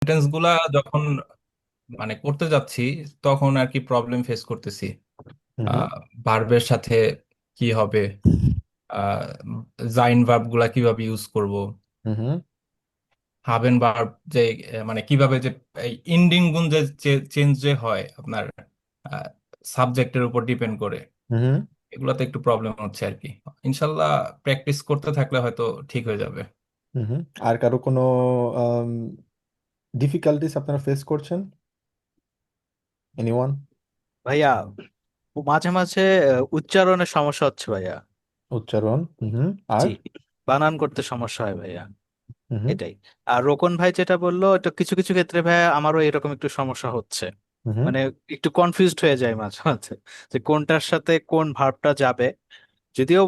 Sentence গুলা যখন মানে করতে যাচ্ছি তখন আর কি প্রবলেম ফেস করতেছি। হুম ভার্বের সাথে কি হবে, জাইন ভার্ব গুলা কিভাবে ইউজ করব, হুম হাবেন ভার্ব যে মানে কিভাবে যে এই ইন্ডিং গুণ যে চেঞ্জ যে হয় আপনার সাবজেক্টের উপর ডিপেন্ড করে, হুম এগুলাতে একটু প্রবলেম হচ্ছে আর কি। ইনশাল্লাহ প্র্যাকটিস করতে থাকলে হয়তো ঠিক হয়ে যাবে। হুম। আর কারো কোনো ডিফিকাল্টিস আপনারা ফেস করছেন? এনিওয়ান? ভাইয়া মাঝে মাঝে উচ্চারণের সমস্যা হচ্ছে ভাইয়া। উচ্চারণ? আর? জি, বানান করতে সমস্যা হয় ভাইয়া, হুম এটাই। আর রোকন ভাই যেটা বললো, এটা কিছু কিছু ক্ষেত্রে ভাইয়া আমারও এরকম একটু সমস্যা হচ্ছে। হুম মানে একটু কনফিউজড হয়ে যায় মাঝে মাঝে যে কোনটার সাথে কোন ভার্বটা যাবে। যদিও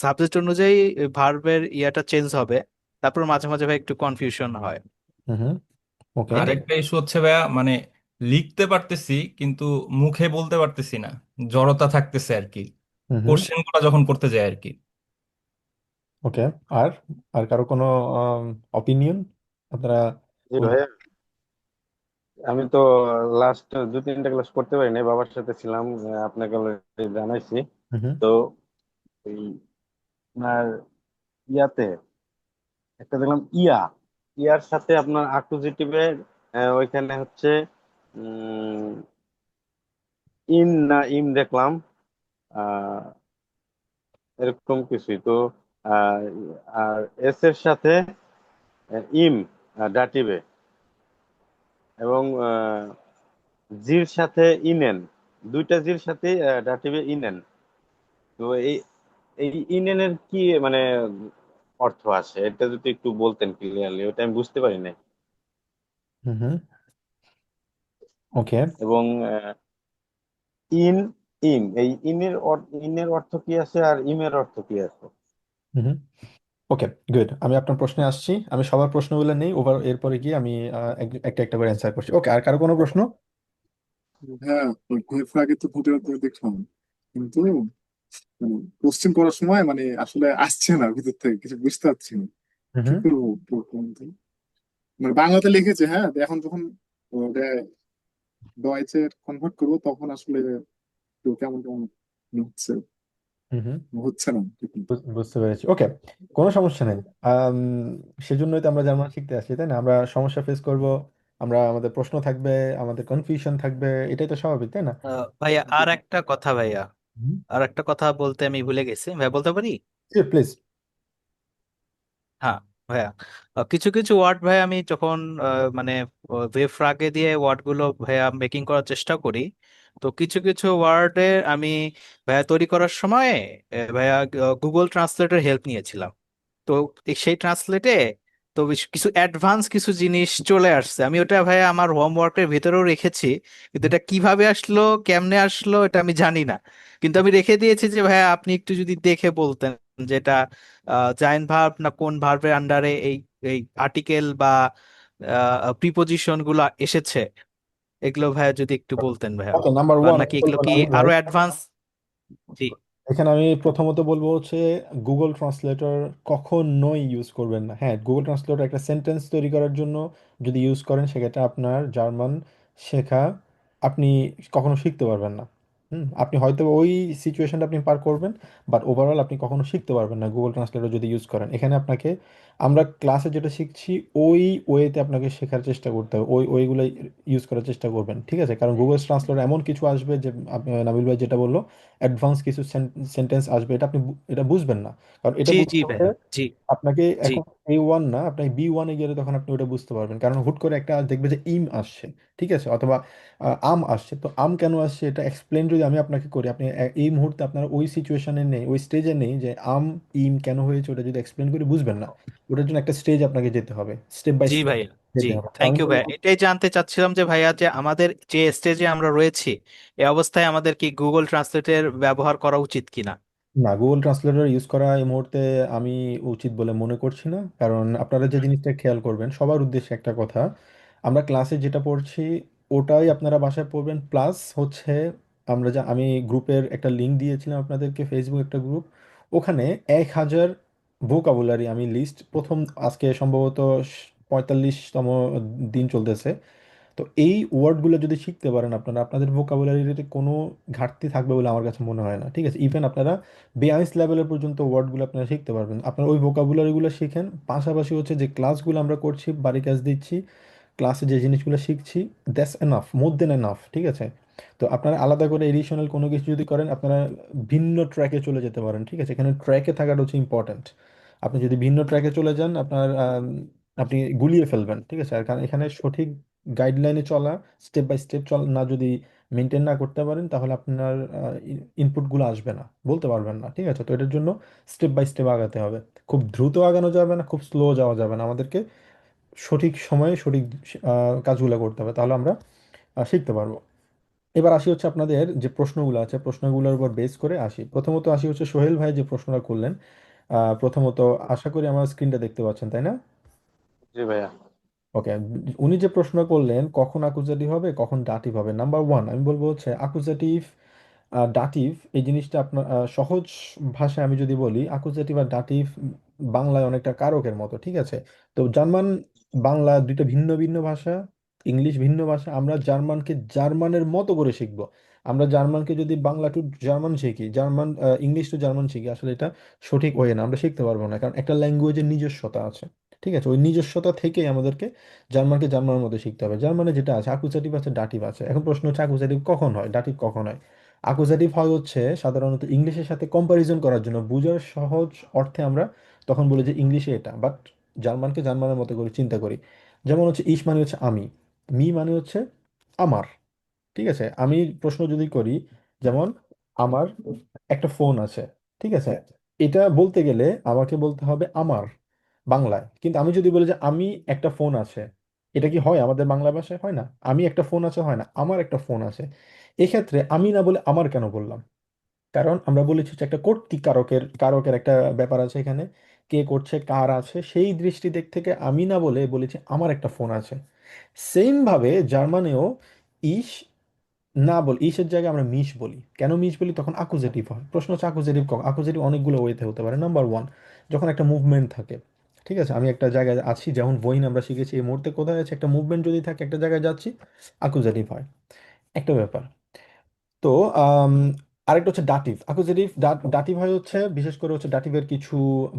সাবজেক্ট অনুযায়ী ভার্বের ইয়াটা চেঞ্জ হবে, তারপর মাঝে মাঝে ভাই একটু কনফিউশন হয়। হুম। ওকে। এটাই। আরেকটা ইস্যু হচ্ছে ভাইয়া, মানে লিখতে পারতেছি কিন্তু মুখে বলতে পারতেছি না, জড়তা থাকতেছে আর কি হুম। কোশ্চেন গুলো যখন করতে যায় আর কি। ওকে। আর আর কারো কোনো অপিনিয়ন আপনারা? জি ভাইয়া, আমি তো লাস্ট 2-3টা ক্লাস করতে পারি নাই, বাবার সাথে ছিলাম। আপনাকে already জানাইছি। হুম তো এই আপনার ইয়াতে একটা দেখলাম ইয়ার সাথে আপনার অ্যাকুজিটিভের ওইখানে হচ্ছে উম, ইন না ইম দেখলাম, আহ এরকম কিছুই তো। আহ, আর এস এর সাথে ইম ডাটিভে, এবং জির সাথে ইনেন, দুইটা জির সাথে ডাটিভে ইনেন। তো এই এই ইউনিয়নের কি মানে অর্থ আছে, এটা যদি একটু বলতেন ক্লিয়ারলি, ওটা আমি বুঝতে পারি না। হুম। ওকে। এবং ইন ইম, এই ইনের অর্থ কি আছে আর ইমের অর্থ কি আছে? হুম। ওকে, গুড। আমি আপনার প্রশ্নে আসছি। আমি সবার প্রশ্নগুলো নেই, ওভার এরপরে গিয়ে আমি একটা একটা করে অ্যান্সার করছি। ওকে, আর কারো কোনো প্রশ্ন? হ্যাঁ, ওই কয়েকদিন আগে তো ভোটের দেখলাম, কিন্তু মানে কোশ্চেন করার সময় মানে আসলে আসছে না, ভিতর থেকে কিছু বুঝতে পারছি না। কি হুম করবো মানে বাংলাতে লিখেছে, হ্যাঁ, এখন যখন ওটা ডয়েচে কনভার্ট করবো তখন আসলে একটু কেমন কেমন হচ্ছে, হুম। হচ্ছে না ঠিক মতো। বুঝতে পেরেছি। ওকে, কোনো সমস্যা নেই। আম, সেজন্যই তো আমরা জার্মান শিখতে আসি, তাই না? আমরা সমস্যা ফেস করব, আমরা আমাদের প্রশ্ন থাকবে, আমাদের কনফিউশন থাকবে, এটাই তো স্বাভাবিক, তাই না? ভাইয়া আর একটা কথা ভাইয়া, আর একটা কথা বলতে আমি ভুলে গেছি ভাইয়া, বলতে পারি? প্লিজ। হ্যাঁ ভাইয়া, কিছু কিছু ওয়ার্ড ভাই আমি যখন মানে ওয়েব ফ্রাগে দিয়ে ওয়ার্ড গুলো ভাইয়া মেকিং করার চেষ্টা করি, তো কিছু কিছু ওয়ার্ডে আমি ভাইয়া তৈরি করার সময় ভাইয়া গুগল ট্রান্সলেটের হেল্প নিয়েছিলাম। তো সেই ট্রান্সলেটে তো কিছু অ্যাডভান্স কিছু জিনিস চলে আসছে, আমি ওটা ভাই আমার হোমওয়ার্কের ভিতরেও রেখেছি, কিন্তু এটা কিভাবে আসলো কেমনে আসলো এটা আমি জানি না। কিন্তু আমি রেখে দিয়েছি যে ভাই আপনি একটু যদি দেখে বলতেন যেটা জাইন ভার্ব না কোন ভার্বের আন্ডারে এই এই আর্টিকেল বা প্রিপোজিশন গুলো এসেছে, এগুলো ভাইয়া যদি একটু বলতেন ভাইয়া। ওকে, নাম্বার বা ওয়ান নাকি এগুলো কি আমি ভাই, আরো অ্যাডভান্স? জি। এখানে আমি প্রথমত বলবো হচ্ছে গুগল ট্রান্সলেটর কখনোই ইউজ করবেন না। হ্যাঁ, গুগল ট্রান্সলেটর একটা সেন্টেন্স তৈরি করার জন্য যদি ইউজ করেন, সেক্ষেত্রে আপনার জার্মান শেখা আপনি কখনো শিখতে পারবেন না। আপনি হয়তো ওই সিচুয়েশনটা আপনি পার করবেন, বাট ওভারঅল আপনি কখনো শিখতে পারবেন না গুগল ট্রান্সলেটর যদি ইউজ করেন। এখানে আপনাকে, আমরা ক্লাসে যেটা শিখছি ওই ওয়েতে আপনাকে শেখার চেষ্টা করতে হবে, ওই ওইগুলো ইউজ করার চেষ্টা করবেন, ঠিক আছে? কারণ গুগল ট্রান্সলেটর এমন কিছু আসবে যে নাবিল ভাই যেটা বললো, অ্যাডভান্স কিছু সেন্টেন্স আসবে, এটা আপনি এটা বুঝবেন না। কারণ এটা জি জি বুঝতে হলে ভাইয়া। জি আপনাকে জি এখন A1 না, আপনাকে B1-এ গেলে তখন আপনি ওটা বুঝতে পারবেন। কারণ হুট করে একটা দেখবে যে ইম আসছে, ঠিক আছে, অথবা আম আসছে, তো আম কেন আসছে এটা এক্সপ্লেন যদি আমি আপনাকে করি, আপনি এই মুহূর্তে আপনার ওই সিচুয়েশনে নেই, ওই স্টেজে নেই যে আম ইম কেন হয়েছে, ওটা যদি এক্সপ্লেন করি বুঝবেন না। ওটার জন্য একটা স্টেজ আপনাকে যেতে হবে, স্টেপ বাই জি স্টেপ ভাইয়া। জি, যেতে হবে। তো থ্যাংক আমি ইউ ভাইয়া, বলবো, এটাই জানতে চাচ্ছিলাম যে ভাইয়া যে আমাদের যে স্টেজে আমরা রয়েছি এই অবস্থায় আমাদের কি গুগল ট্রান্সলেটের ব্যবহার করা উচিত কিনা? না, গুগল ট্রান্সলেটর ইউজ করা এই মুহূর্তে আমি উচিত বলে মনে করছি না। কারণ আপনারা যে জিনিসটা খেয়াল করবেন, সবার উদ্দেশ্যে একটা কথা, আমরা ক্লাসে যেটা পড়ছি ওটাই আপনারা বাসায় পড়বেন, প্লাস হচ্ছে আমি গ্রুপের একটা লিংক দিয়েছিলাম আপনাদেরকে, ফেসবুক একটা গ্রুপ, ওখানে 1000 ভোকাবুলারি আমি লিস্ট প্রথম, আজকে সম্ভবত 45তম দিন চলতেছে। তো এই ওয়ার্ডগুলো যদি শিখতে পারেন আপনারা, আপনাদের ভোকাবুলারিতে কোনো ঘাটতি থাকবে বলে আমার কাছে মনে হয় না। ঠিক আছে, ইভেন আপনারা বেআইন্স লেভেলের পর্যন্ত ওয়ার্ডগুলো আপনারা শিখতে পারবেন। আপনারা ওই ভোকাবুলারিগুলো শিখেন, পাশাপাশি হচ্ছে যে ক্লাসগুলো আমরা করছি, বাড়ি কাজ দিচ্ছি, ক্লাসে যে জিনিসগুলো শিখছি, that's enough, more than enough. ঠিক আছে, তো আপনারা আলাদা করে এডিশনাল কোনো কিছু যদি করেন, আপনারা ভিন্ন ট্র্যাকে চলে যেতে পারেন। ঠিক আছে, এখানে ট্র্যাকে থাকাটা হচ্ছে ইম্পর্ট্যান্ট। আপনি যদি ভিন্ন ট্র্যাকে চলে যান, আপনি গুলিয়ে ফেলবেন। ঠিক আছে, আর কারণ এখানে সঠিক গাইডলাইনে চলা, স্টেপ বাই স্টেপ চল না যদি মেনটেন না করতে পারেন, তাহলে আপনার ইনপুটগুলো আসবে না, বলতে পারবেন না। ঠিক আছে, তো এটার জন্য স্টেপ বাই স্টেপ আগাতে হবে। খুব দ্রুত আগানো যাবে না, খুব স্লো যাওয়া যাবে না, আমাদেরকে সঠিক সময়ে সঠিক কাজগুলো করতে হবে, তাহলে আমরা শিখতে পারবো। এবার আসি হচ্ছে আপনাদের যে প্রশ্নগুলো আছে, প্রশ্নগুলোর উপর বেস করে আসি। প্রথমত আসি হচ্ছে সোহেল ভাই যে প্রশ্নটা করলেন। প্রথমত আশা করি আমার স্ক্রিনটা দেখতে পাচ্ছেন, তাই না? জি ভাইয়া। ওকে, উনি যে প্রশ্ন করলেন কখন আকুজাটিভ হবে কখন ডাটিভ হবে, নাম্বার ওয়ান আমি বলবো হচ্ছে আকুজাটিভ ডাটিভ এই জিনিসটা আপনার সহজ ভাষায় আমি যদি বলি, আকুজাটিভ আর ডাটিভ বাংলায় অনেকটা কারকের মতো। ঠিক আছে, তো জার্মান বাংলা দুইটা ভিন্ন ভিন্ন ভাষা, ইংলিশ ভিন্ন ভাষা। আমরা জার্মানকে জার্মানের মতো করে শিখবো। আমরা জার্মানকে যদি বাংলা টু জার্মান শিখি, জার্মান ইংলিশ টু জার্মান শিখি, আসলে এটা সঠিক ওয়ে না, আমরা শিখতে পারবো না, কারণ একটা ল্যাঙ্গুয়েজের নিজস্বতা আছে। ঠিক আছে, ওই নিজস্বতা থেকেই আমাদেরকে জার্মানকে জার্মানের মতো শিখতে হবে। জার্মানে যেটা আছে আকুজাটিভ আছে, ডাটিভ আছে। এখন প্রশ্ন হচ্ছে আকুজাটিভ কখন হয়, ডাটিভ কখন হয়? আকুজাটিভ হয় হচ্ছে সাধারণত ইংলিশের সাথে কম্পারিজন করার জন্য, বোঝার সহজ অর্থে আমরা তখন বলি যে ইংলিশে এটা, বাট জার্মানকে জার্মানের মতো করে চিন্তা করি। যেমন হচ্ছে ইস মানে হচ্ছে আমি, মি মানে হচ্ছে আমার। ঠিক আছে, আমি প্রশ্ন যদি করি, যেমন আমার একটা ফোন আছে। ঠিক আছে, এটা বলতে গেলে আমাকে বলতে হবে আমার বাংলায়, কিন্তু আমি যদি বলি যে আমি একটা ফোন আছে, এটা কি হয় আমাদের বাংলা ভাষায়? হয় না। আমি একটা ফোন আছে হয় না, আমার একটা ফোন আছে। এক্ষেত্রে আমি না বলে আমার কেন বললাম? কারণ আমরা বলেছি হচ্ছে একটা কর্তৃক কারকের কারকের একটা ব্যাপার আছে এখানে, কে করছে কার আছে, সেই দৃষ্টি দিক থেকে আমি না বলে বলেছি আমার একটা ফোন আছে। সেম ভাবে জার্মানেও ইস না বল, ইসের জায়গায় আমরা মিশ বলি। কেন মিশ বলি? তখন আকুজেটিভ হয়। প্রশ্ন হচ্ছে আকুজেটিভ কখন? আকুজেটিভ অনেকগুলো ওয়েতে হতে পারে। নাম্বার ওয়ান, যখন একটা মুভমেন্ট থাকে। ঠিক আছে, আমি একটা জায়গায় আছি, যেমন বইন আমরা শিখেছি, এই মুহূর্তে কোথায় আছে, একটা মুভমেন্ট যদি থাকে, একটা জায়গায় যাচ্ছি, আকুজেটিভ হয়, একটা ব্যাপার। তো আম, আরেকটা হচ্ছে ডাটিভ আকুজেটিভ। ডাটিভ হয় হচ্ছে বিশেষ করে হচ্ছে ডাটিভের কিছু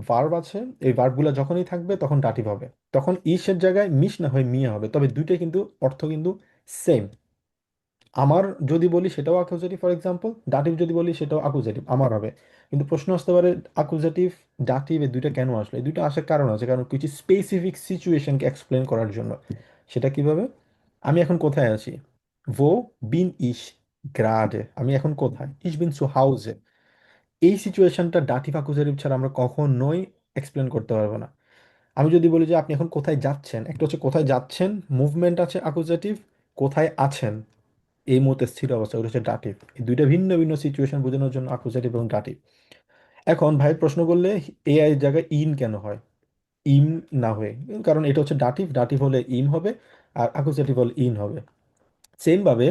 ভার্ব আছে, এই ভার্বগুলো যখনই থাকবে তখন ডাটিভ হবে। তখন ইসের জায়গায় মিশ না হয়ে মিয়া হবে, তবে দুইটাই কিন্তু অর্থ কিন্তু সেম। আমার যদি বলি সেটাও আকুজেটিভ, ফর এক্সাম্পল ডাটিভ যদি বলি সেটাও আকুজেটিভ আমার হবে। কিন্তু প্রশ্ন আসতে পারে আকুজেটিভ ডাটিভ এই দুইটা কেন আসলো? এই দুইটা আসার কারণ আছে, কারণ কিছু স্পেসিফিক সিচুয়েশনকে এক্সপ্লেন করার জন্য। সেটা কিভাবে? আমি এখন কোথায় আছি, ভো বিন ইস গ্রাডে, আমি এখন কোথায়, ইস বিন zu Hause। এই সিচুয়েশনটা ডাটিভ আকুজেটিভ ছাড়া আমরা কখনোই এক্সপ্লেন করতে পারবো না। আমি যদি বলি যে আপনি এখন কোথায় যাচ্ছেন, একটা হচ্ছে কোথায় যাচ্ছেন, মুভমেন্ট আছে আকুজেটিভ, কোথায় আছেন এই মুহূর্তে স্থির অবস্থা, ওটা হচ্ছে ডাটিভ। এই দুইটা ভিন্ন ভিন্ন সিচুয়েশন বোঝানোর জন্য আকুজেটিভ এবং ডাটিভ। এখন ভাই প্রশ্ন করলে এআই এর জায়গায় ইন কেন হয়, ইম না হয়ে? কারণ এটা হচ্ছে ডাটিভ, ডাটিভ হলে ইম হবে, আর আকুজেটিভ হলে ইন হবে। সেম ভাবে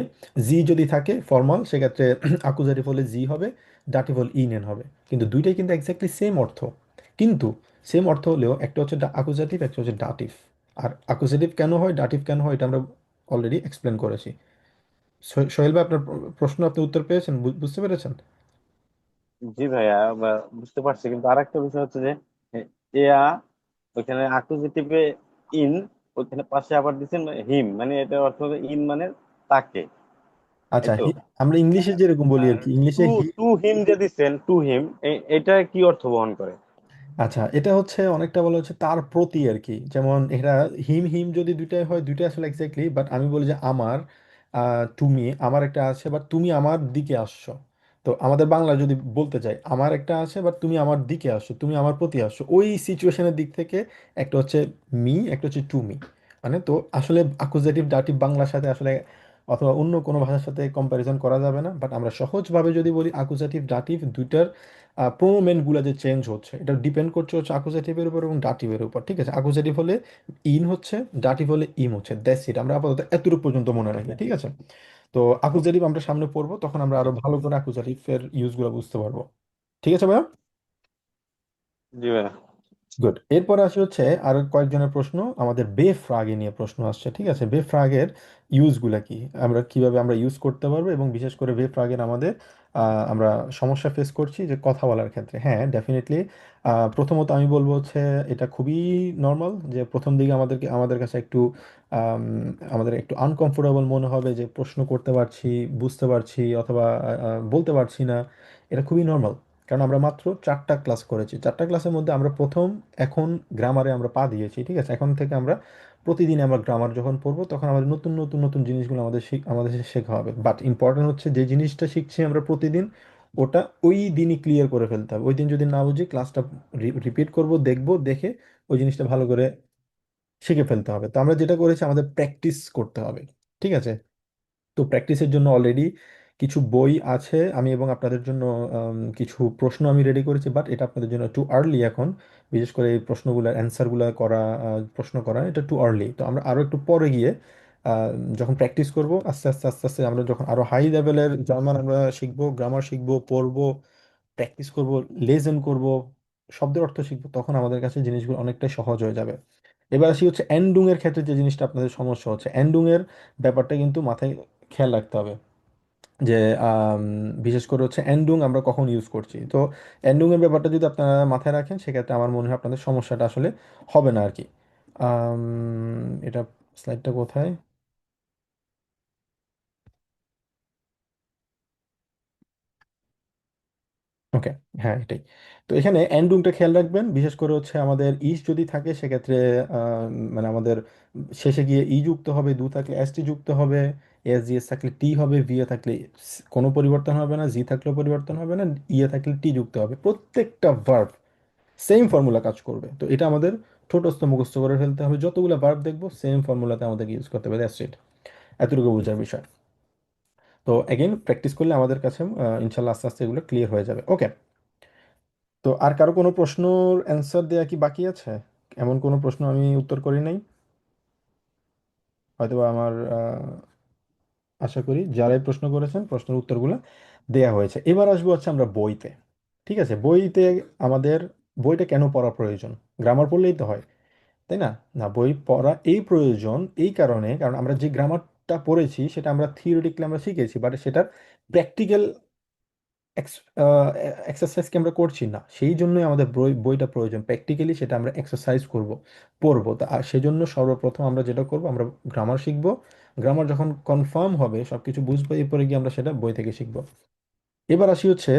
জি যদি থাকে ফর্মাল, সেক্ষেত্রে আকুজেটিভ হলে জি হবে, ডাটিভ হলে ইন এন হবে। কিন্তু দুইটাই কিন্তু এক্স্যাক্টলি সেম অর্থ। কিন্তু সেম অর্থ হলেও একটা হচ্ছে আকুজেটিভ, একটা হচ্ছে ডাটিভ। আর আকুজেটিভ কেন হয়, ডাটিভ কেন হয়, এটা আমরা অলরেডি এক্সপ্লেন করেছি। সোহেল ভাই, আপনার প্রশ্ন আপনি উত্তর পেয়েছেন, বুঝতে পেরেছেন? জি ভাইয়া, বুঝতে পারছি, কিন্তু আরেকটা বিষয় হচ্ছে যে এয়া ওইখানে আকুজেটিভে ইন, ওইখানে পাশে আবার দিচ্ছেন হিম, মানে এটা অর্থ হলো ইন মানে তাকে, এই আচ্ছা, তো। আমরা ইংলিশে যেরকম বলি আর আর কি, টু ইংলিশে টু হিম যে দিচ্ছেন, টু হিম, এটা কি অর্থ বহন করে? আচ্ছা, এটা হচ্ছে অনেকটা বলা হচ্ছে তার প্রতি আর কি। যেমন এটা হিম হিম যদি দুইটাই হয়, দুইটাই আসলে এক্স্যাক্টলি, বাট আমি বলি যে আমার, তুমি আমার একটা আছে, বাট তুমি আমার দিকে আসছো। তো আমাদের বাংলা যদি বলতে চাই, আমার একটা আছে বাট তুমি আমার দিকে আসছো, তুমি আমার প্রতি আসছো, ওই সিচুয়েশনের দিক থেকে একটা হচ্ছে মি, একটা হচ্ছে টু মি। মানে তো আসলে আকুজেটিভ ডাটিভ বাংলার সাথে আসলে অথবা অন্য কোনো ভাষার সাথে কম্প্যারিজন করা যাবে না। বাট আমরা সহজভাবে যদি বলি আকুজেটিভ ডাটিভ দুইটার প্রোনোমেনগুলো যে চেঞ্জ হচ্ছে, এটা ডিপেন্ড করছে হচ্ছে আকুজেটিভের উপর এবং ডাটিভের উপর। ঠিক আছে, আকুজেটিভ হলে ইন হচ্ছে, ডাটিভ হলে ইম হচ্ছে, দ্যাটস ইট। আমরা আপাতত এতটুকু পর্যন্ত মনে রাখি, ঠিক আছে? তো আকুজেটিভ আমরা সামনে পড়বো, তখন আমরা আরো ভালো করে আকুজেটিভের ইউজগুলো বুঝতে পারবো। ঠিক আছে ভাইয়া? জি ভাইয়া। গুড। এরপর আসি হচ্ছে আরো কয়েকজনের প্রশ্ন, আমাদের বে ফ্রাগে নিয়ে প্রশ্ন আসছে। ঠিক আছে, বে ফ্রাগের ইউজগুলা কি, আমরা কিভাবে আমরা ইউজ করতে পারবো, এবং বিশেষ করে বে ফ্রাগের আমাদের আমরা সমস্যা ফেস করছি যে কথা বলার ক্ষেত্রে। হ্যাঁ, ডেফিনেটলি। প্রথমত আমি বলবো হচ্ছে এটা খুবই নর্মাল যে প্রথম দিকে আমাদের কাছে একটু আম, আমাদের একটু আনকমফোর্টেবল মনে হবে যে প্রশ্ন করতে পারছি, বুঝতে পারছি, অথবা বলতে পারছি না। এটা খুবই নর্মাল, কারণ আমরা মাত্র 4টা ক্লাস করেছি। 4টা ক্লাসের মধ্যে আমরা এখন গ্রামারে আমরা পা দিয়েছি। ঠিক আছে, এখন থেকে আমরা প্রতিদিন আমরা গ্রামার যখন পড়বো তখন আমাদের নতুন নতুন নতুন জিনিসগুলো আমাদের শেখা হবে। বাট ইম্পর্টেন্ট হচ্ছে যে জিনিসটা শিখছি আমরা প্রতিদিন, ওটা ওই দিনই ক্লিয়ার করে ফেলতে হবে। ওই দিন যদি না বুঝি, ক্লাসটা রিপিট করব, দেখবো, দেখে ওই জিনিসটা ভালো করে শিখে ফেলতে হবে। তো আমরা যেটা করেছি, আমাদের প্র্যাকটিস করতে হবে। ঠিক আছে, তো প্র্যাকটিসের জন্য অলরেডি কিছু বই আছে, আমি এবং আপনাদের জন্য কিছু প্রশ্ন আমি রেডি করেছি, বাট এটা আপনাদের জন্য টু আর্লি এখন। বিশেষ করে এই প্রশ্নগুলোর অ্যান্সারগুলো করা, প্রশ্ন করা এটা টু আর্লি। তো আমরা আরও একটু পরে গিয়ে আহ, যখন প্র্যাকটিস করব, আস্তে আস্তে আস্তে আস্তে আমরা যখন আরো হাই লেভেলের জার্মান আমরা শিখবো, গ্রামার শিখবো, পড়বো, প্র্যাকটিস করব, লেসন করব, শব্দের অর্থ শিখবো, তখন আমাদের কাছে জিনিসগুলো অনেকটাই সহজ হয়ে যাবে। এবার আসি হচ্ছে এন্ডুং এর ক্ষেত্রে যে জিনিসটা আপনাদের সমস্যা হচ্ছে, এন্ডুং এর ব্যাপারটা কিন্তু মাথায় খেয়াল রাখতে হবে যে আম, বিশেষ করে হচ্ছে এন্ডুং আমরা কখন ইউজ করছি। তো এন্ডুং এর ব্যাপারটা যদি আপনারা মাথায় রাখেন, সেক্ষেত্রে আমার মনে হয় আপনাদের সমস্যাটা আসলে হবে না আর কি। এটা স্লাইডটা কোথায়? ওকে, হ্যাঁ এটাই। তো এখানে এন্ডুংটা খেয়াল রাখবেন, বিশেষ করে হচ্ছে আমাদের ইস যদি থাকে সেক্ষেত্রে মানে আমাদের শেষে গিয়ে ই যুক্ত হবে, দু থাকলে এস টি যুক্ত হবে, এস জি এস থাকলে টি হবে, ভি এ থাকলে কোনো পরিবর্তন হবে না, জি থাকলেও পরিবর্তন হবে না, ইয়ে থাকলে টি যুক্ত হবে। প্রত্যেকটা ভার্ব সেম ফর্মুলা কাজ করবে। তো এটা আমাদের ঠোঁটস্থ মুখস্থ করে ফেলতে হবে, যতগুলো ভার্ব দেখবো সেম ফর্মুলাতে আমাদেরকে ইউজ করতে হবে। দ্যাটস ইট, এতটুকু বোঝার বিষয়। তো এগেইন প্র্যাকটিস করলে আমাদের কাছে ইনশাল্লাহ আস্তে আস্তে এগুলো ক্লিয়ার হয়ে যাবে। ওকে, তো আর কারো কোনো প্রশ্নর অ্যান্সার দেয়া কি বাকি আছে? এমন কোনো প্রশ্ন আমি উত্তর করি নাই, হয়তোবা আমার আশা করি যারাই প্রশ্ন করেছেন প্রশ্নের উত্তরগুলো দেয়া হয়েছে। এবার আসবো হচ্ছে আমরা বইতে। ঠিক আছে, বইতে আমাদের বইটা কেন পড়া প্রয়োজন? গ্রামার পড়লেই তো হয়, তাই না? না, বই পড়া এই প্রয়োজন এই কারণে, কারণ আমরা যে গ্রামারটা পড়েছি সেটা আমরা থিওরিটিক্যালি আমরা শিখেছি, বাট সেটার প্র্যাকটিক্যাল এক্সারসাইজকে আমরা করছি না। সেই জন্যই আমাদের বইটা প্রয়োজন, প্র্যাকটিক্যালি সেটা আমরা এক্সারসাইজ করব, পড়বো। তা আর সেজন্য সর্বপ্রথম আমরা যেটা করব, আমরা গ্রামার শিখবো। গ্রামার যখন কনফার্ম হবে, সব কিছু বুঝবো, এরপরে গিয়ে আমরা সেটা বই থেকে শিখবো। এবার আসি হচ্ছে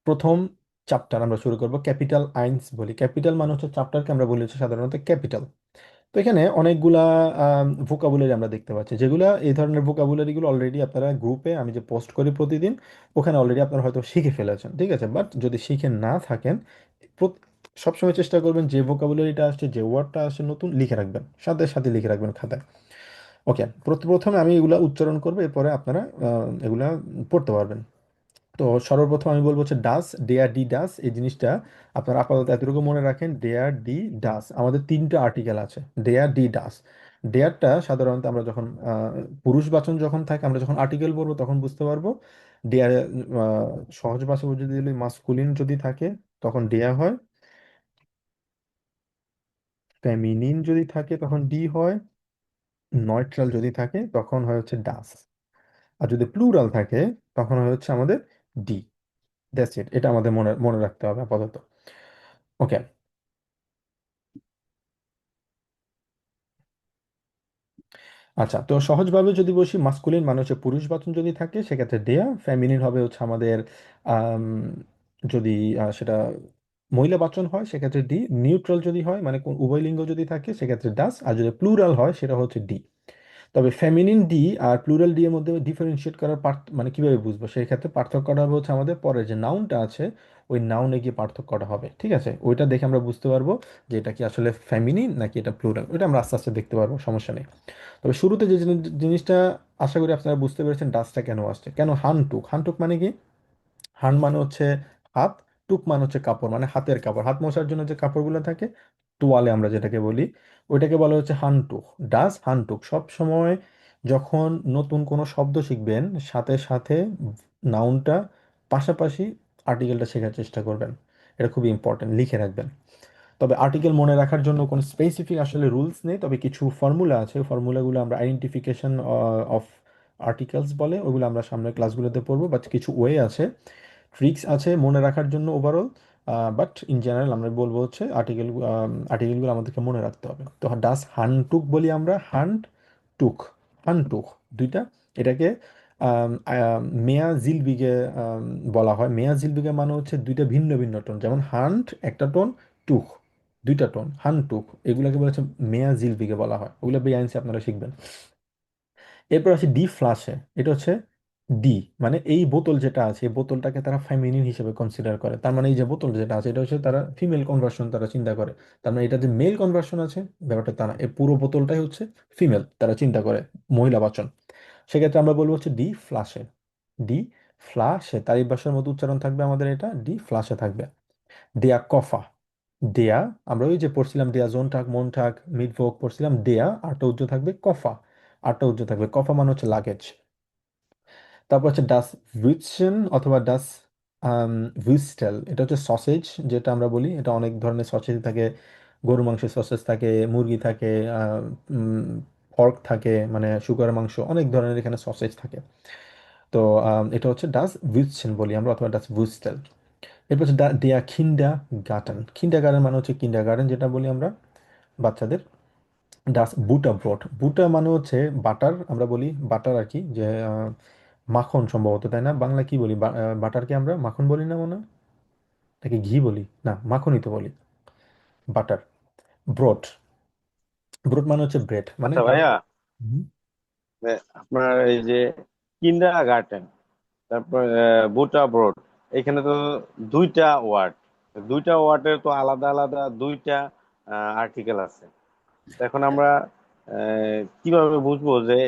প্রথম চ্যাপ্টার আমরা শুরু করব, ক্যাপিটাল আইনস বলি। ক্যাপিটাল মানে হচ্ছে চ্যাপ্টারকে আমরা বলি হচ্ছে সাধারণত ক্যাপিটাল। তো এখানে অনেকগুলা ভোকাবুলারি আমরা দেখতে পাচ্ছি, যেগুলা এই ধরনের ভোকাবুলারিগুলো অলরেডি আপনারা গ্রুপে আমি যে পোস্ট করি প্রতিদিন, ওখানে অলরেডি আপনারা হয়তো শিখে ফেলেছেন। ঠিক আছে, বাট যদি শিখে না থাকেন, প্রত- সবসময় চেষ্টা করবেন যে ভোকাবুলারিটা আসছে, যে ওয়ার্ডটা আসছে নতুন, লিখে রাখবেন, সাথে সাথে লিখে রাখবেন খাতায়। ওকে, প্রথমে আমি এগুলা উচ্চারণ করবো, এরপরে আপনারা এগুলা পড়তে পারবেন। তো সর্বপ্রথম আমি বলবো হচ্ছে ডাস, ডেয়ার ডি ডাস। এই জিনিসটা আপনারা আপাতত এতটুকু মনে রাখেন, ডেয়ার ডি ডাস। আমাদের 3টা আর্টিকেল আছে, ডেয়ার ডি ডাস। ডেয়ারটা সাধারণত আমরা যখন পুরুষবাচন যখন থাকে, আমরা যখন আর্টিকেল বলবো তখন বুঝতে পারবো। ডেয়ার সহজ ভাষা যদি মাস্কুলিন যদি থাকে তখন ডেয়া হয়, ফেমিনিন যদি থাকে তখন ডি হয়, নয়ট্রাল যদি থাকে তখন হয় হচ্ছে ডাস, আর যদি প্লুরাল থাকে তখন হয় হচ্ছে আমাদের ডি। দ্যাটস ইট, এটা আমাদের মনে মনে রাখতে হবে আপাতত। ওকে, আচ্ছা। তো সহজভাবে যদি বসি, মাস্কুলিন মানে হচ্ছে পুরুষবাচন যদি থাকে সেক্ষেত্রে ডেয়া, ফেমিনিন হবে হচ্ছে আমাদের আম, যদি সেটা মহিলা বাচন হয় সেক্ষেত্রে ডি, নিউট্রাল যদি হয় মানে উভয় লিঙ্গ যদি থাকে সেক্ষেত্রে ডাস, আর যদি প্লুরাল হয় সেটা হচ্ছে ডি। তবে ফেমিনিন ডি আর প্লুরাল ডি এর মধ্যে ডিফারেন্সিয়েট করার মানে কিভাবে বুঝবো, সেই ক্ষেত্রে পার্থক্যটা হবে হচ্ছে আমাদের পরে যে নাউনটা আছে, ওই নাউনে গিয়ে পার্থক্যটা হবে। ঠিক আছে, ওইটা দেখে আমরা বুঝতে পারবো যে এটা কি আসলে ফেমিনিন নাকি এটা প্লুরাল, ওইটা আমরা আস্তে আস্তে দেখতে পারবো, সমস্যা নেই। তবে শুরুতে যে জিনিসটা আশা করি আপনারা বুঝতে পেরেছেন, ডাচটা কেন আসছে, কেন হানটুক। হানটুক মানে কি? হান মানে হচ্ছে হাত, টুক মানে হচ্ছে কাপড়, মানে হাতের কাপড়, হাত মোছার জন্য যে কাপড়গুলো থাকে, তোয়ালে আমরা যেটাকে বলি, ওইটাকে বলা হচ্ছে হানটুক। ডাস হানটুক। সব সময় যখন নতুন কোনো শব্দ শিখবেন, সাথে সাথে নাউনটা পাশাপাশি আর্টিকেলটা শেখার চেষ্টা করবেন, এটা খুবই ইম্পর্টেন্ট, লিখে রাখবেন। তবে আর্টিকেল মনে রাখার জন্য কোনো স্পেসিফিক আসলে রুলস নেই, তবে কিছু ফর্মুলা আছে, ফর্মুলাগুলো আমরা আইডেন্টিফিকেশন অফ আর্টিকেলস বলে, ওগুলো আমরা সামনের ক্লাসগুলোতে পড়বো, বাট কিছু ওয়ে আছে, ট্রিক্স আছে মনে রাখার জন্য ওভারঅল। বাট ইন জেনারেল আমরা বলবো হচ্ছে আর্টিকেলগুলো আমাদেরকে মনে রাখতে হবে। তো ডাস হানটুক বলি আমরা, হান্ট টুক, হানটুক দুইটা। এটাকে মেয়া জিলবিগে বলা হয়। মেয়া জিলবিগে মানে হচ্ছে দুইটা ভিন্ন ভিন্ন টোন, যেমন হান্ট একটা টোন, টুক দুইটা টোন, হানটুক এগুলোকে বলা হচ্ছে মেয়া জিলবিগে বলা হয়। ওগুলো বেআইনসি আপনারা শিখবেন। এরপর আছে ডি ফ্লাশে। এটা হচ্ছে ডি মানে এই বোতল যেটা আছে, এই বোতলটাকে তারা ফেমিনিন হিসেবে কনসিডার করে। তার মানে এই যে বোতল যেটা আছে এটা হচ্ছে তারা ফিমেল কনভার্সন তারা চিন্তা করে। তার মানে এটা যে মেল কনভার্সন আছে ব্যাপারটা তা না, এই পুরো বোতলটাই হচ্ছে ফিমেল তারা চিন্তা করে, মহিলা বাচন। সেক্ষেত্রে আমরা বলবো হচ্ছে ডি ফ্লাশে। ডি ফ্লাশে তারিফ ভাষার মতো উচ্চারণ থাকবে আমাদের, এটা ডি ফ্লাশে থাকবে। দেয়া কফা। দেয়া আমরা ওই যে পড়ছিলাম দেয়া জোন টাক মন টাক মিড ভোগ পড়ছিলাম, দেয়া আটটা উজ্জ্ব থাকবে, কফা আটটা উজ্জ্ব থাকবে। কফা মানে হচ্ছে লাগেজ। তারপর হচ্ছে ডাস ভুইটসেন অথবা ডাস ভুইস্টেল। এটা হচ্ছে সসেজ যেটা আমরা বলি, এটা অনেক ধরনের সসেজ থাকে, গরু মাংসের সসেজ থাকে, মুরগি থাকে, পর্ক থাকে মানে শুকরের মাংস, অনেক ধরনের এখানে সসেজ থাকে। তো এটা হচ্ছে ডাস ভুইটসেন বলি আমরা, অথবা ডাস ভুইস্টেল। এরপর হচ্ছে দেয়া খিন্ডা গার্ডেন। খিন্ডা গার্ডেন মানে হচ্ছে কিন্ডার গার্ডেন যেটা বলি আমরা বাচ্চাদের। ডাস বুটা ব্রড। বুটা মানে হচ্ছে বাটার, আমরা বলি বাটার আর কি, যে মাখন সম্ভবত, তাই না? বাংলা কি বলি? বাটারকে আমরা মাখন বলি না মনে হয়? নাকি ঘি বলি? না, মাখনই তো বলি। Butter broad. ব্রড মানে হচ্ছে ব্রেড মানে আচ্ছা ভাইয়া, হুম। আপনার এই যে কিন্ডার গার্টেন, তারপর বুটা ব্রড, এখানে তো দুইটা ওয়ার্ড, দুইটা ওয়ার্ডের তো আলাদা আলাদা দুইটা আর্টিকেল আছে। তো এখন আমরা কিভাবে বুঝবো যে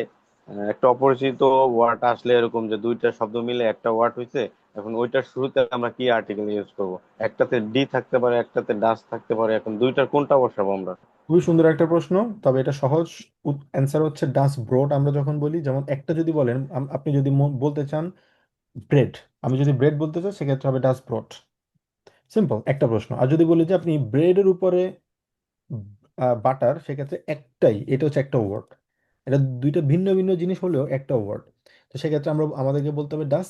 একটা অপরিচিত ওয়ার্ড আসলে এরকম যে দুইটা শব্দ মিলে একটা ওয়ার্ড হয়েছে, এখন ওইটার শুরুতে আমরা কি আর্টিকেল ইউজ করব? একটাতে ডি থাকতে পারে, একটাতে ডাস থাকতে পারে, এখন দুইটার কোনটা বসাবো আমরা? খুবই সুন্দর একটা প্রশ্ন, তবে এটা সহজ। অ্যান্সার হচ্ছে ডাস ব্রড। আমরা যখন বলি, যেমন একটা যদি বলেন, আপনি যদি বলতে চান ব্রেড, আমি যদি ব্রেড বলতে চাই সেক্ষেত্রে হবে ডাস ব্রড। সিম্পল একটা প্রশ্ন। আর যদি বলি যে আপনি ব্রেডের উপরে বাটার, সেক্ষেত্রে একটাই, এটা হচ্ছে একটা ওয়ার্ড। এটা দুইটা ভিন্ন ভিন্ন জিনিস হলেও একটা ওয়ার্ড। তো সেক্ষেত্রে আমাদেরকে বলতে হবে ডাস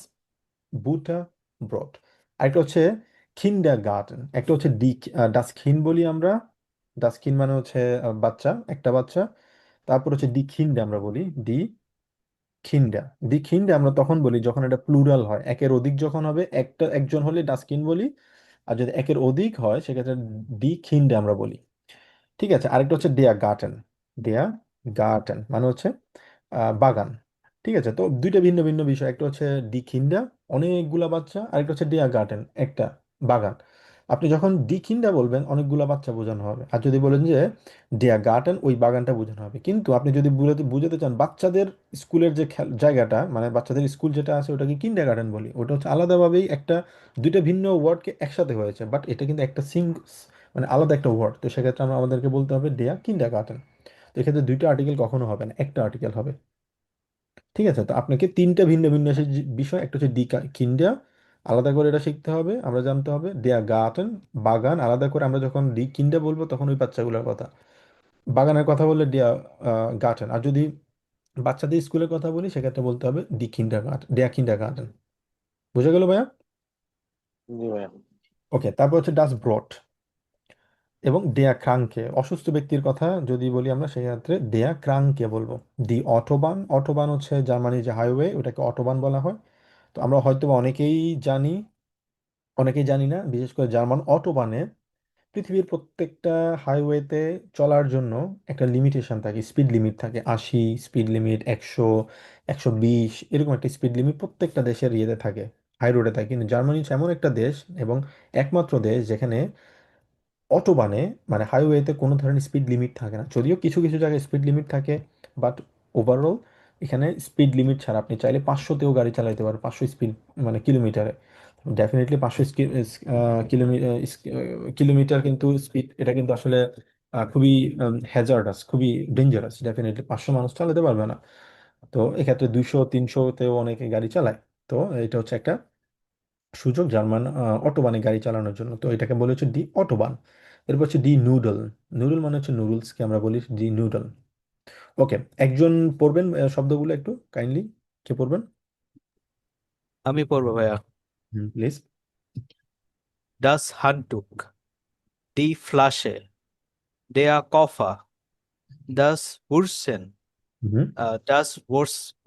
বুটা ব্রড। আরেকটা হচ্ছে খিন্ডার গার্ডেন। একটা হচ্ছে ডাস খিন বলি আমরা। ডাস খিন মানে হচ্ছে বাচ্চা, একটা বাচ্চা। তারপর হচ্ছে ডি খিন্ডা আমরা বলি, ডি খিন্ডা। ডি খিন্ডা আমরা তখন বলি যখন এটা প্লুরাল হয়, একের অধিক যখন হবে, একজন হলে ডাস্কিন বলি। আর যদি একের অধিক হয় সেক্ষেত্রে ডি খিন্ডা আমরা বলি। ঠিক আছে, আরেকটা হচ্ছে ডেয়া গার্টেন। ডেয়া গার্টেন মানে হচ্ছে বাগান। ঠিক আছে, তো দুইটা ভিন্ন ভিন্ন বিষয়, একটা হচ্ছে ডি খিন্ডা অনেকগুলা বাচ্চা, আরেকটা হচ্ছে ডেয়া গার্টেন একটা বাগান। আপনি যখন ডি খিন্ডা বলবেন অনেকগুলা বাচ্চা বোঝানো হবে, আর যদি বলেন যে ডেয়া গার্টেন ওই বাগানটা বোঝানো হবে। কিন্তু আপনি যদি বুঝাতে বুঝাতে চান বাচ্চাদের স্কুলের যে জায়গাটা, মানে বাচ্চাদের স্কুল যেটা আছে ওটাকে কিন্ডার গার্টেন বলি, ওটা হচ্ছে আলাদাভাবেই একটা, দুইটা ভিন্ন ওয়ার্ডকে একসাথে হয়েছে, বাট এটা কিন্তু একটা মানে আলাদা একটা ওয়ার্ড। তো সেক্ষেত্রে আমাদেরকে বলতে হবে ডেয়া কিন্ডার গার্টেন। তো এক্ষেত্রে দুইটা আর্টিকেল কখনো হবে না, একটা আর্টিকেল হবে। ঠিক আছে, তো আপনাকে তিনটা ভিন্ন ভিন্ন বিষয়, একটা হচ্ছে কিন্ডা আলাদা করে এটা শিখতে হবে, আমরা জানতে হবে ডেয়া গার্টেন বাগান আলাদা করে। আমরা যখন কিন্ডা বলবো তখন ওই বাচ্চাগুলোর কথা, বাগানের কথা বললে ডেয়া গার্টেন। আর যদি বাচ্চাদের স্কুলের কথা বলি সেক্ষেত্রে বলতে হবে ডেয়া কিন্ডার গার্টেন। বুঝে গেল ভাইয়া? জি ভাইয়া। ওকে, তারপর হচ্ছে ডাস ব্রড এবং দেয়া ক্রাঙ্কে। অসুস্থ ব্যক্তির কথা যদি বলি আমরা সেক্ষেত্রে দেয়া ক্রাঙ্কে বলবো। দি অটোবান। অটোবান হচ্ছে জার্মানির যে হাইওয়ে, ওটাকে অটোবান বলা হয়। তো আমরা হয়তো বা জানি অনেকেই জানি না, বিশেষ করে জার্মান অটোবানে পৃথিবীর প্রত্যেকটা হাইওয়েতে চলার জন্য একটা লিমিটেশন থাকে, স্পিড লিমিট থাকে, 80 স্পিড লিমিট, 100, 120, এরকম একটা স্পিড লিমিট প্রত্যেকটা দেশের ইয়েতে থাকে, হাই রোডে থাকে। কিন্তু জার্মানি হচ্ছে এমন একটা দেশ এবং একমাত্র দেশ যেখানে অটোবানে মানে হাইওয়েতে কোনো ধরনের স্পিড লিমিট থাকে না। যদিও কিছু কিছু জায়গায় স্পিড লিমিট থাকে, বাট ওভারঅল এখানে স্পিড লিমিট ছাড়া আপনি চাইলে 500তেও গাড়ি চালাতে পারেন, 500 স্পিড মানে কিলোমিটারে। ডেফিনেটলি 500 কিলোমিটার কিলোমিটার কিন্তু স্পিড, এটা কিন্তু আসলে খুবই হ্যাজার্ডাস, খুবই ডেঞ্জারাস। ডেফিনেটলি 500 মানুষ চালাতে পারবে না। তো এক্ষেত্রে 200 300তেও অনেকে গাড়ি চালায়। তো এটা হচ্ছে একটা সুযোগ জার্মান অটোবানে গাড়ি চালানোর জন্য, তো এটাকে বলে হচ্ছে ডি অটোবান। এরপর হচ্ছে ডি নুডল। নুডল মানে হচ্ছে নুডলসকে আমরা বলি ডি নুডল। ওকে, একজন পড়বেন শব্দগুলো একটু কাইন্ডলি, কে পড়বেন? আমি পড়বো ভাইয়া। হুম, প্লিজ। ডাস হান্টুক, ডি ফ্লাশে, দেয়া কফা, ডাস হুরসেন, হুম ডাস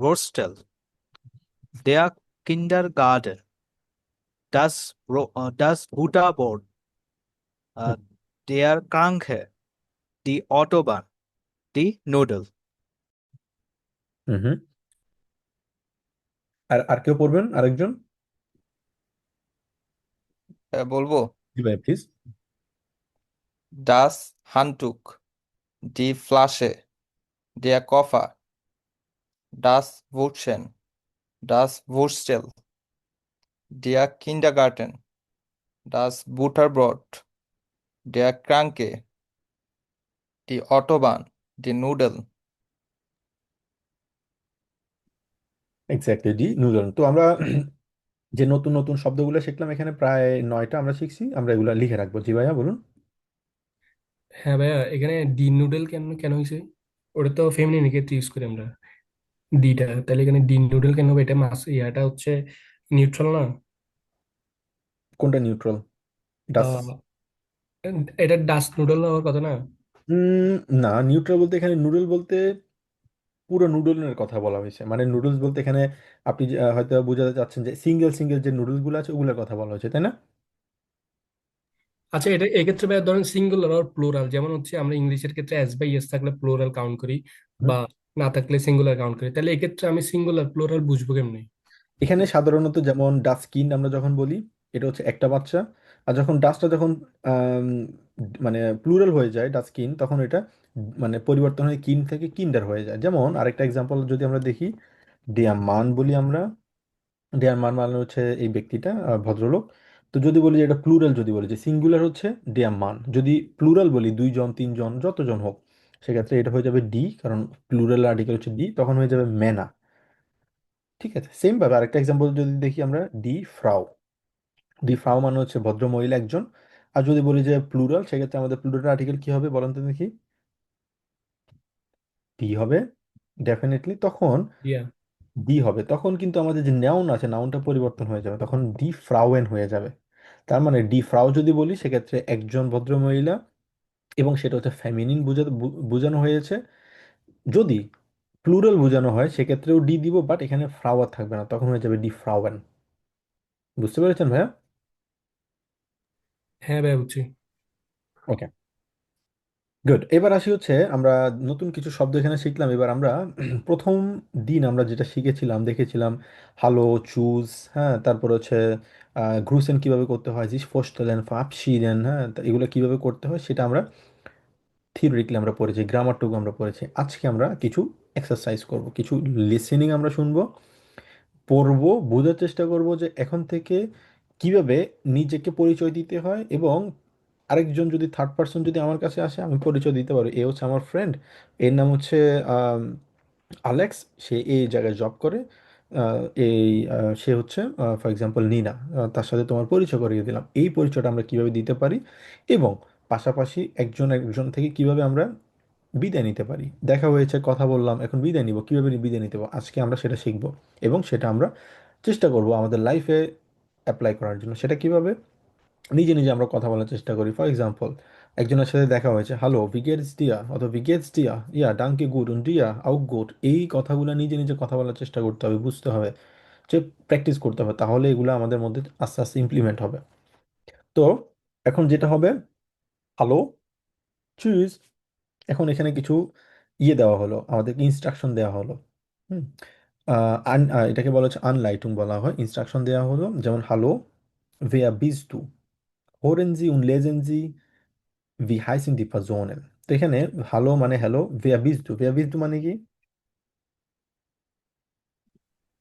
ওরস্টেল, দেয়া কিন্ডার গার্ডেন, ডাস বুটা বোর্ড, দেয়ার ক্রাঙ্কে, ডি অটোবান, ডি নুডল। হুম হুম। আর আর কেউ পড়বেন, আরেকজন? বলবো। জি ভাই, প্লিজ। ডাস হান্টুক, ডি ফ্লাশে, der Koffer, das Wurstchen, das Wurstel, der Kindergarten, das Butterbrot, der Kranke, die Autobahn, die Nudeln. Exactly, D noodle. তো আমরা যে নতুন নতুন শব্দগুলো শিখলাম এখানে প্রায় 9টা আমরা শিখছি, আমরা এগুলো লিখে রাখবো। জি ভাইয়া বলুন। হ্যাঁ ভাইয়া, এখানে ডি নুডল কেন কেন হয়েছে? ওটা তো ফেমিনিন ক্ষেত্রে ইউজ করি আমরা ডিটা, তাহলে এখানে ডি নুডল কেন হবে? এটা মাস ইয়াটা হচ্ছে নিউট্রাল না? কোনটা নিউট্রাল? ডাস? আহ, এটা ডাস্ট নুডল হওয়ার কথা না? উম, না, নিউট্রাল বলতে এখানে নুডল বলতে পুরো নুডলের কথা বলা হয়েছে। মানে নুডলস বলতে এখানে আপনি হয়তো বোঝাতে চাচ্ছেন যে সিঙ্গেল সিঙ্গেল যে নুডলস গুলো আছে ওগুলোর কথা বলা হয়েছে, তাই না? আচ্ছা, এটা এক্ষেত্রে ভাইয়া ধরেন সিঙ্গুলার আর প্লুরাল, যেমন হচ্ছে আমরা ইংলিশের ক্ষেত্রে এস বাই এস থাকলে প্লুরাল কাউন্ট করি, হুম। বা না থাকলে সিঙ্গুলার কাউন্ট করি, তাহলে এক্ষেত্রে আমি সিঙ্গুলার প্লুরাল বুঝবো কেমনি? এখানে সাধারণত যেমন ডাস্টকিন আমরা যখন বলি, এটা হচ্ছে একটা বাচ্চা। আর যখন ডাস্টটা যখন আম, মানে প্লুরাল হয়ে যায় ডাস্টকিন, তখন এটা মানে পরিবর্তন হয়ে কিন থেকে কিন্ডার হয়ে যায়। যেমন আরেকটা এক্সাম্পল যদি আমরা দেখি, দেয়া মান বলি আমরা, দেয়ার মান মানে হচ্ছে এই ব্যক্তিটা, ভদ্রলোক। তো যদি বলি যে এটা প্লুরাল, যদি বলি যে সিঙ্গুলার হচ্ছে দেয়া মান, যদি প্লুরাল বলি দুইজন তিনজন যতজন হোক, সেক্ষেত্রে এটা হয়ে যাবে ডি, কারণ প্লুরাল আর্টিকেল হচ্ছে ডি, তখন হয়ে যাবে মেনা। ঠিক আছে, সেম ভাবে আরেকটা এক্সাম্পল যদি দেখি আমরা, ডি ফ্রাউ। ডি ফ্রাউ মানে হচ্ছে ভদ্র মহিলা একজন। আর যদি বলি যে প্লুরাল, সেক্ষেত্রে আমাদের প্লুরাল আর্টিকেল কি হবে বলেন তো দেখি? ডি হবে ডেফিনেটলি। তখন ইয়া। ডি হবে, তখন কিন্তু আমাদের যে নাউন আছে নাউনটা পরিবর্তন হয়ে যাবে, তখন ডি ফ্রাউয়েন হয়ে যাবে। তার মানে ডি ফ্রাউ যদি বলি সেক্ষেত্রে একজন ভদ্রমহিলা, এবং সেটা হচ্ছে ফেমিনিন বোঝানো হয়েছে। যদি প্লুরাল বোঝানো হয় সেক্ষেত্রেও ডি দিব, বাট এখানে ফ্রাওয়ার থাকবে না, তখন হয়ে যাবে ডি ফ্রাউয়েন। বুঝতে পেরেছেন ভাইয়া? হ্যাঁ ভাইয়া, বুঝছি। ওকে, গুড। এবার আসি হচ্ছে আমরা নতুন কিছু শব্দ এখানে শিখলাম। এবার আমরা প্রথম দিন আমরা যেটা শিখেছিলাম দেখেছিলাম, হ্যালো, চুজ, হ্যাঁ, তারপর হচ্ছে গ্রুসেন কিভাবে করতে হয়, জিস ফোস্টেলেন ফাপশিলেন, হ্যাঁ, তা এগুলো কিভাবে করতে হয় সেটা আমরা থিওরিটিক্যালি আমরা পড়েছি, গ্রামারটুকু আমরা পড়েছি। আজকে আমরা কিছু এক্সারসাইজ করব, কিছু লিসেনিং আমরা শুনবো, পড়বো, বোঝার চেষ্টা করব যে এখন থেকে কিভাবে নিজেকে পরিচয় দিতে হয়, এবং আরেকজন যদি থার্ড পার্সন যদি আমার কাছে আসে আমি পরিচয় দিতে পারি, এ হচ্ছে আমার ফ্রেন্ড, এর নাম হচ্ছে আম, আলেক্স, সে এই জায়গায় জব করে, সে হচ্ছে ফর এক্সাম্পল নিনা, তার সাথে তোমার পরিচয় করিয়ে দিলাম। এই পরিচয়টা আমরা কিভাবে দিতে পারি, এবং পাশাপাশি একজন একজন থেকে কিভাবে আমরা বিদায় নিতে পারি। দেখা হয়েছে, কথা বললাম, এখন বিদায় নিব, কিভাবে বিদায় নিতে হবে, আজকে আমরা সেটা শিখব। এবং সেটা আমরা চেষ্টা করব আমাদের লাইফে অ্যাপ্লাই করার জন্য। সেটা কিভাবে? নিজে নিজে আমরা কথা বলার চেষ্টা করি। ফর এক্সাম্পল, একজনের সাথে দেখা হয়েছে, হ্যালো ভিগেটস দিয়া, অথবা ভিগেটস দিয়া, ইয়া ডাঙ্কে গুড উন দিয়া আউট গুড, এই কথাগুলো নিজে নিজে কথা বলার চেষ্টা করতে হবে, বুঝতে হবে, যে প্র্যাকটিস করতে হবে, তাহলে এগুলো আমাদের মধ্যে আস্তে আস্তে ইমপ্লিমেন্ট হবে। তো এখন যেটা হবে, হ্যালো, চুজ। এখন এখানে কিছু দেওয়া হলো, আমাদেরকে ইনস্ট্রাকশন দেওয়া হলো। হুম। এটাকে বলা হচ্ছে আনলাইটুং বলা হয়। ইনস্ট্রাকশন দেওয়া হলো, যেমন hello, wer bist du? Hören Sie und lesen Sie, wie heißen die Personen? তো এখানে হ্যালো মানে hello, wer bist du? wer bist du মানে কি?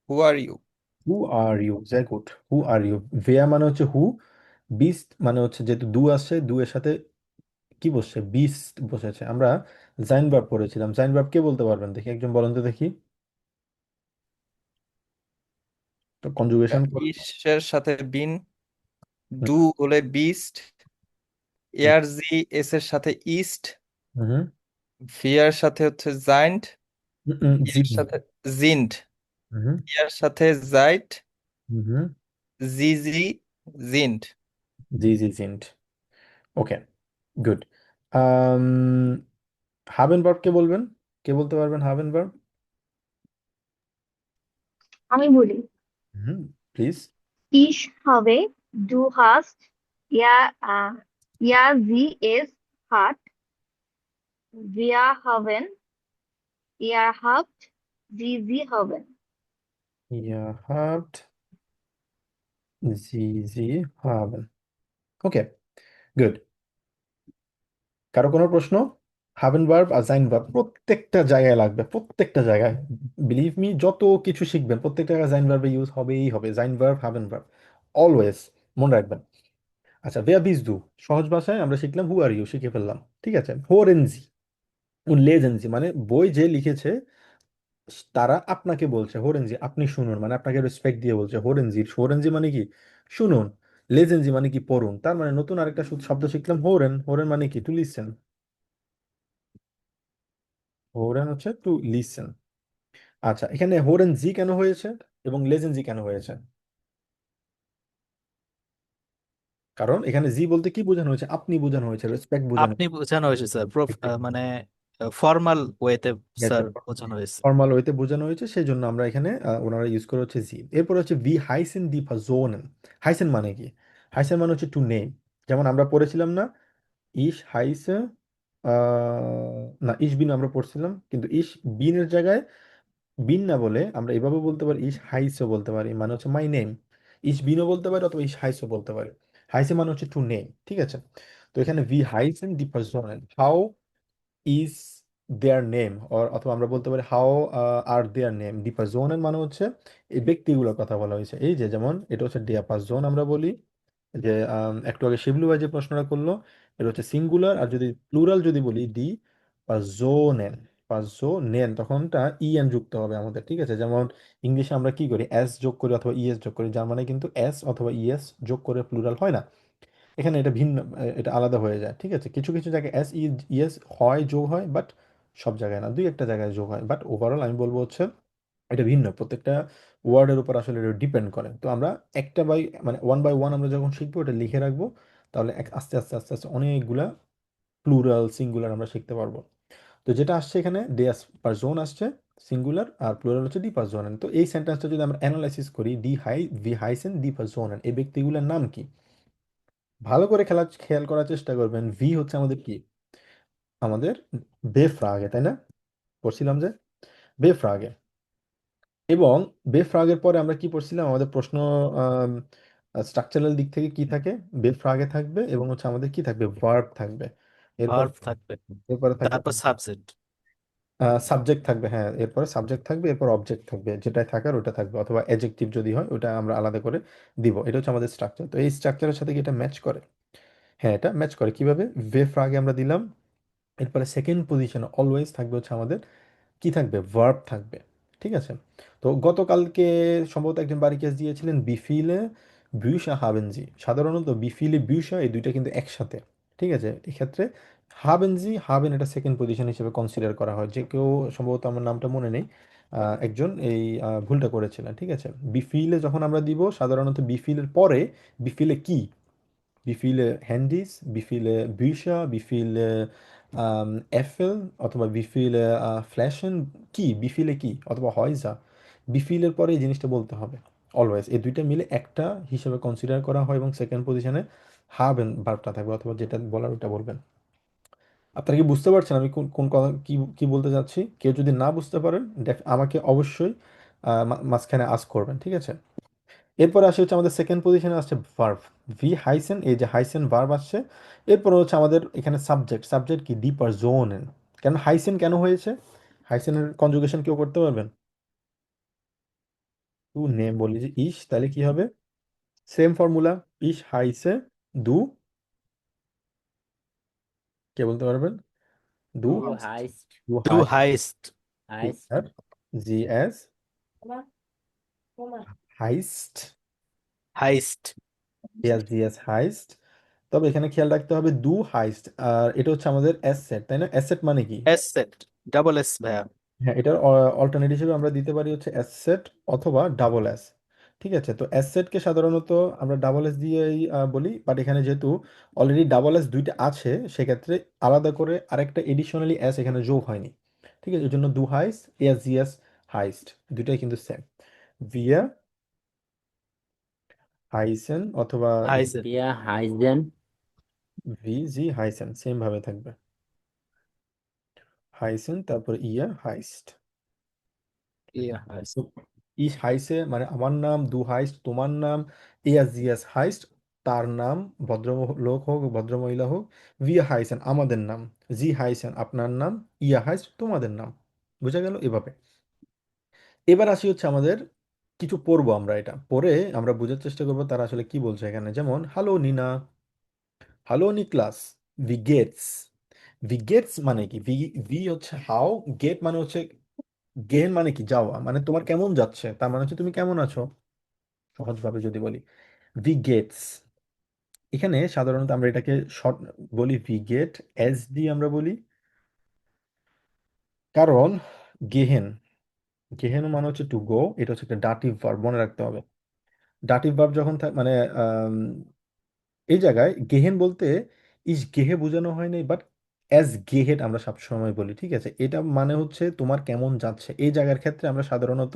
Who are you? Who are you, very good. Who are you. wer মানে হচ্ছে হু, beast মানে হচ্ছে যেহেতু দু আসছে, দু এর সাথে কি বসছে? বিস্ট বসেছে। আমরা জাইন ভার্ব পড়েছিলাম, জাইন ভার্ব কে বলতে পারবেন দেখি, একজন বলেন তো দেখি, তো কনজুগেশন। ইসের সাথে বিন, ডু হলে বিস্ট, এয়ার জি এস এর সাথে ইস্ট, হুম ভিয়ার সাথে হচ্ছে জাইন্ট, জি ইয়ার সাথে জিন্ট, হুম ইয়ার সাথে জাইট, হুম জি জি জিন্ট। জি জি জিন্ট। ওকে, গুড। um হাবেন ভার্ব কে বলবেন? কে বলতে পারবেন হাবেন ভার্ব? আমি বলি, হুম, please. ich habe, du hast, ja, sie es hat, wir haben, ihr habt, sie haben. Ihr habt, sie haben। Okay, good. কারো কোনো প্রশ্ন? হাবেন ভার্ব আর জাইন ভার্ব প্রত্যেকটা জায়গায় লাগবে, প্রত্যেকটা জায়গায়। বিলিভ মি, যত কিছু শিখবেন প্রত্যেকটা জায়গায় জাইন ভার্বে ইউজ হবেই হবে। জাইন ভার্ব, হাবেন ভার্ব, অলওয়েজ মনে রাখবেন। আচ্ছা, ভেয়া বিজ দু, সহজ ভাষায় আমরা শিখলাম হু আর ইউ, শিখে ফেললাম। ঠিক আছে, হোরেনজি লেজেন্সি মানে বই যে লিখেছে তারা আপনাকে বলছে হোরেনজি আপনি শুনুন, মানে আপনাকে রেসপেক্ট দিয়ে বলছে হোরেনজি। হোরেনজি মানে কি? শুনুন। লেজেন্সি মানে কি? পড়ুন। তার মানে নতুন আরেকটা শব্দ শিখলাম, হোরেন। হোরেন মানে কি? To listen. হোরেন হচ্ছে টু লিসেন। আচ্ছা, এখানে হোরেন জি কেন হয়েছে এবং লেজেন্সি কেন হয়েছে? কারণ এখানে জি বলতে কি বোঝানো হয়েছে? আপনি বোঝানো হয়েছে, রেসপেক্ট বোঝানো আপনি বোঝানো হয়েছে স্যার, মানে ফর্মাল ওয়েতে হয়েছে। স্যার বোঝানো হয়েছে। ফর্মাল ওয়েতে বোঝানো হয়েছে, সেই জন্য আমরা এখানে ওনারা ইউজ করে হচ্ছে জি। এরপর হচ্ছে ভি হাইসেন দি পারসোনেন। হাইসেন মানে কি? হাইসেন মানে হচ্ছে টু নেম। যেমন আমরা পড়েছিলাম না, ইশ হাইসে, না ইশ বিন আমরা পড়ছিলাম, কিন্তু ইশ বিনের জায়গায় বিন না বলে আমরা এভাবে বলতে পারি, ইশ হাইসও বলতে পারি, মানে হচ্ছে মাই নেম। ইশ বিনও বলতে পারি অথবা ইশ হাইসও বলতে পারি। হাইসে মানে হচ্ছে টু নেম, ঠিক আছে? তো এখানে ভি হাইসেন দি পারসোনেন, হাউ ইজ দেয়ার নেম, অথবা আমরা বলতে পারি হাউ আর দেয়ার নেম। দি পারসোনেন মানে হচ্ছে এই ব্যক্তিগুলোর কথা বলা হয়েছে। এই যে যেমন এটা হচ্ছে দেয়া পারসন আমরা বলি, যে একটু আগে শিবলু ভাই যে প্রশ্নটা করলো, এটা হচ্ছে সিঙ্গুলার। আর যদি প্লুরাল যদি বলি ডি পারসোনেন, পারসোনেন, তখনটা ইএন যুক্ত হবে আমাদের, ঠিক আছে? যেমন ইংলিশে আমরা কি করি, এস যোগ করি অথবা ইএস যোগ করি, জার্মানে কিন্তু এস অথবা ইএস যোগ করে প্লুরাল হয় না। এখানে এটা ভিন্ন, এটা আলাদা হয়ে যায়, ঠিক আছে? কিছু কিছু জায়গায় এস ইএস হয়, যোগ হয়, বাট সব জায়গায় না, দুই একটা জায়গায় যোগ হয়। বাট ওভারঅল আমি বলবো হচ্ছে এটা ভিন্ন, প্রত্যেকটা ওয়ার্ডের উপর আসলে এটা ডিপেন্ড করে। তো আমরা একটা বাই মানে ওয়ান বাই ওয়ান আমরা যখন শিখবো এটা লিখে রাখবো, তাহলে আস্তে আস্তে আস্তে আস্তে অনেকগুলা প্লুরাল সিঙ্গুলার আমরা শিখতে পারবো। তো যেটা আসছে এখানে ডেয়াস পারসন আসছে সিঙ্গুলার, আর প্লুরাল হচ্ছে ডি পারসোনেন। তো এই সেন্টেন্সটা যদি আমরা অ্যানালাইসিস করি, ভি হাইসেন দি পারসোনেন, এই ব্যক্তিগুলোর নাম কি? ভালো করে খেয়াল করার চেষ্টা করবেন। ভি হচ্ছে আমাদের কি? আমাদের বেফ্রাগে, তাই না? পড়ছিলাম যে বেফ্রাগে। এবং বেফ্রাগের পরে আমরা কি পড়ছিলাম? আমাদের প্রশ্ন স্ট্রাকচারাল দিক থেকে কি থাকে? বেফ্রাগে থাকবে এবং হচ্ছে আমাদের কি থাকবে? ভার্ব থাকবে। এরপর ভার্ব থাকবে, এরপরে থাকবে তারপর সাবজেক্ট। সাবজেক্ট থাকবে, হ্যাঁ, এরপরে সাবজেক্ট থাকবে, এরপর অবজেক্ট থাকবে, যেটাই থাকার ওটা থাকবে, অথবা অ্যাডজেক্টিভ যদি হয় ওটা আমরা আলাদা করে দিব। এটা হচ্ছে আমাদের স্ট্রাকচার। তো এই স্ট্রাকচারের সাথে কি এটা ম্যাচ করে? হ্যাঁ, এটা ম্যাচ করে। কিভাবে? বেফ্রাগে আমরা দিলাম, এরপরে সেকেন্ড পজিশনে অলওয়েজ থাকবে হচ্ছে আমাদের কি থাকবে? ভার্ব থাকবে, ঠিক আছে? তো গতকালকে সম্ভবত একজন বারিকেস দিয়েছিলেন বিফিলে বিউসা হাবেনজি। সাধারণত বিফিলে বিউসা এই দুইটা কিন্তু একসাথে, ঠিক আছে? এক্ষেত্রে হাবেনজি হাবেন এটা সেকেন্ড পজিশন হিসেবে কনসিডার করা হয়। যে কেউ সম্ভবত আমার নামটা মনে নেই, একজন এই ভুলটা করেছিলেন, ঠিক আছে? বিফিলে যখন আমরা দিব সাধারণত বিফিলের পরে বিফিলে কি, wie viele Handys, wie viele Bücher, wie viele Äpfel অথবা wie viele Flaschen, কি wie viele কি অথবা Häuser, wie viele এর পরে এই জিনিসটা বলতে হবে অলওয়েজ। এই দুইটা মিলে একটা হিসেবে কনসিডার করা হয় এবং সেকেন্ড পজিশনে হাবেন ভার্বটা থাকবে অথবা যেটা বলার ওটা বলবেন। আপনারা কি বুঝতে পারছেন আমি কোন কোন কথা কি কি বলতে চাচ্ছি? কেউ যদি না বুঝতে পারেন আমাকে অবশ্যই মাঝখানে আস্ক করবেন, ঠিক আছে? এরপরে আসে হচ্ছে আমাদের সেকেন্ড পজিশনে আসছে ভার্ব, ভি হাইসেন, এই যে হাইসেন ভার্ব আসছে। এরপরে হচ্ছে আমাদের এখানে সাবজেক্ট, সাবজেক্ট কি? ডি পারসোনেন। কেন হাইসেন কেন হয়েছে? হাইসেনের কনজুগেশন কেউ করতে পারবেন? টু নেম বলি যে ইশ, তাহলে কি হবে? সেম ফর্মুলা, ইশ হাইসে দু, কে বলতে পারবেন? দু Du heißt, দু টু হাই, হাইস্ট। টু heißt, হ্যাভ, জি এস হাইস্ট, হাইস্ট। এস জি এস হাইস্ট। তবে এখানে খেয়াল রাখতে হবে ডু হাইস্ট, আর এটা হচ্ছে আমাদের অ্যাসেট, তাই না? অ্যাসেট মানে কি? এসেট, ডাবল এস ভাইয়া। হ্যাঁ, এটার অল্টারনেটিভ হিসেবে আমরা দিতে পারি হচ্ছে অ্যাসেট অথবা ডাবল এস। ঠিক আছে, তো অ্যাসেটকে সাধারণত আমরা ডাবল এস দিয়েই বলি, বাট এখানে যেহেতু অলরেডি ডাবল এস দুইটা আছে, সেক্ষেত্রে আলাদা করে আরেকটা এডিশনালি এস এখানে যোগ হয়নি। ঠিক আছে, এর জন্য ডু হাইস্ট, এস জি এস হাইস্ট, দুটাই কিন্তু সেম। ভিয়া হাইসেন অথবা হাইজেন। দিয়া হাইজেন। ভি জি হাইসেন, সেম ভাবে থাকবে। হাইসেন তারপর ইয়া হাইস্ট। ইয়া হাইস। তো ইস হাইসে মানে আমার নাম, দু হাইস্ট তোমার নাম, ইয়াস জিয়াস হাইস্ট তার নাম, ভদ্রলোক হোক ভদ্রমহিলা হোক, ভিয়া হাইসেন আমাদের নাম, জি হাইসেন আপনার নাম, ইয়া হাইস্ট তোমাদের নাম। বুঝা গেল এভাবে। এবার আসি হচ্ছে আমাদের কিছু পড়বো, আমরা এটা পড়ে আমরা বোঝার চেষ্টা করবো তারা আসলে কি বলছে এখানে। যেমন হ্যালো নিনা, হ্যালো নিক্লাস, ভি গেটস। ভি গেটস মানে কি? ভি ভি হচ্ছে হাউ, গেট মানে হচ্ছে গেন মানে কি যাওয়া, মানে তোমার কেমন যাচ্ছে, তার মানে হচ্ছে তুমি কেমন আছো, সহজভাবে যদি বলি। ভি গেটস, এখানে সাধারণত আমরা এটাকে শর্ট বলি ভি গেট, এস ডি আমরা বলি, কারণ গেহেন, গেহেন মানে হচ্ছে টু গো, এটা হচ্ছে একটা ডাটিভ ভার্ব, মনে রাখতে হবে। ডাটিভ ভার্ব যখন মানে আম, এই জায়গায় গেহেন বলতে ইস গেহে বোঝানো হয় নাই, বাট অ্যাজ গেহেড আমরা সবসময় বলি। ঠিক আছে, এটা মানে হচ্ছে তোমার কেমন যাচ্ছে, এই জায়গার ক্ষেত্রে আমরা সাধারণত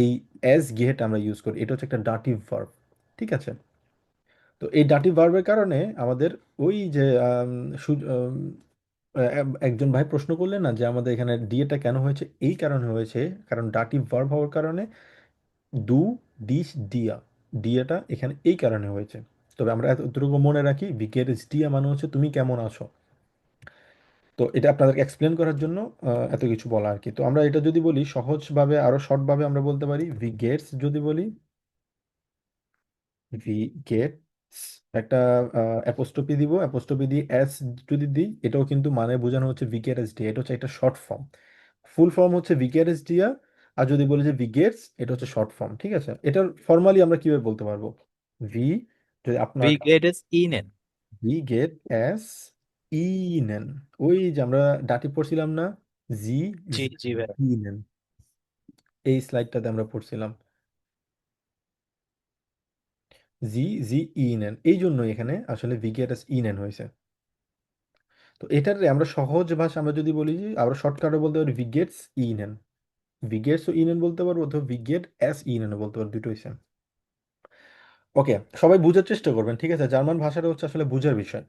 এই অ্যাজ গেহেড আমরা ইউজ করি, এটা হচ্ছে একটা ডাটিভ ভার্ব। ঠিক আছে, তো এই ডাটিভ ভার্বের কারণে আমাদের ওই যে একজন ভাই প্রশ্ন করলেন না যে আমাদের এখানে ডিএটা কেন হয়েছে, এই কারণে হয়েছে কারণ ডাটিভ ভার্ব হওয়ার কারণে ডু ডিস ডিয়া, ডিএটা এখানে এই কারণে হয়েছে। তবে আমরা এতটুকু মনে রাখি ভিকেরিস ডিয়া মানে হচ্ছে তুমি কেমন আছো। তো এটা আপনাদেরকে এক্সপ্লেন করার জন্য এত কিছু বলা আর কি। তো আমরা এটা যদি বলি সহজভাবে আরো শর্টভাবে আমরা বলতে পারি ভি গেটস, যদি বলি ভি গেটস, একটা অ্যাপোস্ট্রোফি দিব, অ্যাপোস্ট্রোফি দিয়ে এস যদি দিই, এটাও কিন্তু মানে বোঝানো হচ্ছে ভিকেএস ডি, এটা হচ্ছে একটা শর্ট ফর্ম। ফুল ফর্ম হচ্ছে ভিকেএস ডিয়া, আর যদি বলি যে ভি গেটস, এটা হচ্ছে শর্ট ফর্ম। ঠিক আছে, এটার ফর্মালি আমরা কিভাবে বলতে পারবো? ভি, যদি আপনার ভি গেট ইজ ইন। ভি গেট এস ই নেন, ওই যে আমরা ডাটি পড়ছিলাম না, জি জি জি ভাই। ই নেন, এই স্লাইডটাতে আমরা পড়ছিলাম জি জি ই নেন, এই জন্য এখানে আসলে ভি গেট এস ই নেন হয়েছে। তো এটার আমরা সহজ ভাষা আমরা যদি বলি যে আমরা শর্টকাটে বলতে পারি ভিগেটস ইনেন, ভিগেটস ও ইনেন বলতে পারবো, অথবা ভিগেট এস ইনেন বলতে পারবো, দুটোই সেম। ওকে, সবাই বুঝার চেষ্টা করবেন। ঠিক আছে, জার্মান ভাষাটা হচ্ছে আসলে বুঝার বিষয়।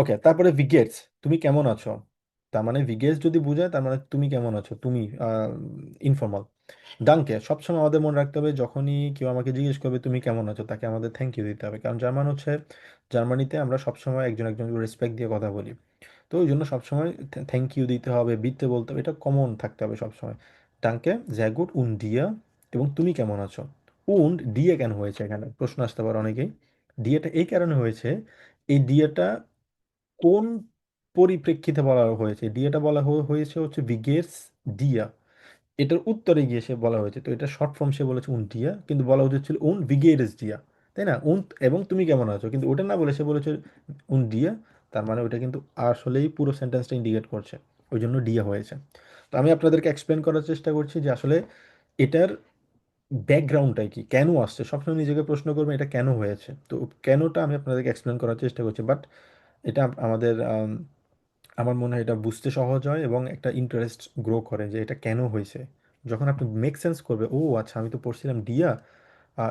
ওকে, তারপরে ভিগেটস, তুমি কেমন আছো, তার মানে ভিগেটস যদি বুঝায় তার মানে তুমি কেমন আছো, তুমি ইনফর্মাল। ডাঙ্কে, সবসময় আমাদের মনে রাখতে হবে যখনই কেউ আমাকে জিজ্ঞেস করবে তুমি কেমন আছো, তাকে আমাদের থ্যাংক ইউ দিতে হবে, কারণ হচ্ছে জার্মানিতে আমরা সবসময় একজন একজনকে রেসপেক্ট দিয়ে কথা বলি। তো ওই জন্য সবসময় থ্যাংক ইউ দিতে হবে, বিতে বলতে হবে, এটা কমন থাকতে হবে সবসময়। ডাঙ্কে, জ্যাগুট উন ডিয়া, এবং তুমি কেমন আছো। উন ডিএ কেন হয়েছে এখানে প্রশ্ন আসতে পারে অনেকেই। ডিএটা এই কারণে হয়েছে, এই ডিএটা কোন পরিপ্রেক্ষিতে বলা হয়েছে, ডিএটা বলা হয়েছে হচ্ছে বিগেটস ডিয়া, এটার উত্তরে গিয়ে সে বলা হয়েছে, তো এটা শর্ট ফর্ম সে বলেছে উন ডিয়া, কিন্তু বলা উচিত ছিল উন ভিগেরেস ডিয়া, তাই না? উন এবং তুমি কেমন আছো, কিন্তু ওটা না বলে সে বলেছে উন ডিয়া, তার মানে ওটা কিন্তু আসলেই পুরো সেন্টেন্সটা ইন্ডিকেট করছে, ওই জন্য ডিয়া হয়েছে। তো আমি আপনাদেরকে এক্সপ্লেন করার চেষ্টা করছি যে আসলে এটার ব্যাকগ্রাউন্ডটাই কি, কেন আসছে, সবসময় নিজেকে প্রশ্ন করবেন এটা কেন হয়েছে। তো কেনটা আমি আপনাদেরকে এক্সপ্লেন করার চেষ্টা করছি, বাট এটা আমাদের আমার মনে হয় এটা বুঝতে সহজ হয় এবং একটা ইন্টারেস্ট গ্রো করে যে এটা কেন হয়েছে। যখন আপনি মেক সেন্স করবে, ও আচ্ছা আমি তো পড়ছিলাম ডিয়া,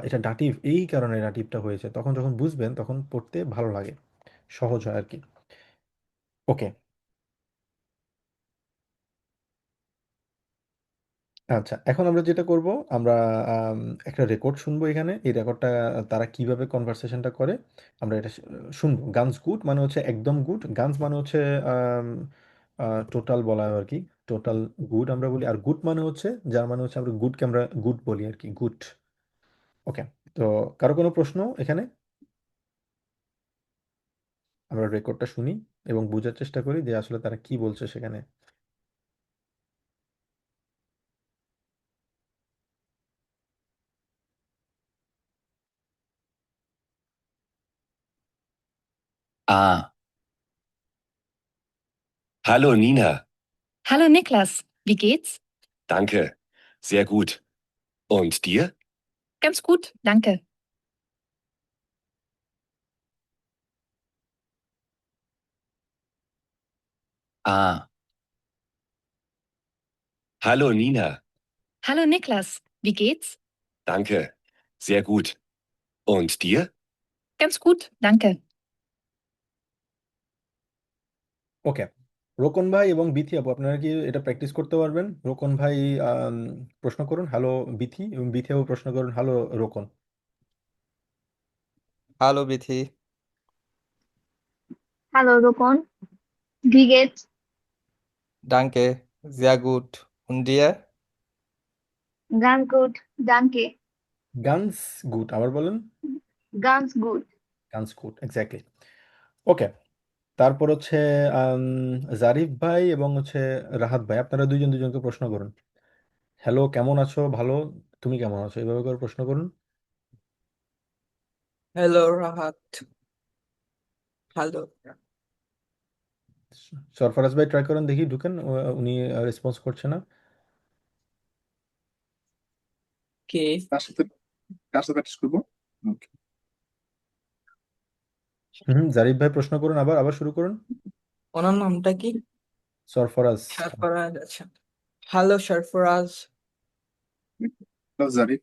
এটা ডাটিভ, এই কারণে ডাটিভটা হয়েছে, তখন যখন বুঝবেন তখন পড়তে ভালো লাগে, সহজ হয় আর কি। ওকে, আচ্ছা এখন আমরা যেটা করব, আমরা আম, একটা রেকর্ড শুনবো এখানে, এই রেকর্ডটা তারা কিভাবে কনভারসেশনটা করে আমরা এটা শুনবো। গানস গুড মানে হচ্ছে একদম গুড, গানস মানে হচ্ছে টোটাল বলা হয় আর কি, টোটাল গুড আমরা বলি, আর গুড মানে হচ্ছে যার মানে হচ্ছে আমরা গুডকে আমরা গুড বলি আর কি, গুড। ওকে, তো কারো কোনো প্রশ্ন এখানে? আমরা রেকর্ডটা শুনি এবং বোঝার চেষ্টা করি যে আসলে তারা কি বলছে সেখানে। Ah, hallo Nina. Hallo Niklas, wie geht's? Danke. Sehr gut. Und dir? Ganz gut, danke. Ah, hallo Nina. Hallo Niklas, wie geht's? Danke. Sehr gut. Und dir? Ganz gut, danke. ওকে, রোকন ভাই এবং বিথি আপু, আপনারা কি এটা প্র্যাকটিস করতে পারবেন? রোকন ভাই আম, প্রশ্ন করুন হ্যালো বিথি, এবং বিথি আপু প্রশ্ন করুন হ্যালো রোকন। Hallo Bithi, Hallo Rukon, wie geht's? danke, sehr gut. Und dir? Ganz gut, danke. গানস গুড, আবার বলেন। Ganz gut. গানস গুড, এক্স্যাক্টলি। ওকে, তারপর হচ্ছে আম, জারিফ ভাই এবং হচ্ছে রাহাত ভাই, আপনারা দুইজন দুজনকে প্রশ্ন করুন। হ্যালো, কেমন আছো? ভালো। তুমি কেমন আছো? এভাবে করে প্রশ্ন করুন। Hello Rahat, hello. সরফরাজ ভাই ট্রাই করেন, দেখি ঢুকেন। উনি রেসপন্স করছে না। কে? কার সাথে প্র্যাকটিস করবো? Okay. হুম, জারিফ ভাই প্রশ্ন করুন, আবার আবার শুরু করুন। ওনার নামটা কি? সরফরাজ। সরফরাজ, আচ্ছা। Hello Sarfaraz, Hello Zarif,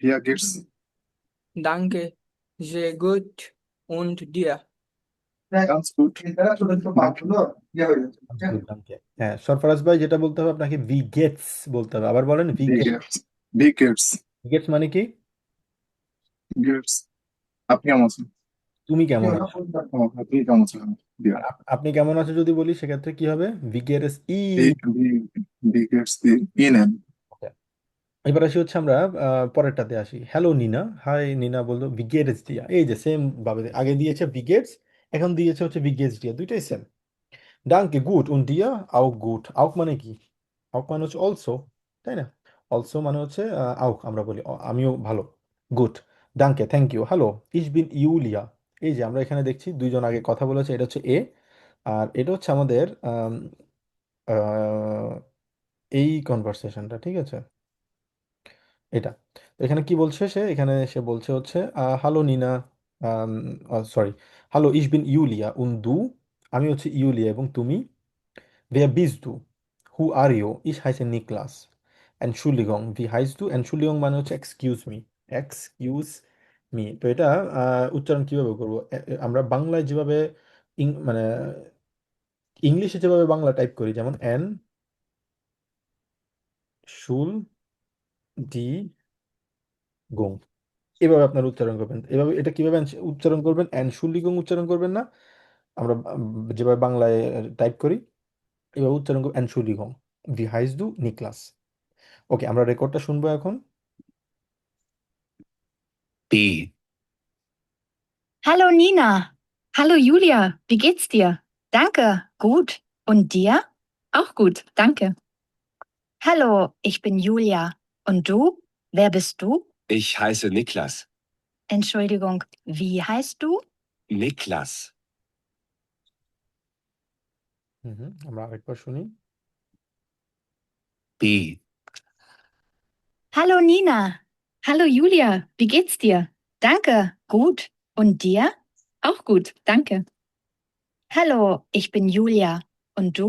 wie geht's? danke, sehr gut. Und dir? Ganz gut. Good, okay. হ্যাঁ, সরফরাজ ভাই, যেটা বলতে হবে আপনাকে ভি গেটস বলতে হবে। আবার বলেন ভি Wie গেটস। geht's? Wie geht's? গেটস মানে কি? Geht's? আপনি কেমন আছেন? তুমি কেমন আছো? আপনি কেমন আছেন? আর আপনি কেমন আছো যদি বলি, সেক্ষেত্রে কি হবে? ভি গেটস ই। Wie geht's dir? Ihnen? এবার আসি হচ্ছে আমরা পরেরটাতে আসি। হ্যালো নিনা, হাই নিনা বলতো ভি গেটস দিয়া। এই যে সেম ভাবে আগে দিয়েছে ভি গেটস, এখন দিয়েছে হচ্ছে ভি গেটস দিয়া, দুইটাই সেম। ডাঙ্কে গুড, উন দিয়া আউক গুড। আউক মানে কি? আউক মানে হচ্ছে অলসো, তাই না? অলসো মানে হচ্ছে আউক, আমরা বলি আমিও ভালো। গুড, ডাঙ্কে, থ্যাংক ইউ। হ্যালো, ইস বিন ইউলিয়া। এই যে আমরা এখানে দেখছি দুইজন আগে কথা বলেছে, এটা হচ্ছে এ, আর এটা হচ্ছে আমাদের আহ, এই কনভারসেশনটা, ঠিক আছে? এটা, তো এখানে কি বলছে সে? এখানে সে বলছে হচ্ছে হ্যালো নিনা, সরি, হ্যালো ইস বিন ইউলিয়া উন দু। আমি হচ্ছে ইউলিয়া এবং তুমি। Wer bist du? Who are you? Ich heiße Niklas. Entschuldigung, wie heißt du? Entschuldigung মানে হচ্ছে এক্সকিউজ মি। এক্সকিউজ মি, তো এটা উচ্চারণ কিভাবে করবো? আমরা বাংলায় যেভাবে মানে ইংলিশে যেভাবে বাংলা টাইপ করি, যেমন এন শুল ডি গং, এভাবে আপনার উচ্চারণ করবেন। এভাবে এটা কিভাবে উচ্চারণ করবেন? অ্যানশুলিগং উচ্চারণ করবেন না, আমরা যেভাবে বাংলায় টাইপ করি এভাবে উচ্চারণ করব অ্যানশুলিগং। ভি হাইস দু নিকলাস। ওকে, আমরা রেকর্ডটা শুনবো এখন। B. Hallo Nina. Hallo Julia, wie geht's dir? Danke, gut. Und dir? Auch gut, danke. Hallo, ich bin Julia. Und du? Wer bist du? Ich heiße Niklas. Entschuldigung, wie heißt du? Niklas. আমরা আরেকবার শুনি। B. Hallo Nina. Hallo Julia, wie geht's dir? Danke, gut. Und dir? Auch gut, danke. Hallo, ich bin Julia. Und du?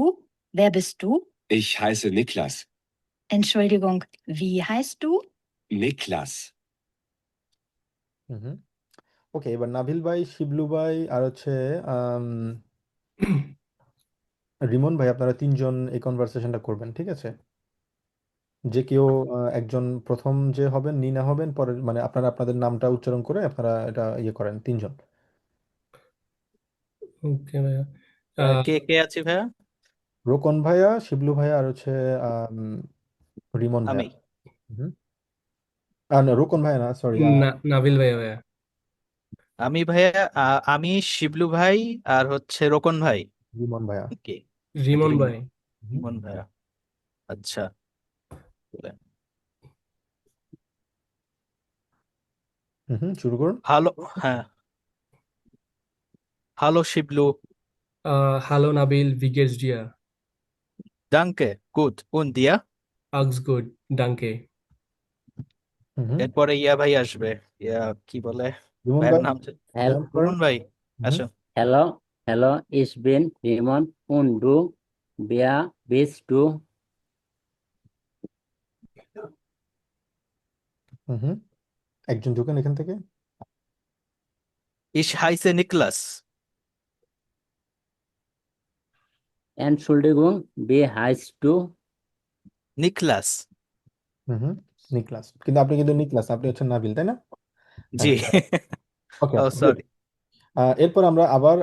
Wer bist du? Ich heiße Niklas. Entschuldigung, wie heißt du? Niklas. ওকে, এবার Neville ভাই, শিবলু ভাই আর হচ্ছে আম, রিমন ভাই, আপনারা তিনজন এই কনভারসেশনটা করবেন, ঠিক আছে? যে কেউ একজন প্রথম যে হবেন নিনা হবেন, পরে মানে আপনারা আপনাদের নামটা উচ্চারণ করে আপনারা এটা ইয়ে করেন তিনজন। ওকে ভাইয়া। কে কে আছে ভাইয়া? রোকন ভাইয়া, শিবলু ভাইয়া আর হচ্ছে আম, রিমন ভাইয়া। আমি হুম। না, রোকন ভাইয়া না, সরি, নাবিল ভাইয়া। আমি ভাইয়া, আমি শিবলু ভাই আর হচ্ছে রোকন ভাই। রিমন ভাইয়া। কে? রিমন ভাই। রিমন ভাইয়া, আচ্ছা। শুরু করুন। হ্যালো, হ্যাঁ। Hallo Shiblu. Hallo Nabil, wie geht's dir? Danke. Gut. Und dir? Alles gut, danke. হুম। এরপরে ইয়া ভাই আসবে। ইয়া কি বলে? বিমন ভাইয়ের ভাই, নাম জয়েন করেন। রুমন ভাই, হুম। আসো। Hello, hello, ich bin Simon und du, wer bist du? হুম। একজন ঢুকেন এখান থেকে। Ich heiße Niklas. Entschuldigung, wie heißt du? Niklas. হুম। নিকলাস, কিন্তু আপনি কিন্তু নিকলাস, আপনি হচ্ছেন নাবিল, তাই না? জি। হ্যাঁ। ওকে, ও গুড। সরি। এরপর আমরা আবার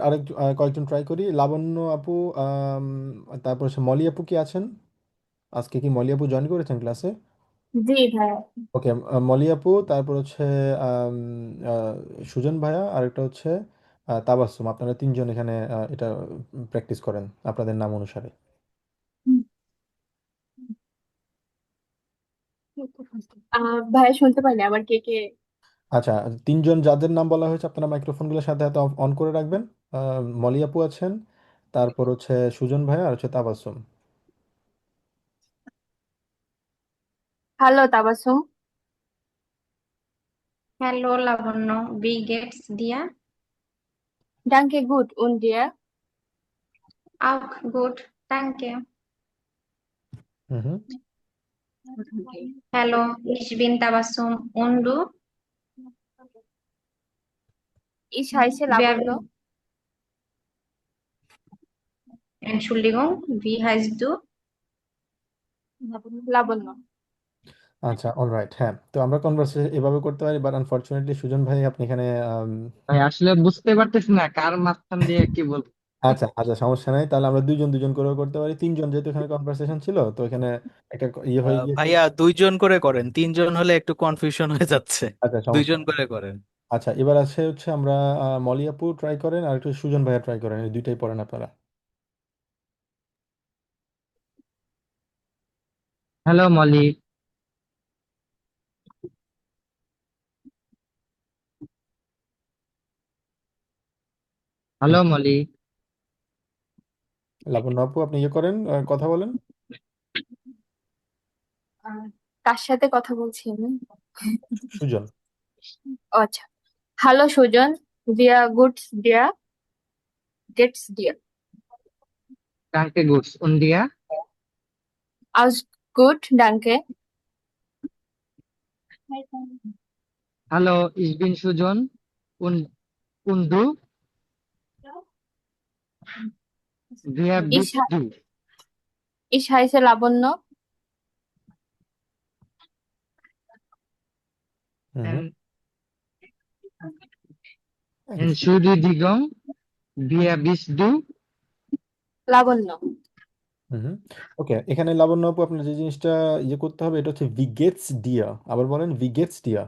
কয়েকজন ট্রাই করি। লাবণ্য আপু, আম, তারপর হচ্ছে মলি আপু কি আছেন? আজকে কি মলি আপু জয়েন করেছেন ক্লাসে? জি ভাইয়া। ওকে, মলি আপু, তারপর হচ্ছে আম, আহ, সুজন ভাইয়া, আর একটা হচ্ছে তাবাসসুম। আপনারা তিনজন এখানে এটা প্র্যাকটিস করেন আপনাদের নাম অনুসারে। ভাইয়া শুনতে পাইনি, আবার কে কে? আচ্ছা, তিনজন যাদের নাম বলা হয়েছে আপনারা মাইক্রোফোনগুলোর সাথে সাথে অন করে রাখবেন। মলি আপু আছেন, তারপর হচ্ছে সুজন ভাইয়া, আর হচ্ছে Tabassum. Hello Tabassum. Hallo Lavonno, wie geht's dir? ডাঙ্কে গুড উন ডিয়ার। Auch gut, danke. হুম। Hallo, ich bin Tabassum und du? Ich heiße Wer, Labonno. Entschuldigung, wie heißt du? Labonno. আচ্ছা, অলরাইট। হ্যাঁ, তো আমরা কনভারসেশন এভাবে করতে পারি, বাট আনফরচুনেটলি সুজন ভাই আপনি এখানে ভাই আসলে বুঝতে পারতেছি না কার মাঝখান দিয়ে কি বলবো। আচ্ছা আচ্ছা, সমস্যা নাই, তাহলে আমরা দুইজন দুজন করেও করতে পারি। তিনজন যেহেতু এখানে কনভারসেশন ছিল, তো এখানে একটা ইয়ে হয়ে গিয়েছে। ভাইয়া দুইজন করে করেন, তিনজন হলে একটু কনফিউশন হয়ে যাচ্ছে। আচ্ছা, সমস্যা দুইজন নেই। করে করেন। আচ্ছা, এবার আছে হচ্ছে আমরা মলি আপু ট্রাই করেন, আর একটু সুজন ভাইয়া ট্রাই করেন, এই দুইটাই পড়েন আপনারা। হ্যালো মলি। হ্যালো মলি। লাবণ্য আপু, আপনি ইয়ে করেন, কথা বলেন। কার সাথে কথা বলছি আমি? সুজন। ও আচ্ছা। হ্যালো সুজন, ডিয়ার গুডস ডিয়ার গেটস ডিয়ার। Danke gut. Und dir? আউস গুড ডাঙ্কে। Hallo, ich bin Sujon. Und du? Wer Ich, bist du? ich heiße লাবণ্য। হুম। En- Entschuldigung, wer bist du? লাবণ্য। হুম। ওকে, এখানে লাবণ্য আপু আপনার যে জিনিসটা ইয়ে করতে হবে, এটা হচ্ছে ভি গেটস ডিয়া। আবার বলেন, ভি গেটস ডিয়া।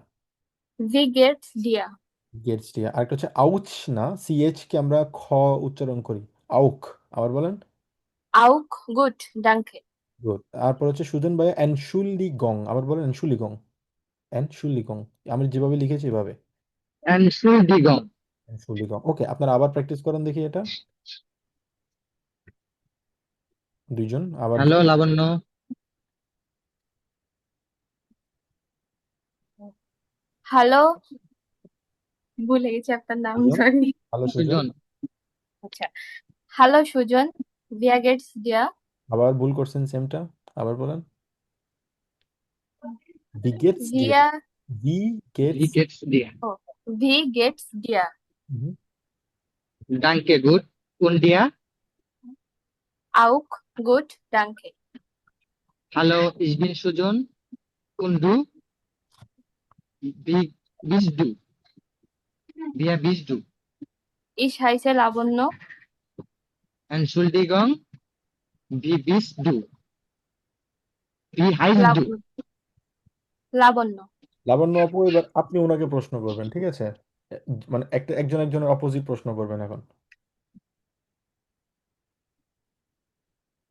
ভি গেটস ডিয়ার। গেটস ডিয়া। আর একটা হচ্ছে আউচ, না সিএইচ কে আমরা খ উচ্চারণ করি, আউক। আবার বলেন। আউক গুড ডাঙ্কে। গুড। তারপর হচ্ছে সুজন ভাই এনশুলিগং। আবার বলেন এনশুলিগং। এনশুলিগং, আমি যেভাবে লিখেছি এভাবে। Entschuldigung. এনশুলিগং। ওকে, আপনারা আবার প্র্যাকটিস করেন দেখি এটা। দুইজন আবার। হ্যালো লাবণ্য। হ্যালো, ভুলে গেছি আপনার নাম, সুজন, সরি। হ্যালো সুজন। সুজন। আচ্ছা, হ্যালো সুজন, ভিয়া গেটস ডিয়ার। আবার ভুল করছেন সেমটা, আবার বলেন। ভি গেটস ডিয়া। ভিয়া ভি Wie গেটস। geht's dir? ভি গেটস ডিয়ার। Danke gut. Und dir? আউক গুড ডাঙ্কে। Hallo, ich bin Sujon. Und du? Wie bist du? Wer bist du? Ich heiße লাবণ্য। Entschuldigung, wie bist du? Wie heißt du? লাবণ্য। লাবণ্য আপু, এবার আপনি ওনাকে প্রশ্ন করবেন, ঠিক আছে? মানে একজন একজনের অপোজিট প্রশ্ন করবেন এখন।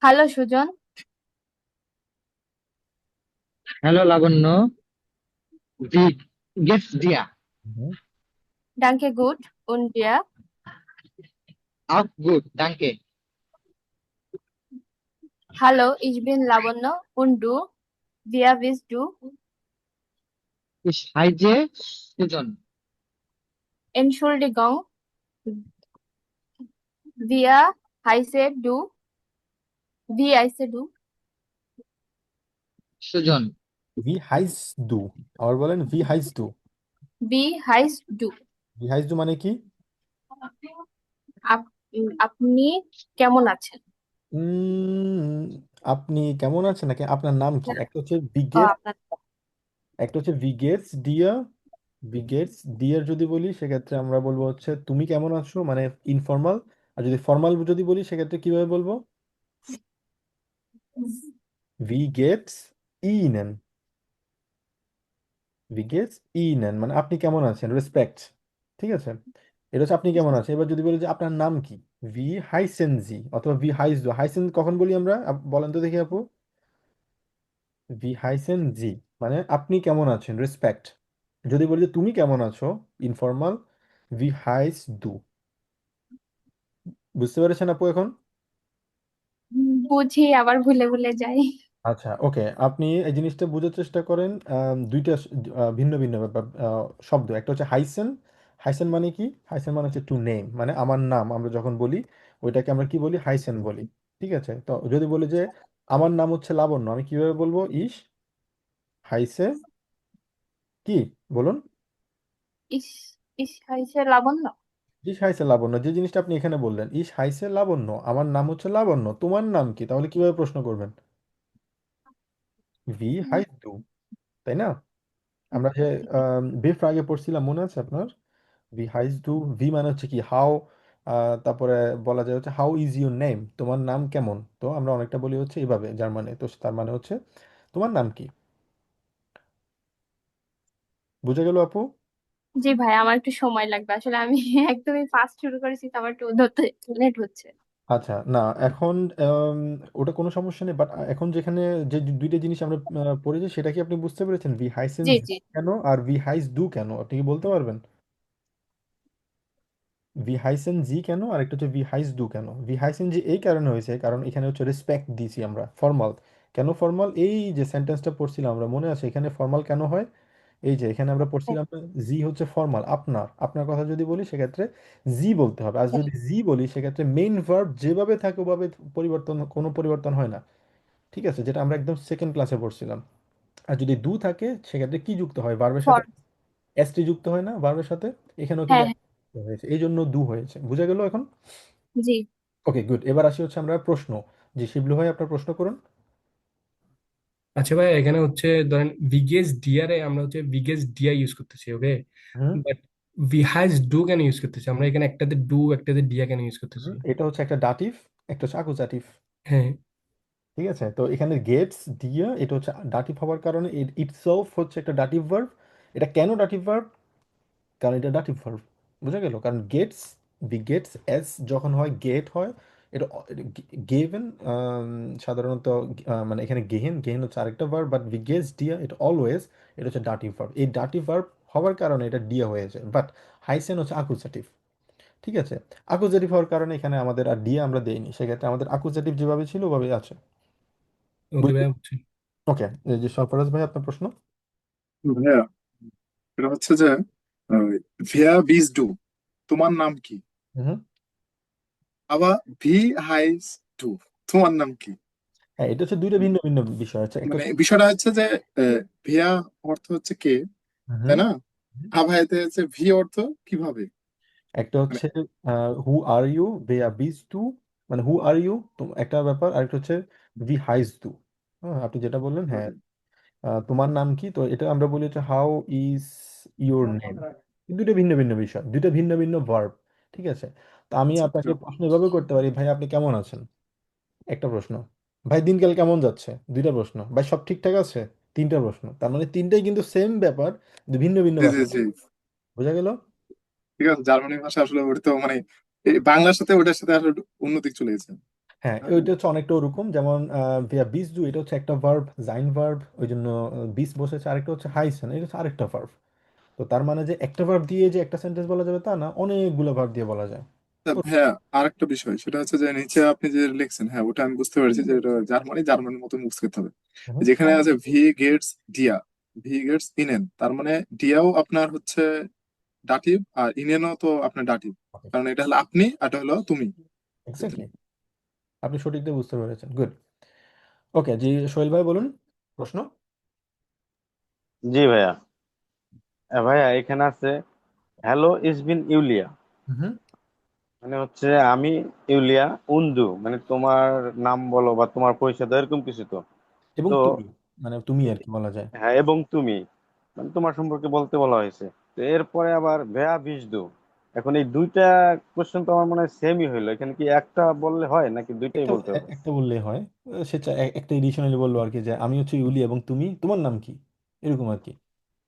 Hello Sujon. Hallo Lavonno, wie geht's dir? হুম। ডাঙ্কে গুড উন ডিয়ার। Auch gut, danke. Hallo, ich bin Lavanya. Und du? Wer bist du? Ich heiße Sujon. Entschuldigung, wer heißt du? Wie heißt du? Sujon. ভি হাইস দু, আবার বলেন ভি হাইস দু। Wie heißt du? ভি হাইস দু মানে কি? আপনি কেমন আছেন? উম, আপনি কেমন আছেন নাকি আপনার নাম কি? একটা হচ্ছে ও, বিগেটস, আপনার একটা হচ্ছে বিগেটস ডিয়ার। বিগেটস ডিয়ার যদি বলি সেক্ষেত্রে আমরা বলবো হচ্ছে তুমি কেমন আছো, মানে ইনফর্মাল। আর যদি ফর্মাল যদি বলি সেক্ষেত্রে কিভাবে বলবো? ভি গেটস ইনেন, ভি গেটস ইনেন মানে আপনি কেমন আছেন, রেসপেক্ট। ঠিক আছে, এটা হচ্ছে আপনি কেমন আছেন। এবার যদি বলি যে আপনার নাম কি, ভি হাইসেন জি অথবা ভি হাইস দু। হাইসেন কখন বলি আমরা, বলেন তো দেখি আপু। ভি হাইসেন জি মানে আপনি কেমন আছেন, রেসপেক্ট। যদি বলি যে তুমি কেমন আছো, ইনফর্মাল, ভি হাইস দু। বুঝতে পেরেছেন আপু এখন? বুঝি আবার ভুলে ভুলে যাই। আচ্ছা ওকে, আপনি এই জিনিসটা বোঝার চেষ্টা করেন। দুইটা ভিন্ন ভিন্ন ব্যাপার, শব্দ। একটা হচ্ছে হাইসেন। হাইসেন মানে কি? হাইসেন মানে হচ্ছে টু নেম, মানে আমার নাম আমরা যখন বলি ওইটাকে আমরা কি বলি, হাইসেন বলি। ঠিক আছে, তো যদি বলি যে আমার নাম হচ্ছে লাবণ্য, আমি কিভাবে বলবো? ইস হাইসে কি, বলুন। ইস, ইস হাইছে লাবণ্য। ইস হাইসে লাবণ্য, যে জিনিসটা আপনি এখানে বললেন, ইস হাইসে লাবণ্য, আমার নাম হচ্ছে লাবণ্য, তোমার নাম কি? তাহলে কিভাবে প্রশ্ন করবেন? ভি হাইস দু, তাই না? আমরা যে বিফ আগে পড়ছিলাম মনে আছে আপনার? ভি হাইস দু, ভি মানে হচ্ছে কি হাউ, তারপরে বলা যায় হচ্ছে হাউ ইজ ইউর নেম, তোমার নাম কেমন। তো আমরা অনেকটা বলি হচ্ছে এভাবে জার্মানে, তো তার মানে হচ্ছে তোমার নাম কি। বুঝে গেল আপু? জি ভাই, আমার একটু সময় লাগবে আসলে, আমি একদমই ফাস্ট শুরু করেছি তো আমার একটু ধরতে লেট হচ্ছে। আচ্ছা না এখন ওটা কোনো সমস্যা নেই, বাট এখন যেখানে যে দুইটা জিনিস আমরা পড়েছি সেটা কি আপনি বুঝতে পেরেছেন? ভি হাইসেন জি জি। কেন আর ভি হাইস দু কেন, আপনি কি বলতে পারবেন? ভি হাইসেন জি কেন আর একটা হচ্ছে ভি হাইস দু কেন? ভি হাইসেন জি এই কারণে হয়েছে কারণ এখানে হচ্ছে রেসপেক্ট দিয়েছি আমরা, ফর্মাল। কেন ফর্মাল? এই যে সেন্টেন্সটা পড়ছিলাম আমরা মনে আছে, এখানে ফর্মাল কেন হয়? এই যে এখানে আমরা পড়ছিলাম জি হচ্ছে ফর্মাল, আপনার আপনার কথা যদি বলি সেক্ষেত্রে জি বলতে হবে। আর যদি জি বলি সেক্ষেত্রে মেইন ভার্ব যেভাবে থাকে ওভাবে পরিবর্তন, কোনো পরিবর্তন হয় না। ঠিক আছে, যেটা আমরা একদম সেকেন্ড ক্লাসে পড়ছিলাম। আর যদি দু থাকে সেক্ষেত্রে কি যুক্ত হয় ভার্বের সাথে? ফর এসটি যুক্ত হয় না ভার্বের সাথে? এখানেও কিন্তু হ্যাঁ হ্যাঁ। হয়েছে, এই জন্য দু হয়েছে। বুঝা গেল এখন? জি। ওকে গুড, এবার আসি হচ্ছে আমরা প্রশ্ন। জি শিবলু ভাই আপনার প্রশ্ন করুন। আচ্ছা ভাই, এখানে হচ্ছে ধরেন ভিগেস ডিয়ারে আমরা হচ্ছে ভিগেস ডিয়া ইউজ করতেছি, ওকে? হুম বাট ভি হ্যাজ ডু কেন ইউজ করতেছি আমরা এখানে? একটাতে ডু একটাতে ডিয়া কেন ইউজ করতেছি? এটা হচ্ছে একটা ডাটিভ, একটা হচ্ছে আকুজাটিভ। হ্যাঁ। ঠিক আছে, তো এখানে গেটস দিয়ে এটা হচ্ছে ডাটিভ হওয়ার কারণে ইটসেলফ হচ্ছে একটা ডাটিভ ভার্ব। এটা কেন ডাটিভ ভার্ব? কারণ এটা ডাটিভ ভার্ব। বুঝা গেল? কারণ গেটস, বি গেটস এস যখন হয় গেট হয়, এটা গেভেন সাধারণত, মানে এখানে গেহেন, গেহেন হচ্ছে আরেকটা ভার্ব, বাট বি গেটস ডিয়া এটা অলওয়েজ, এটা হচ্ছে ডাটিভ ভার্ব। এই ডাটিভ ভার্ব হওয়ার কারণে এটা ডিয়া হয়েছে, বাট হাইসেন হচ্ছে আকুজাটিভ। ঠিক আছে, আকুজাটিভ হওয়ার কারণে এখানে আমাদের আর ডিয়া আমরা দেইনি, সেক্ষেত্রে আমাদের আকুজাটিভ যেভাবে ছিল ওভাবেই আছে। ওকে ভাই, বুঝছি। ওকে, এই যে সরফরাজ ভাই আপনার প্রশ্ন। ভাইয়া, এটা হচ্ছে যে ভেয়া বিজ ডু, তোমার নাম কি? হুম, আবার ভি হাইস ডু, তোমার নাম কি? হ্যাঁ এটা হচ্ছে দুইটা ভিন্ন ভিন্ন বিষয় আছে, একটা মানে হচ্ছে বিষয়টা হচ্ছে যে ভেয়া অর্থ হচ্ছে কে, তাই হুম, না? আভাইতে হচ্ছে ভি অর্থ কিভাবে। একটা মানে হচ্ছে হু আর ইউ, দে আর বিজ টু, মানে হু আর ইউ তো একটা ব্যাপার, আর একটা হচ্ছে ভি হাইজ টু। হ্যাঁ আপনি যেটা বললেন, হ্যাঁ তোমার নাম কি, তো এটা আমরা বলি হচ্ছে হাউ ইজ ইউর নেম। দুইটা ভিন্ন ভিন্ন বিষয়, দুইটা ভিন্ন ভিন্ন ভার্ব। ঠিক আছে, তো আমি আচ্ছা, আপনাকে প্রশ্ন এভাবে করতে পারি, ভাই আপনি কেমন আছেন, একটা প্রশ্ন। ভাই দিনকাল কেমন যাচ্ছে, দুইটা প্রশ্ন। ভাই সব ঠিকঠাক আছে, তিনটা প্রশ্ন। তার মানে তিনটাই কিন্তু সেম ব্যাপার, কিন্তু ভিন্ন ভিন্ন জি জি ভাষা। জি, বোঝা গেল? ঠিক আছে। জার্মানি ভাষা আসলে ওটা তো মানে এই বাংলার সাথে ওটার সাথে আসলে একটু উন্নতি চলে গেছে। হ্যাঁ ওইটা হচ্ছে অনেকটা ওরকম, যেমন ভিয়া বিস ডু এটা হচ্ছে একটা ভার্ব, জাইন ভার্ব, ওই জন্য বিস বসেছে। আরেকটা হচ্ছে হাইসেন, এটা হচ্ছে আরেকটা ভার্ব। তো তার মানে যে একটা ভার্ব দিয়ে যে একটা সেন্টেন্স বলা যাবে তা না, অনেকগুলো ভার্ব দিয়ে বলা যায়। ভাইয়া আর একটা বিষয়, সেটা হচ্ছে যে নিচে আপনি যে লিখছেন, হ্যাঁ ওটা আমি বুঝতে পেরেছি যে এটা জার্মানি, জার্মানির মতো মুখস্থ করতে হবে। হুম। যেখানে আছে ভি গেটস ডিয়া, ভি গেটস ইনেন, তার মানে ডিয়াও আপনার হচ্ছে ডাটিভ, আর ইনেনও তো আপনার ডাটিভ, কারণ এটা হলো আপনি আর এটা হলো তুমি। এক্স্যাক্টলি, আপনি সঠিকটা বুঝতে পেরেছেন, গুড। ওকে জি, সোহেল ভাই বলুন প্রশ্ন। জি ভাইয়া। ভাইয়া এখানে আছে হ্যালো ইস বিন ইউলিয়া, হুম। মানে হচ্ছে আমি ইউলিয়া, উন্দু মানে তোমার নাম বলো বা তোমার পরিচয় দাও, এরকম কিছু তো। এবং তো তুমি, মানে তুমি আর কি বলা যায়। হ্যাঁ, এবং তুমি মানে তোমার সম্পর্কে বলতে বলা হয়েছে। তো এরপরে আবার ভেয়া বিজদু, এখন এই দুইটা কোশ্চেন তো আমার মনে হয় সেমই হইলো, এখানে কি একটা বললে হয় নাকি দুইটাই একটা বলতে হবে? একটা বললেই হয়। সে একটা এডিশনালি বললো আর কি, যে আমি হচ্ছে ইউলি এবং তুমি, তোমার নাম কি, এরকম আর কি।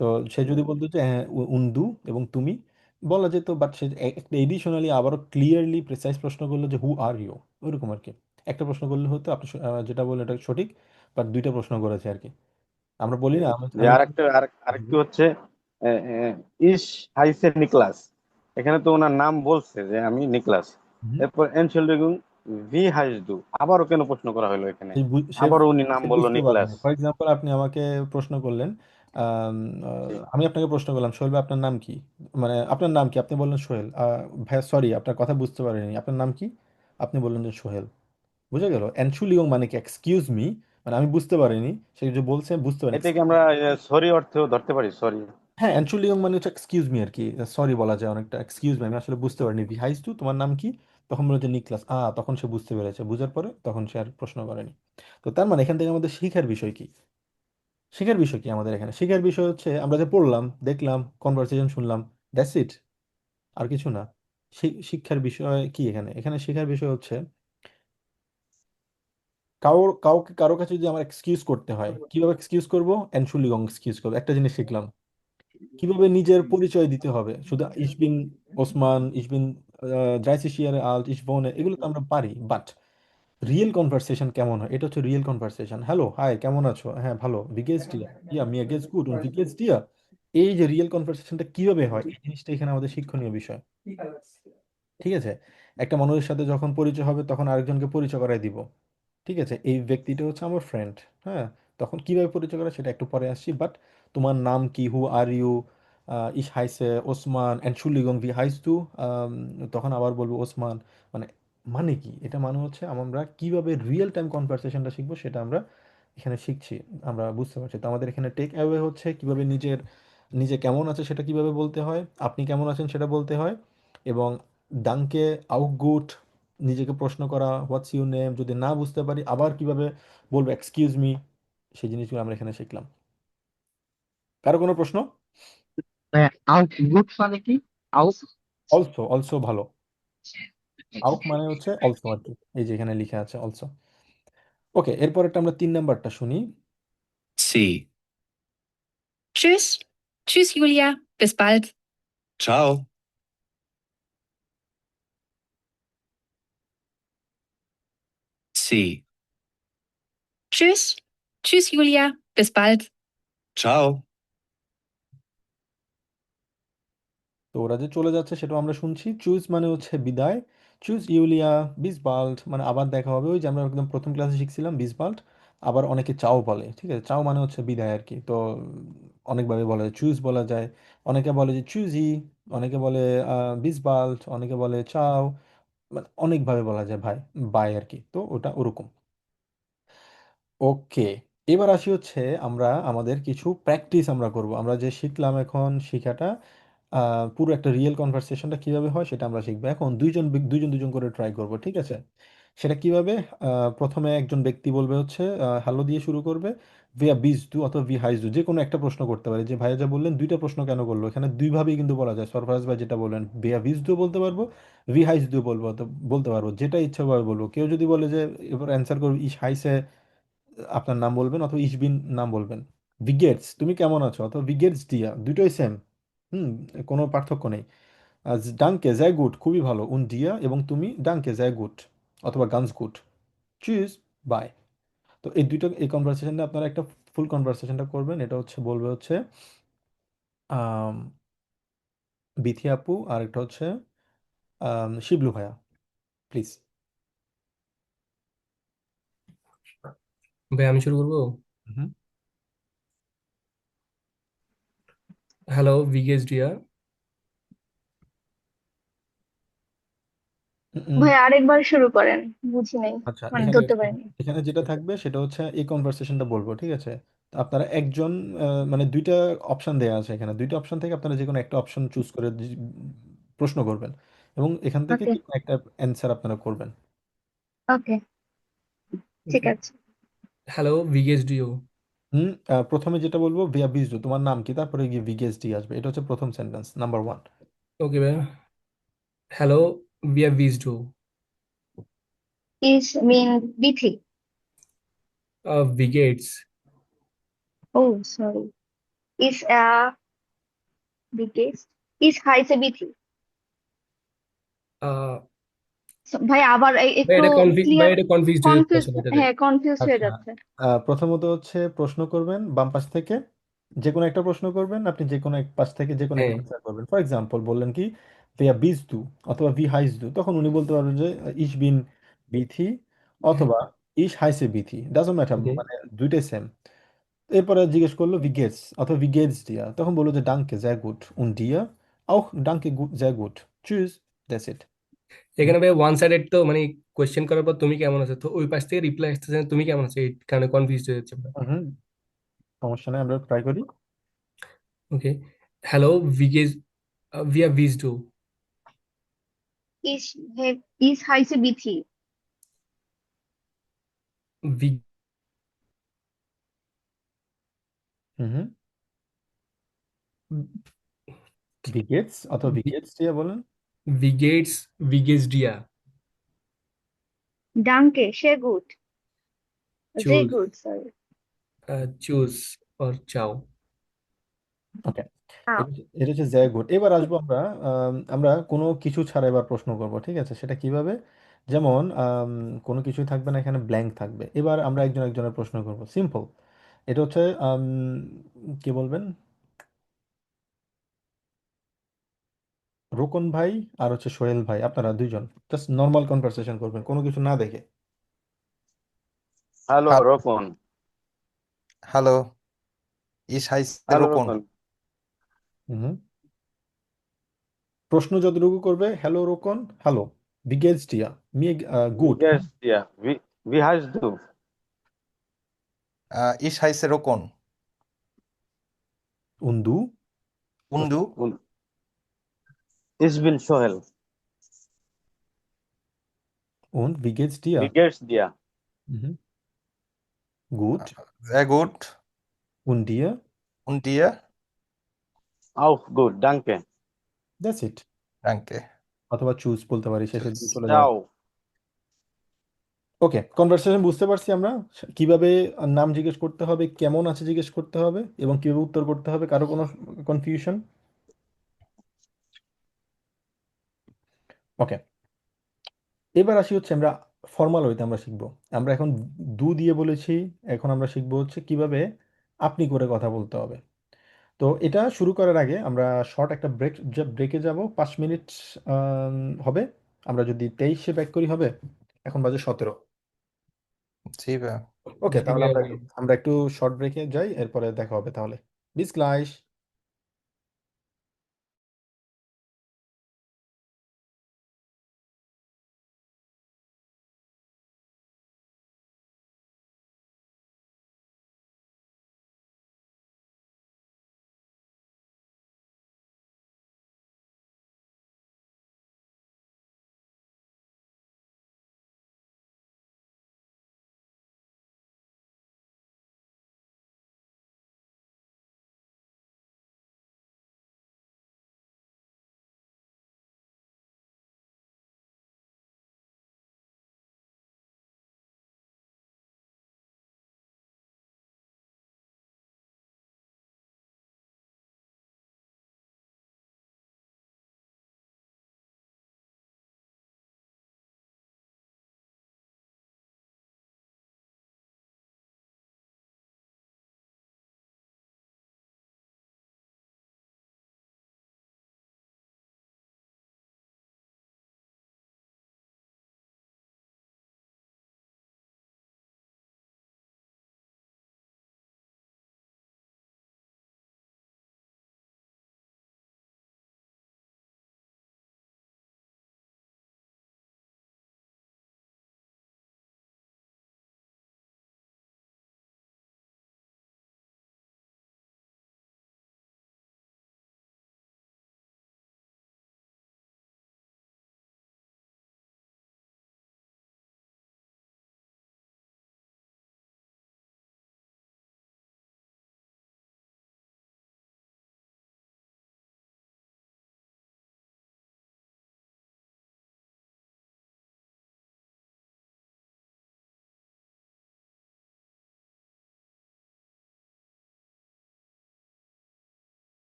তো সে যদি বলতো যে হ্যাঁ উন্দু এবং তুমি, বলা যেত, বাট সে একটা এডিশনালি আবারও ক্লিয়ারলি প্রেসাইজ প্রশ্ন করলো যে হু আর ইউ, ওইরকম আর কি। একটা প্রশ্ন করলে হতো, আপনি যেটা বললেন এটা সঠিক, বাট দুইটা প্রশ্ন করেছে আর কি। আমরা বলি না, আমি যে আমি আরেকটা আরেকটু হচ্ছে আহ, আহ, ইস হাইসে নিকলাস, এখানে তো ওনার নাম বলছে যে আমি নিকলাস। হুম। এরপর এনশেলডিগুং ভি হাইসদু, আবারও কেন প্রশ্ন করা হলো এখানে? সে আবারও উনি নাম সে বললো বুঝতে নিকলাস। পারেনি। ফর এক্সাম্পল আপনি আমাকে প্রশ্ন করলেন, আম, জি। আমি আপনাকে প্রশ্ন করলাম, সোহেল ভাই আপনার নাম কি, মানে আপনার নাম কি, আপনি বললেন সোহেল, ভাইয়া সরি আপনার কথা বুঝতে পারিনি, আপনার নাম কি, আপনি বললেন যে সোহেল। বুঝে গেল, এনচুলিয়ং মানে কি এক্সকিউজ মি, মানে আমি বুঝতে পারিনি, সে যে বলছে বুঝতে পারিনি। এটা কি আমরা সরি অর্থেও ধরতে পারি, সরি? হ্যাঁ, এনচুলিয়ং মানে হচ্ছে এক্সকিউজ মি আর কি, সরি বলা যায় অনেকটা, এক্সকিউজ মি আমি আসলে বুঝতে পারিনি, ভি হাইস টু তোমার নাম কি, তখন বলে যে নিকলাস, তখন সে বুঝতে পেরেছে, বুঝার পরে তখন সে আর প্রশ্ন করেনি। তো তার মানে এখান থেকে আমাদের শিখার বিষয় কি, শেখার বিষয় কি আমাদের এখানে, শেখার বিষয় হচ্ছে আমরা যে পড়লাম, দেখলাম, কনভারসেশন শুনলাম, দ্যাটস ইট, আর কিছু না। শিক্ষার বিষয় কি এখানে, এখানে শেখার বিষয় হচ্ছে কারো কাছে যদি আমার এক্সকিউজ করতে হয়, কিভাবে এক্সকিউজ করবো, এনশুলিগং এক্সকিউজ করবো, একটা জিনিস শিখলাম। কিভাবে নিজের পরিচয় দিতে হবে, শুধু ইসবিন ওসমান, ইসবিন ড্রাইসিশিয়ার আল্ট ইসবনে, এগুলো তো আমরা পারি, বাট রিয়েল কনভারসেশন কেমন হয়, এটা হচ্ছে রিয়েল কনভারসেশন। হ্যালো হাই, কেমন আছো, হ্যাঁ ভালো, বিগেস ডিয়া, ইয়া মিয়া গেস গুড উন বিগেস ডিয়া। এই যে রিয়েল কনভারসেশনটা কিভাবে হয়, এই জিনিসটা এখানে আমাদের শিক্ষণীয় বিষয়। ঠিক আছে, একটা মানুষের সাথে যখন পরিচয় হবে তখন আরেকজনকে পরিচয় করাই দিব। ঠিক আছে, এই ব্যক্তিটা হচ্ছে আমার ফ্রেন্ড। হ্যাঁ, তখন কিভাবে পরিচয় করা সেটা একটু পরে আসছি, বাট তোমার নাম কি, হু আর ইউ, ইস হাইসে ওসমান, এন্টschuldigung ভি হাইস তু, তখন আবার বলবো ওসমান, মানে মানে কি, এটা মানে হচ্ছে আমরা কিভাবে রিয়েল টাইম কনভারসেশনটা শিখবো সেটা আমরা এখানে শিখছি, আমরা বুঝতে পারছি। তো আমাদের এখানে টেক অ্যাওয়ে হচ্ছে কিভাবে নিজে কেমন আছে সেটা কিভাবে বলতে হয়, আপনি কেমন আছেন সেটা বলতে হয়, এবং ডাঙ্কে আউট গুড, নিজেকে প্রশ্ন করা, হোয়াটস ইউর নেম, যদি না বুঝতে পারি আবার কিভাবে বলবো এক্সকিউজ মি, সেই জিনিসগুলো আমরা এখানে শিখলাম। কারো কোনো প্রশ্ন? আউট গুড মানে কি? আউট অলসো, অলসো ভালো, আউট মানে হচ্ছে অলসো আর কি, এই যে এখানে লিখে আছে অলসো। ওকে, এরপরেরটা আমরা 3 নাম্বারটা শুনি। C. Tschüss. Tschüss, Julia. Bis bald. Ciao. C. Tschüss. Tschüss, Julia. Bis bald. Ciao. তো ওরা যে চলে যাচ্ছে সেটাও আমরা শুনছি, চুজ মানে হচ্ছে বিদায়, চুজ ইউলিয়া, বিসবাল্ট মানে আবার দেখা হবে, ওই যে আমরা একদম প্রথম ক্লাসে শিখছিলাম বিসবাল্ট। আবার অনেকে চাও বলে, ঠিক আছে, চাও মানে হচ্ছে বিদায় আর কি। তো অনেকভাবে বলা যায়, চুজ বলা যায়, অনেকে বলে যে চুজি, অনেকে বলে বিসবাল্ট, অনেকে বলে চাও, মানে অনেকভাবে বলা যায় ভাই, বাই আর কি, তো ওটা ওরকম। ওকে, এবার আসি হচ্ছে আমরা আমাদের কিছু প্র্যাকটিস আমরা করব, আমরা যে শিখলাম এখন শিখাটা, পুরো একটা রিয়েল কনভারসেশনটা কিভাবে হয় সেটা আমরা শিখবো। এখন দুইজন দুইজন করে ট্রাই করব, ঠিক আছে? সেটা কিভাবে, প্রথমে একজন ব্যক্তি বলবে হচ্ছে হ্যালো দিয়ে শুরু করবে, ভিয়া বিজ দু অথবা ভি হাইজ দু, যে কোনো একটা প্রশ্ন করতে পারে, যে ভাইয়া যা বললেন দুইটা প্রশ্ন কেন করলো, এখানে দুইভাবেই কিন্তু বলা যায়, সরফরাজ ভাই যেটা বললেন ভিয়া বিজ দু বলতে পারবো, ভি হাইজ দু বলবো, তো বলতে পারবো, যেটা ইচ্ছা ভাবে বলবো। কেউ যদি বলে যে এবার অ্যান্সার করবো ইস হাইসে, আপনার নাম বলবেন, অথবা ইসবিন নাম বলবেন। ভিগেটস তুমি কেমন আছো, অথবা ভিগেটস দিয়া, দুটোই সেম। হুম, কোনো পার্থক্য নেই। ডাঙ্কে যায় গুড, খুবই ভালো, উন দিয়া এবং তুমি ডাঙ্কে যায় গুড অথবা গানস গুড, চুজ, বাই। তো এই দুটো, এই কনভারসেশনটা আপনারা একটা ফুল কনভারসেশনটা করবেন, এটা হচ্ছে বলবে হচ্ছে আম, বিথি আপু, আর একটা হচ্ছে শিবলু ভাইয়া প্লিজ। ভাই আমি শুরু করবো। হুম হ্যালো বিগেস্ট ডিয়া। ভাই আরেকবার শুরু করেন, বুঝি নাই, আচ্ছা, মানে এখানে ধরতে পারিনি। এখানে যেটা থাকবে সেটা হচ্ছে এই কনভারসেশনটা বলবো, ঠিক আছে? তো আপনারা একজন মানে দুইটা অপশন দেওয়া আছে এখানে, দুইটা অপশন থেকে আপনারা যে কোনো একটা অপশন চুজ করে প্রশ্ন করবেন এবং এখান থেকে ওকে যে কোনো একটা অ্যান্সার আপনারা করবেন। ওকে, ঠিক ওকে। আছে। হ্যালো বিগেস্ট ডিও। প্রথমে যেটা বলবো ভিয়া বিজু তোমার নাম কি, তারপরে গিয়ে ভিগেসডি আসবে, এটা হচ্ছে প্রথম সেন্টেন্স নাম্বার 1। ওকে ভাই। হ্যালো বিয়া বিজডু। ইস মিন বিথি। বিগেটস। ও সরি, ইস বিগেস্ট, ইস হাইসে বিথি। ভাই আবার ভাই একটু এটা কনফিউজ, ভাই ক্লিয়ার, এটা কনফিউজড হয়ে যাচ্ছে কনফিউজ, আসলে এটাতে। হ্যাঁ কনফিউজ হয়ে আচ্ছা, যাচ্ছে। প্রথমত হচ্ছে প্রশ্ন করবেন বাম পাশ থেকে, যে কোনো একটা প্রশ্ন করবেন, আপনি যে কোনো এক পাশ থেকে যে কোনো একটা হ্যাঁ অ্যান্সার করবেন। ফর এক্সাম্পল বললেন কি ভিয়া বিজ দু অথবা ভি হাইস দু, তখন উনি বলতে পারবেন যে ইস বিন বিথি হ্যাঁ। অথবা ইস হাইসে বিথি, ডাজন্ট ম্যাটার, ওকে। মানে দুইটাই সেম। এরপরে জিজ্ঞেস করলো wie geht's অথবা wie geht's dir, তখন বললো যে danke sehr gut und dir auch danke gut sehr gut tschüss, that's it। এখানে ভাই ওয়ান সাইডেড, তো মানে কোয়েশ্চেন করার পর তুমি কেমন আছো, তো ওই পাশ থেকে রিপ্লাই আসতেছে না, তুমি কেমন আছো, এই কারণে কনফিউজ হয়ে যাচ্ছে। হুম, সমস্যা নেই, আমরা ট্রাই করি। ওকে। হ্যালো বিগেস ভিয়া বিজডু। ইস ইস হাইসে বিথি। হুম, wie geht's অথবা wie geht's dir বলেন। বিগেটস বিগেস্ট ডিয়া। ডাঙ্কে সে গুড, যে চুজ। গুড সরি। চুজ অর চাও। ওকে, এটা হচ্ছে very good। এবার আসবো আমরা আমরা কোনো কিছু ছাড়া এবার প্রশ্ন করব, ঠিক আছে? সেটা কিভাবে, যেমন কোনো কিছুই থাকবে না, এখানে ব্ল্যাঙ্ক থাকবে। এবার আমরা একজন একজনের প্রশ্ন করব, সিম্পল। এটা হচ্ছে কি বলবেন, রোকন ভাই আর হচ্ছে সোহেল ভাই, আপনারা দুইজন জাস্ট নর্মাল কনভারসেশন করবেন কোনো কিছু না দেখে। হ্যালো রোকন। হ্যালো ইস হাইসে হ্যালো রোকন। রোকন। হুম, প্রশ্ন যতটুকু করবে হ্যালো রোকন, হ্যালো বিগেজ টিয়া me Wie good geht's dir? Wie heißt du? Is হাইসে Rokon. উন্দু উন্দু। Und ich bin Sohel. und wie geht's dir? Wie geht's dir? Good sehr gut und dir? und dir? Auch gut, danke. That's it. danke অথবা choose বলতে পারি, শেষে tschüss চলে যাওয়া। Ciao. ওকে, conversation বুঝতে পারছি আমরা কিভাবে নাম জিজ্ঞেস করতে হবে, কেমন আছে জিজ্ঞেস করতে হবে এবং কিভাবে উত্তর করতে হবে, কারো কোনো কনফিউশন? ওকে, এবার আসি হচ্ছে আমরা ফর্মাল ওয়েতে আমরা শিখবো। আমরা এখন দু দিয়ে বলেছি, এখন আমরা শিখবো হচ্ছে কিভাবে আপনি করে কথা বলতে হবে। তো এটা শুরু করার আগে আমরা শর্ট একটা ব্রেকে যাব, 5 মিনিট হবে। আমরা যদি 23-এ ব্যাক করি হবে, এখন বাজে 17। জি ভাইয়া। ওকে, জি তাহলে ভাইয়া। আমরা একটু শর্ট ব্রেকে যাই, এরপরে দেখা হবে তাহলে। বিস গ্লাইশ।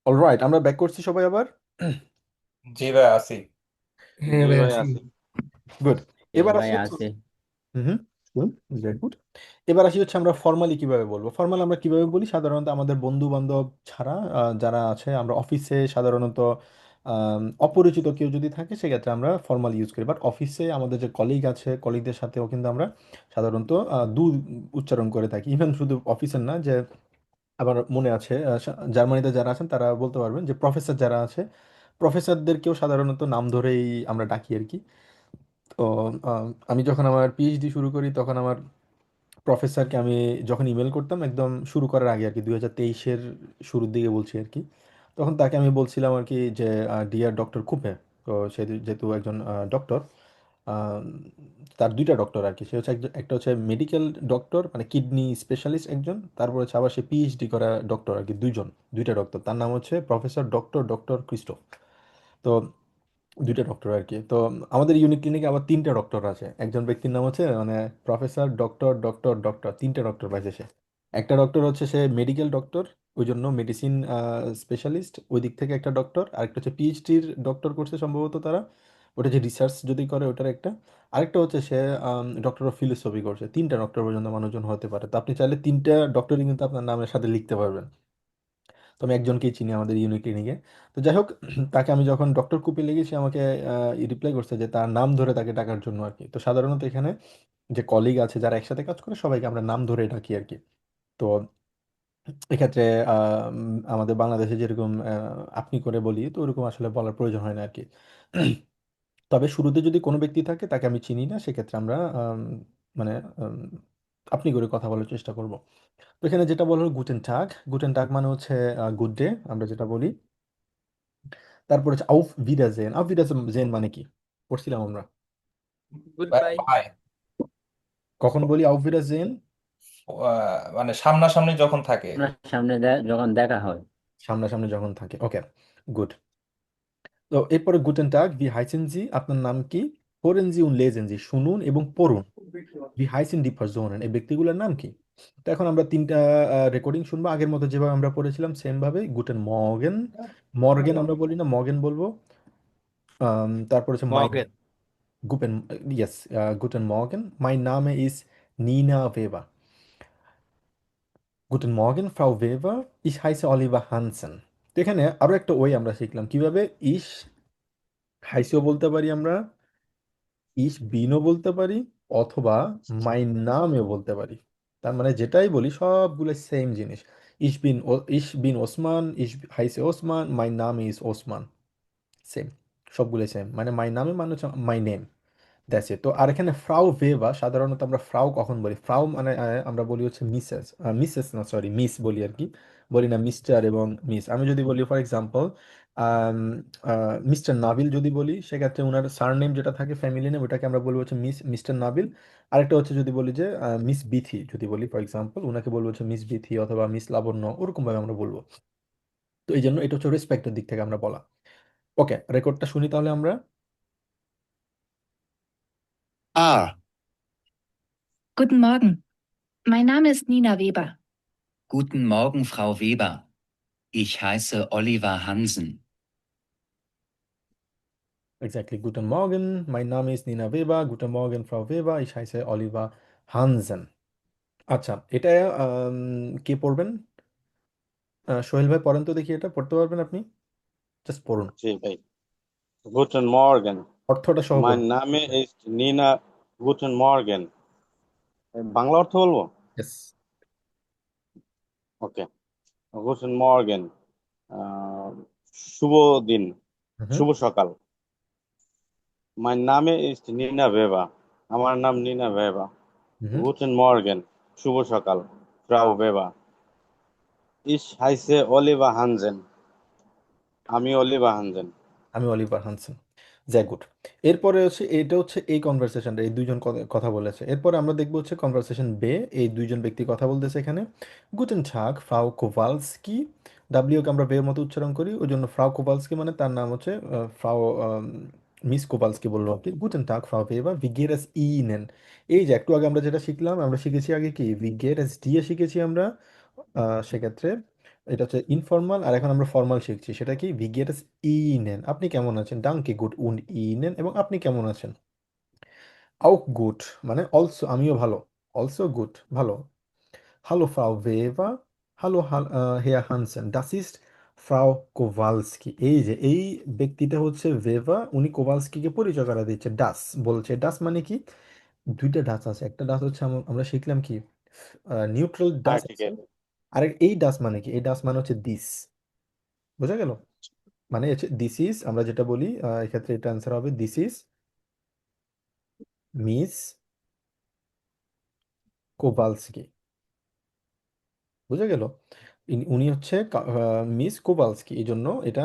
অলরাইট, আমরা ব্যাক করছি সবাই আবার। জি ভাই আছি। হ্যাঁ জি ভাই ভাই আছি। আছি। গুড। জি এবার ভাই আসি হচ্ছে আছে। হুম, গুড। এবার আসি হচ্ছে আমরা ফর্মালি কিভাবে বলবো। ফর্মাল আমরা কিভাবে বলি সাধারণত আমাদের বন্ধু বান্ধব ছাড়া, যারা আছে, আমরা অফিসে সাধারণত অপরিচিত কেউ যদি থাকে সেক্ষেত্রে আমরা ফর্মাল ইউজ করি। বাট অফিসে আমাদের যে কলিগ আছে, কলিগদের সাথেও কিন্তু আমরা সাধারণত দু উচ্চারণ করে থাকি। ইভেন শুধু অফিসের না, যে আমার মনে আছে জার্মানিতে যারা আছেন তারা বলতে পারবেন যে প্রফেসর যারা আছে, প্রফেসরদেরকেও সাধারণত নাম ধরেই আমরা ডাকি আর কি। তো আমি যখন আমার পিএইচডি শুরু করি তখন আমার প্রফেসরকে আমি যখন ইমেল করতাম একদম শুরু করার আগে আর কি, 2023-এর শুরুর দিকে বলছি আর কি, তখন তাকে আমি বলছিলাম আর কি যে ডিয়ার ডক্টর কুপে। তো সে যেহেতু একজন ডক্টর, তার দুইটা ডক্টর আর কি, সে হচ্ছে একটা হচ্ছে মেডিকেল ডক্টর মানে কিডনি স্পেশালিস্ট একজন, তারপর হচ্ছে আবার সে পিএইচডি করা ডক্টর আর কি, দুইটা ডক্টর। তার নাম হচ্ছে প্রফেসর ডক্টর ক্রিস্টোফ। তো দুইটা ডক্টর আর কি। তো আমাদের ইউনিক ক্লিনিকে আবার তিনটা ডক্টর আছে। একজন ব্যক্তির নাম হচ্ছে মানে প্রফেসর ডক্টর, তিনটা ডক্টর পাইছে সে। একটা ডক্টর হচ্ছে সে মেডিকেল ডক্টর, ওই জন্য মেডিসিন স্পেশালিস্ট ওই দিক থেকে একটা ডক্টর। আরেকটা হচ্ছে পিএইচডির ডক্টর করছে সম্ভবত তারা, ওটা যে রিসার্চ যদি করে ওটার একটা। আরেকটা হচ্ছে সে ডক্টর অফ ফিলোসফি করছে। তিনটা ডক্টর পর্যন্ত মানুষজন হতে পারে। তো আপনি চাইলে তিনটা ডক্টরই কিন্তু আপনার নামের সাথে লিখতে পারবেন। তো আমি একজনকেই চিনি আমাদের ইউনিক ক্লিনিকে। তো যাই হোক, তাকে আমি যখন ডক্টর কুপি লিখি সে আমাকে রিপ্লাই করছে যে তার নাম ধরে তাকে ডাকার জন্য আর কি। তো সাধারণত এখানে যে কলিগ আছে যারা একসাথে কাজ করে সবাইকে আমরা নাম ধরে ডাকি আর কি। তো এক্ষেত্রে আমাদের বাংলাদেশে যেরকম আপনি করে বলি, তো ওরকম আসলে বলার প্রয়োজন হয় না আর কি। তবে শুরুতে যদি কোনো ব্যক্তি থাকে তাকে আমি চিনি না, সেক্ষেত্রে আমরা মানে আম, আপনি করে কথা বলার চেষ্টা করব। তো এখানে যেটা বলা হলো গুটেন টাগ মানে হচ্ছে গুড ডে আমরা যেটা বলি। তারপর হচ্ছে আউফ ভিডাজেন মানে কি পড়ছিলাম আমরা? গুড ভাই বাই। ভাই, কখন বলি আউফ ভিডাজেন? মানে সামনাসামনি যখন থাকে। আপনার সামনে যখন দেখা হয়। সামনাসামনি যখন থাকে, ওকে, গুড। তো এরপরে গুটেন টাগ ভি হাইসেন জি, আপনার নাম কি? পড়েন জি উন লেজেন জি, শুনুন এবং পড়ুন। ভি হাইসেন ডি পারসোনেন, এই ব্যক্তিগুলোর নাম কি? তো এখন আমরা তিনটা রেকর্ডিং শুনবো আগের মতো যেভাবে আমরা পড়েছিলাম সেম ভাবে। গুটেন মর্গেন, মর্গেন আমরা বলি না, মর্গেন বলবো। তারপর হচ্ছে মাই মর্গেন। গুপেন, ইয়েস, গুটেন মর্গেন, মাই নামে ইজ নিনা ভেবা। গুটেন মর্গেন ফ্রাউ ভেবা, ইস হাইসে অলিভার হানসেন। তো এখানে আরো একটা ওয়ে আমরা শিখলাম কিভাবে ইস হাইসেও বলতে পারি আমরা, ইস বিনও বলতে পারি, অথবা মাই নামেও বলতে পারি। তার মানে যেটাই বলি সবগুলো সেম জিনিস। ইস বিন ওসমান, ইস হাইসে ওসমান, মাই নাম ইজ ওসমান, সেম, সবগুলো সেম। মানে মাই নামে মানে হচ্ছে মাই নেম, দ্যাটস ইট। তো আর এখানে ফ্রাউ ভেবা, সাধারণত আমরা ফ্রাউ কখন বলি? ফ্রাউ মানে আমরা বলি হচ্ছে মিসেস না, সরি, মিস বলি আর কি, বলি না মিস্টার এবং মিস। আমি যদি বলি ফর এক্সাম্পল মিস্টার নাবিল যদি বলি, সেক্ষেত্রে ওনার সারনেম যেটা থাকে ফ্যামিলি নেম, ওটাকে আমরা বলবো হচ্ছে মিস্টার নাবিল। আরেকটা হচ্ছে যদি বলি যে মিস বিথি যদি বলি ফর এক্সাম্পল, ওনাকে বলবো হচ্ছে মিস বিথি অথবা মিস লাবণ্য, ওরকম ভাবে আমরা বলবো। তো এই জন্য এটা হচ্ছে রেসপেক্টের দিক থেকে আমরা বলা। ওকে, রেকর্ডটা শুনি তাহলে আমরা। Ah, Guten Morgen. Mein Name ist Nina Weber. Guten Morgen, Frau Weber. Ich heiße Oliver Hansen. Exactly. Guten Morgen, mein Name ist Nina Weber. Guten Morgen, Frau Weber. Ich heiße Oliver Hansen. আচ্ছা, এটা কে পড়বেন? সোহেল ভাই পড়েন তো দেখি, এটা পড়তে পারবেন আপনি? জাস্ট পড়ুন, জি ভাই। গুটেন মর্গেন, অর্থটা সহ মাই বলুন। নামে ইজ নিনা। গুটেন মর্গেন, বাংলা অর্থ বলবো? Yes. ওকে। গুটেন মর্গেন, শুভ দিন, হুম শুভ সকাল। মাই নামে ইজ নিনা ভেবা, আমার নাম নিনা ভেবা। হুম। গুটেন মর্গেন, শুভ সকাল, ফ্রাউ ভেবা। ইস হাইসে অলিভা হানজেন, আমি অলিভা হানজেন। আমি অলিভার হানসন। যাই, গুড। এরপরে হচ্ছে এটা হচ্ছে এই কনভারসেশনটা, এই দুইজন কথা বলেছে। এরপরে আমরা দেখবো হচ্ছে কনভারসেশন বে, এই দুইজন ব্যক্তি কথা বলতেছে এখানে। গুটেন টাগ ফ্রাউ কোভালস্কি, ডাব্লিউকে আমরা বে মতো উচ্চারণ করি, ওই জন্য ফ্রাউ কোভালস্কি মানে তার নাম হচ্ছে ফ্রাউ মিস কোভালস্কি বললো আর কি। গুটেন টাগ ফ্রাউ ভেবা, ভিগেরাস ইনেন। এই যে একটু আগে আমরা যেটা শিখলাম, আমরা শিখেছি আগে কি ভিগেরাস দিয়ে শিখেছি আমরা, সেক্ষেত্রে এটা হচ্ছে ইনফর্মাল, আর এখন আমরা ফর্মাল শিখছি। সেটা কি? ভি গেট এস ইনেন। আপনি কেমন আছেন? ডাঙ্কে গুড উন্ড ইনেন। এবং আপনি কেমন আছেন? আউক গুড, মানে অলসো আমিও ভালো। অলসো গুড, ভালো। Hallo Frau Weber, hallo Herr Hansen, das ist Frau Kowalski। এই যে এই ব্যক্তিটা হচ্ছে ভেভা, উনি কোভালস্কিকে পরিচয় করা দিচ্ছে। ডাস বলছে। ডাস মানে কি? দুইটা ডাস আছে। একটা ডাস হচ্ছে আমরা শিখলাম কি নিউট্রাল ডাস আছে, আর্টিকেল। আর এই ডাস মানে কি? এই ডাস মানে হচ্ছে দিস। বোঝা গেল? মানে হচ্ছে দিস ইজ, আমরা যেটা বলি এক্ষেত্রে এটা অ্যান্সার হবে দিস ইজ মিস কোভালস্কি। বুঝা গেল? উনি হচ্ছে মিস কোভালস্কি, এই জন্য এটা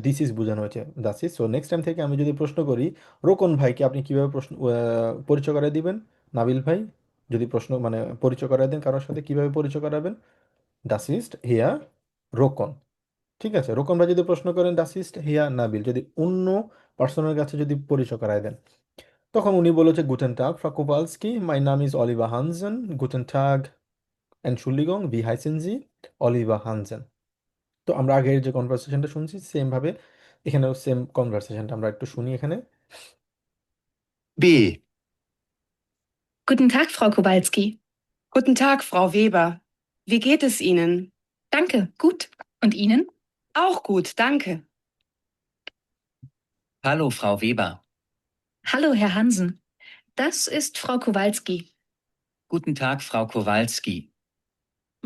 দিস ইজ বোঝানো হয়েছে। Das is. So next time থেকে আমি যদি প্রশ্ন করি রোকন ভাইকে আপনি কিভাবে প্রশ্ন পরিচয় করায় দিবেন? নাবিল ভাই, যদি প্রশ্ন মানে পরিচয় করায় দেন কারোর সাথে, কিভাবে পরিচয় করাবেন? দাস ইজ হিয়া রোকন। ঠিক আছে? রোকন ভাই যদি প্রশ্ন করেন দাস ইজ হিয়া নাবিল, যদি অন্য পার্সনের কাছে যদি পরিচয় করায় দেন, তখন উনি বলেছে গুটেন টাগ ফ্রা কোভালস্কি, মাই নাম is Oliver Hansen, Guten tug Entschuldigung, wie heißen Sie? Oliver Hansen. তো আমরা আগের যে কনভারসেশনটা শুনছি সেম ভাবে এখানেও সেম কনভারসেশনটা আমরা একটু শুনি এখানে। B. Guten Tag, Frau Kowalski. Guten Tag, Frau Weber. Wie geht es Ihnen? Danke, gut. Und Ihnen? Auch gut, danke. Hallo, Frau Weber. Hallo, Herr Hansen. Das ist Frau Kowalski. Guten Tag, Frau Kowalski.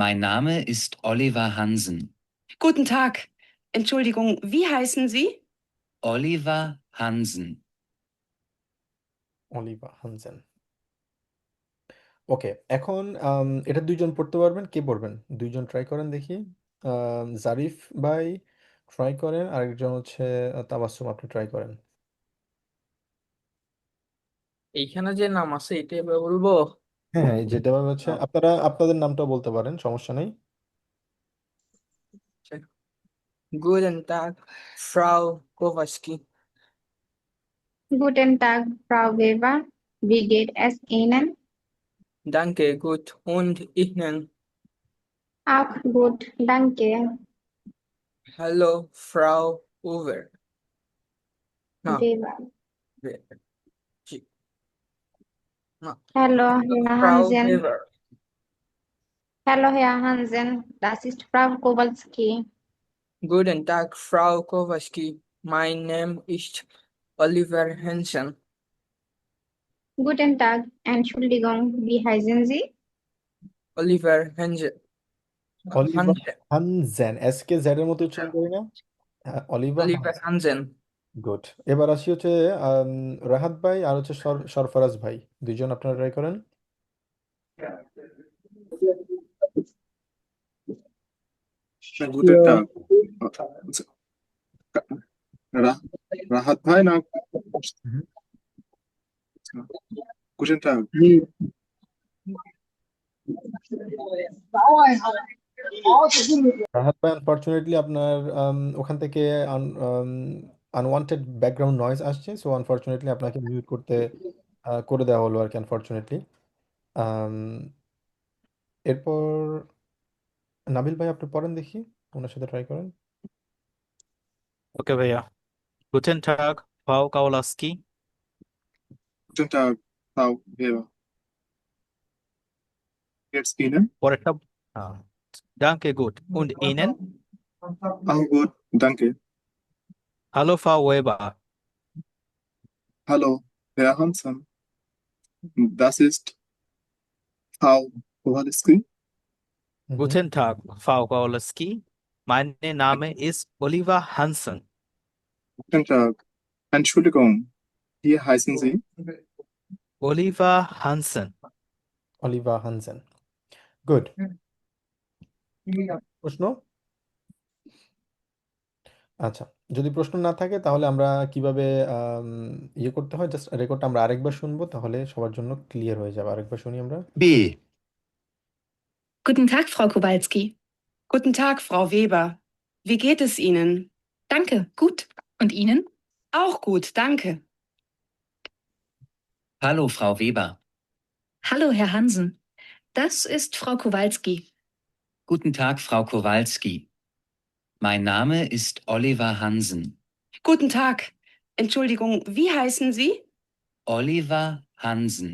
Mein Name ist Oliver Hansen. Guten Tag. Entschuldigung, wie heißen Sie? Oliver Hansen. Oliver Hansen. Okay, এখন এটা দুইজন পড়তে পারবেন, কে পড়বেন? দুইজন try করেন দেখি। জারিফ ভাই ট্রাই করেন, আরেকজন হচ্ছে তাবাসসুম, আপনি ট্রাই করেন। এইখানে যে নাম আছে এটা এবার বলবো। হ্যাঁ হ্যাঁ, যেটা ভাবে হচ্ছে আপনারা আপনাদের নামটা বলতে পারেন, সমস্যা নেই। Guten Tag, Frau Kowalski. Guten Tag, Frau Weber. Wie geht es Ihnen? Danke, gut. Und Ihnen? Auch gut, danke. Hallo, Frau Uwe. Na, Weber. J- na. Hallo, Hallo, Herr Frau Hansen. Weber. Hallo, Herr Hansen. Das ist Frau Kowalski. Guten Tag, Frau Kowalski. Mein Name ist Oliver Hansen. Guten Tag, Entschuldigung, wie heißen Sie? Oliver Hansen. Oliver Hansen. Hansen, S K Z এর মতো উচ্চারণ করি না? হ্যাঁ, Oliver Oliver Hansen. Hansen. Good. এবার আসি হচ্ছে রাহাত ভাই আর হচ্ছে সরফরাজ ভাই, দুইজন আপনারা ট্রাই করেন। Guten Tag. রাহাত ভাই না? Guten Tag. রাহাত ভাই আনফরচুনেটলি আপনার ওখান থেকে আনওয়ান্টেড ব্যাকগ্রাউন্ড নয়েজ আসছে, সো আনফরচুনেটলি আপনাকে মিউট করতে করে দেওয়া হলো আর কি, আনফরচুনেটলি। এরপর নাবিল ভাই আপনি পড়েন দেখি, ওনার সাথে ট্রাই করেন। ওকে ভাইয়া। Guten Tag, Frau Kowalski. Guten Tag, Frau Weber. Geht's Ihnen? পরেরটা Danke, gut. Und Ihnen? Auch gut, danke. Hallo, Frau Weber. Hallo, Herr Hansen. Das ist Frau Kowalski. Guten Tag, Frau Kowalski. Mein Name ist Oliver Hansen. Guten Tag. Entschuldigung, wie heißen Sie? Oliver Hansen. Oliver Hansen. Good. প্রশ্ন? আচ্ছা, যদি প্রশ্ন না থাকে তাহলে আমরা কিভাবে ইয়ে করতে হয়, জাস্ট রেকর্ডটা আমরা আরেকবার শুনবো, তাহলে সবার জন্য ক্লিয়ার হয়ে যাবে। আরেকবার শুনি আমরা। B. Guten Tag, Frau Kowalski. Guten Tag, Frau Weber. Wie geht es Ihnen? Danke, gut. Und Ihnen? Auch gut, danke. Hallo, Frau Weber. Hallo, Herr Hansen. Das ist Frau Kowalski. Guten Tag, Frau Kowalski. Mein Name ist Oliver Hansen. Guten Tag. Entschuldigung, wie heißen Sie? Oliver Hansen.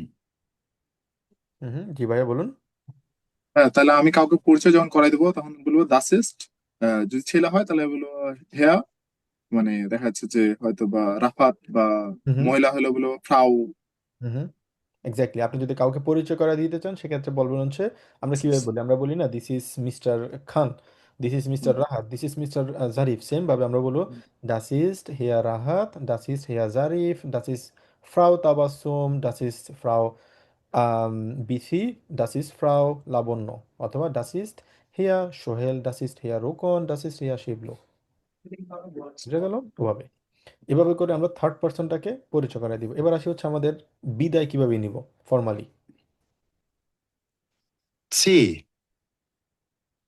জি ভাইয়া বলুন। হ্যাঁ, তাহলে আমি কাউকে পরিচয় যখন করাই দেবো তখন বলবো দাসিস্ট। যদি ছেলে হয় তাহলে বলবো হেয়া, মানে দেখা যাচ্ছে যে হয়তো বা রাফাত, বা হুম মহিলা হলে বলবো ফ্রাউ। হুম এক্স্যাক্টলি, আপনি যদি কাউকে পরিচয় করা দিতে চান সেক্ষেত্রে বলবেন হচ্ছে, আমরা কিভাবে বলি, আমরা বলি না this is mister Khan, this is mister Rahat, this is mister Zarif, same ভাবে আমরা বলবো ডাস ইজ হেয়া রাহাত, ডাস ইজ হেয়া জারিফ, ডাস ইজ ফ্রাউ তাবাসসুম, ডাস ইজ ফ্রাউ বিথি, ডাস ইজ ফ্রাউ লাবণ্য, অথবা ডাস ইজ হেয়া সোহেল, ডাস ইজ হেয়া রোকন, ডাস ইজ হেয়া শিবলু। বুঝে গেল? ওভাবে, এভাবে করে আমরা থার্ড পার্সনটাকে পরিচয় করাই দিব। এবার আসি হচ্ছে আমাদের বিদায় কিভাবে নিব formally. C.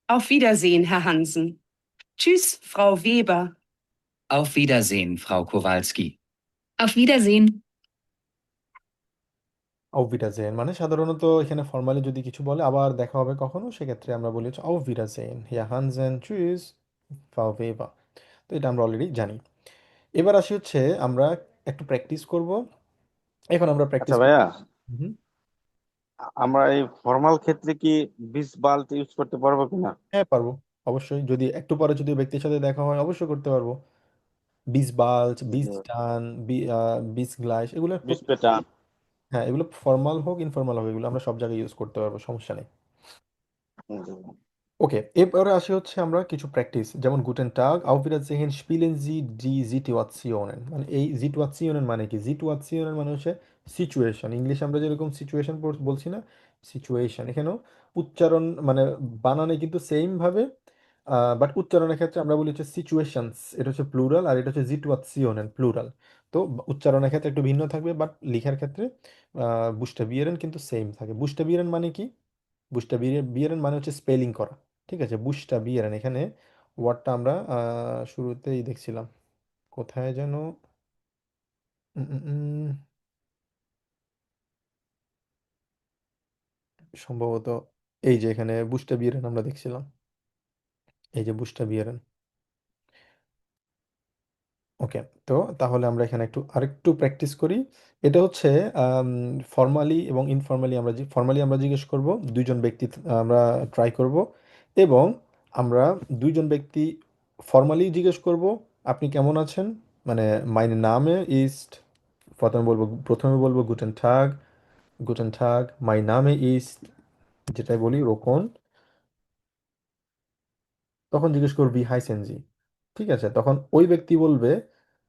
Auf Wiedersehen, Herr Hansen. Tschüss, Frau Weber. Auf Wiedersehen, Frau Kowalski. Auf Wiedersehen. auf Wiedersehen মানে সাধারণত এখানে ফর্মালি যদি কিছু বলে আবার দেখা হবে কখনো, সেক্ষেত্রে আমরা বলি হচ্ছে auf Wiedersehen, Herr Hansen, tschüss, Frau Weber। তো এটা আমরা অলরেডি জানি। এবার আসি হচ্ছে আমরা একটু প্র্যাকটিস করব। এখন আমরা আচ্ছা প্র্যাকটিস ভাইয়া, হুম, আমরা এই ফর্মাল ক্ষেত্রে কি বিস বাল্ট ইউজ করতে পারবো কিনা? হ্যাঁ পারবো, অবশ্যই। যদি একটু পরে যদি ব্যক্তির সাথে দেখা হয় অবশ্যই করতে পারবো। বিস বাল্ট, বিস টান, বিস গ্লাইস, এগুলো বিস পেটা। হ্যাঁ, এগুলো ফর্মাল হোক ইনফর্মাল হোক এগুলো আমরা সব জায়গায় ইউজ করতে পারবো, সমস্যা নেই। ওকে, এরপরে আসি হচ্ছে আমরা কিছু প্র্যাকটিস, যেমন গুটেন টাগ, auf Wiedersehen, spielen Sie die Situationen, মানে এই সিচুয়েশনের মানে কি, সিচুয়েশনের মানে হচ্ছে সিচুয়েশন, ইংলিশ আমরা যেরকম সিচুয়েশন বলছি না, সিচুয়েশন, এখানেও উচ্চারণ মানে বানানে কিন্তু সেম ভাবে, বাট উচ্চারণের ক্ষেত্রে আমরা বলি হচ্ছে সিচুয়েশনস, এটা হচ্ছে প্লুরাল, আর এটা হচ্ছে সিচুয়েশন প্লুরাল। তো উচ্চারণের ক্ষেত্রে একটু ভিন্ন থাকবে, বাট লেখার ক্ষেত্রে বুস্টাবিয়েরেন কিন্তু সেম থাকে। বুস্টাবিয়েরেন মানে কি, বুস্টাবিয়েরেন মানে হচ্ছে স্পেলিং করা, ঠিক আছে? বুস্টাবিয়েরেন, এখানে ওয়ার্ডটা আমরা শুরুতেই দেখছিলাম, কোথায় যেন, উম, উম, উম, সম্ভবত এই যে এখানে বুস্টাবিয়েরেন আমরা দেখছিলাম, এই যে বুস্টাবিয়েরেন। ওকে, তো তাহলে আমরা এখানে একটু আরেকটু প্র্যাকটিস করি। এটা হচ্ছে ফর্মালি এবং ইনফর্মালি, আমরা ফর্মালি আমরা জিজ্ঞেস করব, দুইজন ব্যক্তি আমরা ট্রাই করব, এবং আমরা দুইজন ব্যক্তি ফর্মালি জিজ্ঞেস করব আপনি কেমন আছেন, মানে মাইনে নামে ইস্ট, প্রথমে বলবো গুটেন ঠাগ, মাই নামে ইস্ট, যেটাই বলি রোকন, তখন জিজ্ঞেস করবি হাই সেনজি, ঠিক আছে? তখন ওই ব্যক্তি বলবে,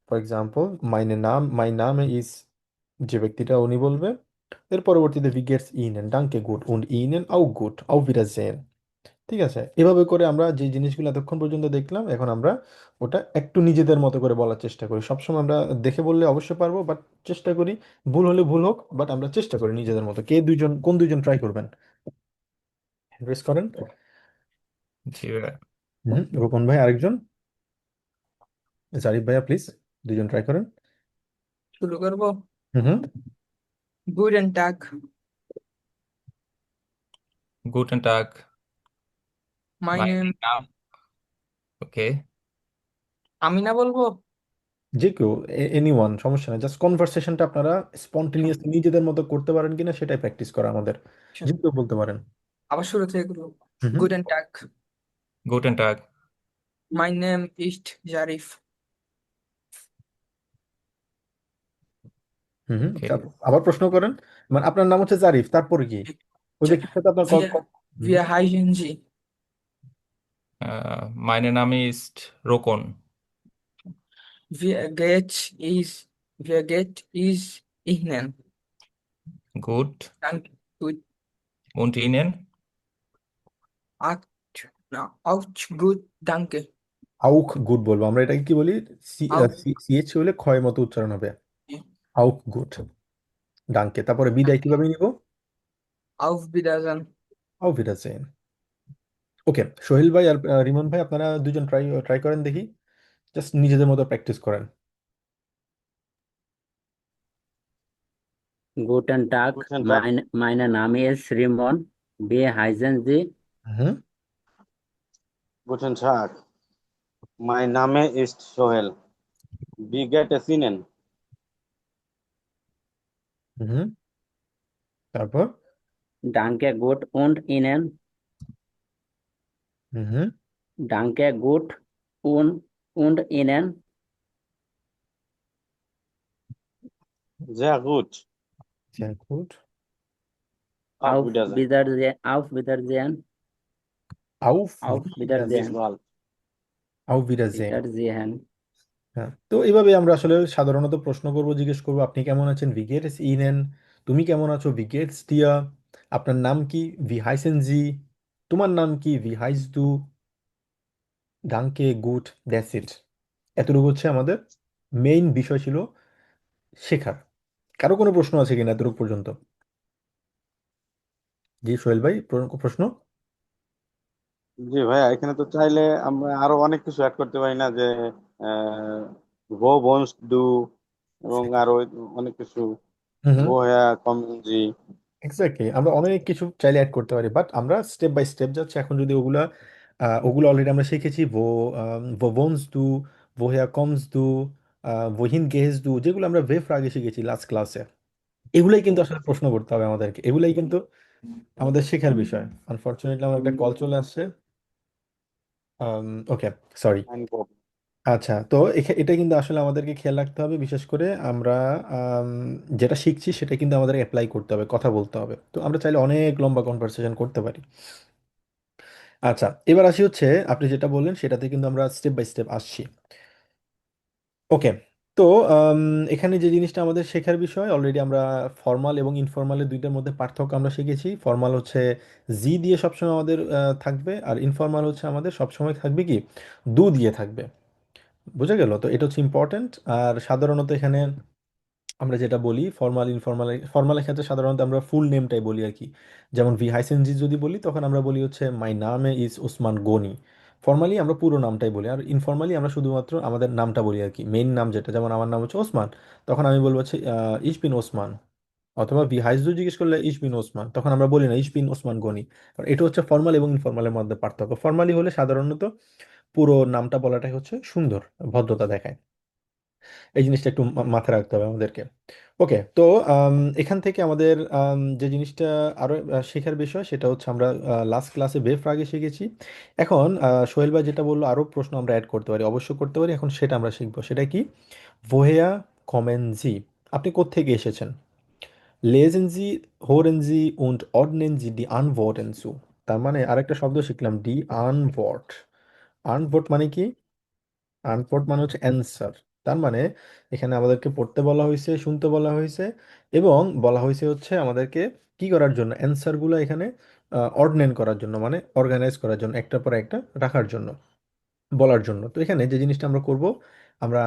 ফর এক্সাম্পল মাই নামে ইজ, যে ব্যক্তিটা উনি বলবে, এর পরবর্তীতে ভি গেটস ইনেন ডাঙ্কে গুড উন্ড ইনেন আউ গুড আউ ভিডারজেন, ঠিক আছে? এভাবে করে আমরা যে জিনিসগুলো এতক্ষণ পর্যন্ত দেখলাম, এখন আমরা ওটা একটু নিজেদের মতো করে বলার চেষ্টা করি। সবসময় আমরা দেখে বললে অবশ্যই পারবো, বাট চেষ্টা করি, ভুল হলে ভুল হোক, বাট আমরা চেষ্টা করি নিজেদের মতো। কোন দুইজন ট্রাই করবেন? রেস করেন। জি ভাইয়া। রোকন ভাই, আরেকজন জারিফ ভাইয়া, প্লিজ দুইজন ট্রাই করেন। শুরু করব। হুম হুম গুডেন টাগ। গুটেন টাগ, মাই মাই নেম। নাম, ওকে। আমি না বলবো? যে কেউ, এনিওয়ান, সমস্যা নেই, জাস্ট কনভারসেশনটা আপনারা স্পন্টেনিয়াসলি নিজেদের মতো করতে পারেন কিনা সেটাই প্র্যাকটিস করা আমাদের। যে কেউ বলতে পারেন। আবার শুরু থেকে করবো। হুম হুম গুডেন টাগ। গুটেন টাগ, মাই নেম ইস্ট জারিফ। হুম, ওকে। আবার প্রশ্ন করেন, মানে আপনার নাম হচ্ছে জারিফ, তারপরে কি ওই ব্যক্তির সাথে আপনার Wir, হুম wir heißen Sie. মাইনে নাম ইস্ট Rokon, Wir geht is Ihnen. গুড Danke. Gut. উন্ড ইনেন, Acht. Na, auch gut. Danke. আউখ গুড বলবো আমরা, এটাকে কি বলি, Auch. সিএইচ হলে ক্ষয়ের মতো উচ্চারণ হবে, আউখ গুড, ডাঙ্কে। তারপরে বিদায় কিভাবে নিব? Auf Wiedersehen. আউ ভিডারজেন। ওকে, সোহেল ভাই আর রিমন ভাই, আপনারা দুজন ট্রাই ট্রাই করেন দেখি, জাস্ট নিজেদের মতো প্র্যাকটিস করেন। Guten Tag, Guten Tag. mein Name ist Rimon. Wie heißen Sie? হুম Guten Tag. Mein Name ist Sohel. Wie geht es Ihnen? হুম, তারপর Danke gut und Ihnen? হুম, Danke gut und Ihnen? Sehr gut. sehr gut. Auf Auf Wiedersehen. Wiedersehen. Auf Wiedersehen. Auf Auf Bis Wiedersehen. bald. auf Wiedersehen. Wiedersehen. হ্যাঁ, তো এইভাবে আমরা আসলে সাধারণত প্রশ্ন করব, জিজ্ঞেস করবো আপনি কেমন আছেন, ভি গেটস ইনেন, তুমি কেমন আছো, ভি গেটস দিয়া, আপনার নাম কি, ভি হাইসেন জি, তোমার নাম কি, ভি হাইস দু, ডাঙ্কে গুড, দ্যাটস ইট। এতটুকু হচ্ছে আমাদের মেইন বিষয় ছিল শেখার। কারো কোনো প্রশ্ন আছে কিনা এতটুকু পর্যন্ত? জি সোহেল ভাই, প্রশ্ন? জি ভাইয়া, এখানে তো চাইলে আমরা আরো অনেক কিছু অ্যাড করতে পারি না, যে গো বন্স ডু এবং আরো অনেক কিছু, হুম হুম, বোয়া কমজি। এক্স্যাক্টলি, আমরা অনেক কিছু চাইলে অ্যাড করতে পারি, বাট আমরা স্টেপ বাই স্টেপ যাচ্ছি। এখন যদি ওগুলো অলরেডি আমরা শিখেছি, ভো ভোনস দু, ভোহেয়া কমস দু, ভোহিন গেহেস দু, যেগুলো আমরা ভেফ আগে শিখেছি লাস্ট ক্লাসে, এগুলাই কিন্তু আসলে প্রশ্ন করতে হবে আমাদেরকে, এগুলাই কিন্তু আমাদের শেখার বিষয়। আনফরচুনেটলি আমার একটা কল চলে আসছে। ওকে, সরি। আচ্ছা, তো এটা কিন্তু আসলে আমাদেরকে খেয়াল রাখতে হবে, বিশেষ করে আমরা আম, যেটা শিখছি সেটা কিন্তু আমাদের অ্যাপ্লাই করতে হবে, কথা বলতে হবে। তো আমরা চাইলে অনেক লম্বা কনভারসেশন করতে পারি। আচ্ছা, এবার আসি হচ্ছে আপনি যেটা বললেন সেটাতে কিন্তু আমরা স্টেপ বাই স্টেপ আসছি। ওকে, তো আম, এখানে যে জিনিসটা আমাদের শেখার বিষয়, অলরেডি আমরা ফর্মাল এবং ইনফর্মালের দুইটার মধ্যে পার্থক্য আমরা শিখেছি। ফর্মাল হচ্ছে জি দিয়ে সবসময় আমাদের থাকবে, আর ইনফর্মাল হচ্ছে আমাদের সবসময় থাকবে কি, দু দিয়ে থাকবে। বুঝা গেল? তো এটা হচ্ছে ইম্পর্ট্যান্ট। আর সাধারণত এখানে আমরা যেটা বলি ফর্মাল ইনফর্মাল, ফর্মালের ক্ষেত্রে সাধারণত আমরা ফুল নেমটাই বলি আর কি। যেমন ভি হাইসেনজি যদি বলি তখন আমরা বলি হচ্ছে মাই নামে ইজ ওসমান গনি। ফর্মালি আমরা পুরো নামটাই বলি, আর ইনফর্মালি আমরা শুধুমাত্র আমাদের নামটা বলি আর কি, মেইন নাম যেটা, যেমন আমার নাম হচ্ছে ওসমান, তখন আমি বলবো হচ্ছে ইশ বিন ওসমান। অথবা ভি হাইসু জিজ্ঞেস করলে ইশ বিন ওসমান, তখন আমরা বলি না ইশ বিন ওসমান গনি। কারণ এটা হচ্ছে ফর্মাল এবং ইনফর্মালের মধ্যে পার্থক্য। ফর্মালি হলে সাধারণত পুরো নামটা বলাটাই হচ্ছে সুন্দর, ভদ্রতা দেখায়। এই জিনিসটা একটু মাথায় রাখতে হবে আমাদেরকে। ওকে, তো এখান থেকে আমাদের যে জিনিসটা আরো শেখার বিষয় সেটা হচ্ছে আমরা লাস্ট ক্লাসে বেফ আগে শিখেছি। এখন সোহেল ভাই যেটা বললো আরো প্রশ্ন আমরা অ্যাড করতে পারি, অবশ্যই করতে পারি। এখন সেটা আমরা শিখবো, সেটা কি, ভোহেয়া কমেনজি, আপনি কোত্থেকে এসেছেন। লেজেন জি, হোরেন জি উন্ড অডনেন জি ডি আনভোর্টেন সু। তার মানে আরেকটা শব্দ শিখলাম, ডি আনভোর্ট। আনভোর্ট মানে কি? আনপড় মানে হচ্ছে অ্যান্সার। তার মানে এখানে আমাদেরকে পড়তে বলা হয়েছে, শুনতে বলা হয়েছে, এবং বলা হয়েছে হচ্ছে আমাদেরকে কি করার জন্য, অ্যান্সারগুলো এখানে অর্ডনেন করার জন্য, মানে অর্গানাইজ করার জন্য, একটার পর একটা রাখার জন্য, বলার জন্য। তো এখানে যে জিনিসটা আমরা করব, আমরা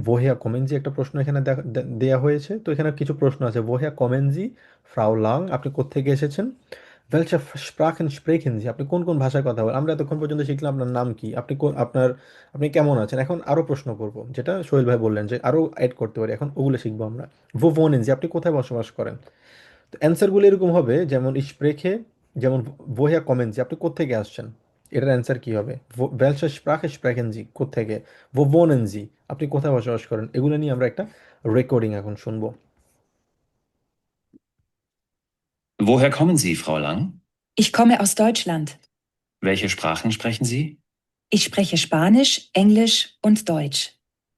woher kommen Sie একটা প্রশ্ন এখানে দেয়া হয়েছে। তো এখানে কিছু প্রশ্ন আছে, woher kommen Sie ফ্রাউ লাং, আপনি কোত্থেকে এসেছেন। welche Sprachen sprechen Sie, আপনি কোন কোন ভাষায় কথা বলেন। আমরা এতক্ষণ পর্যন্ত শিখলাম আপনার নাম কি, আপনি কেমন আছেন। এখন আরো প্রশ্ন করব, যেটা সোহেল ভাই বললেন যে আরো অ্যাড করতে পারি, এখন ওগুলো শিখবো আমরা। wo wohnen Sie, আপনি কোথায় বসবাস করেন। তো অ্যান্সারগুলো এরকম হবে, যেমন ich spreche, যেমন woher kommen Sie, আপনি কোত্থেকে আসছেন, এটার অ্যান্সার কি হবে, welche Sprache sprechen Sie, কোত্থেকে, wo wohnen Sie, আপনি কোথায় বসবাস করেন। এগুলো নিয়ে আমরা একটা রেকর্ডিং এখন শুনবো। Woher kommen Sie, Frau Lang? Ich komme aus Deutschland. Welche Sprachen sprechen Sie? Ich spreche Spanisch, Englisch und Deutsch.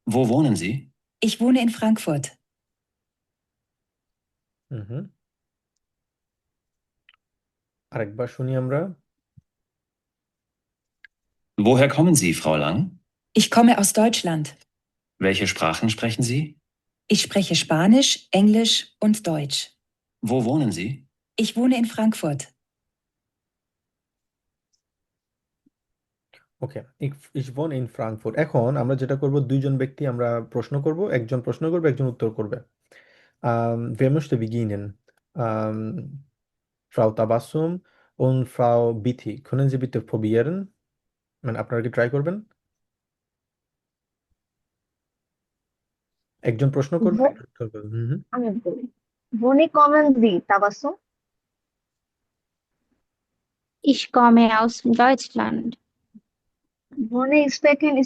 Wo wohnen Sie? Ich wohne in Frankfurt. হুম, আরেকবার শুনি আমরা। Woher kommen Sie, Frau Lang? Ich komme aus Deutschland. Welche Sprachen sprechen Sie? Ich spreche Spanisch, Englisch und Deutsch. Wo wohnen Sie? Ich wohne in Frankfurt. Okay, ich wohne in Frankfurt। এখন আমরা যেটা করব, দুইজন ব্যক্তি আমরা প্রশ্ন করব, একজন প্রশ্ন করবে, একজন উত্তর করবে। wer möchte beginnen? Ähm, Frau Tabassum und Frau Bithi, können Sie bitte probieren? মানে আপনারা কি ট্রাই করবেন? একজন প্রশ্ন করবে, Wo, একজন উত্তর করবে। হুম হুম। আমি বলি, Wohne kommen Sie, Tabassum? Ich komme aus Deutschland. Wohne sprechen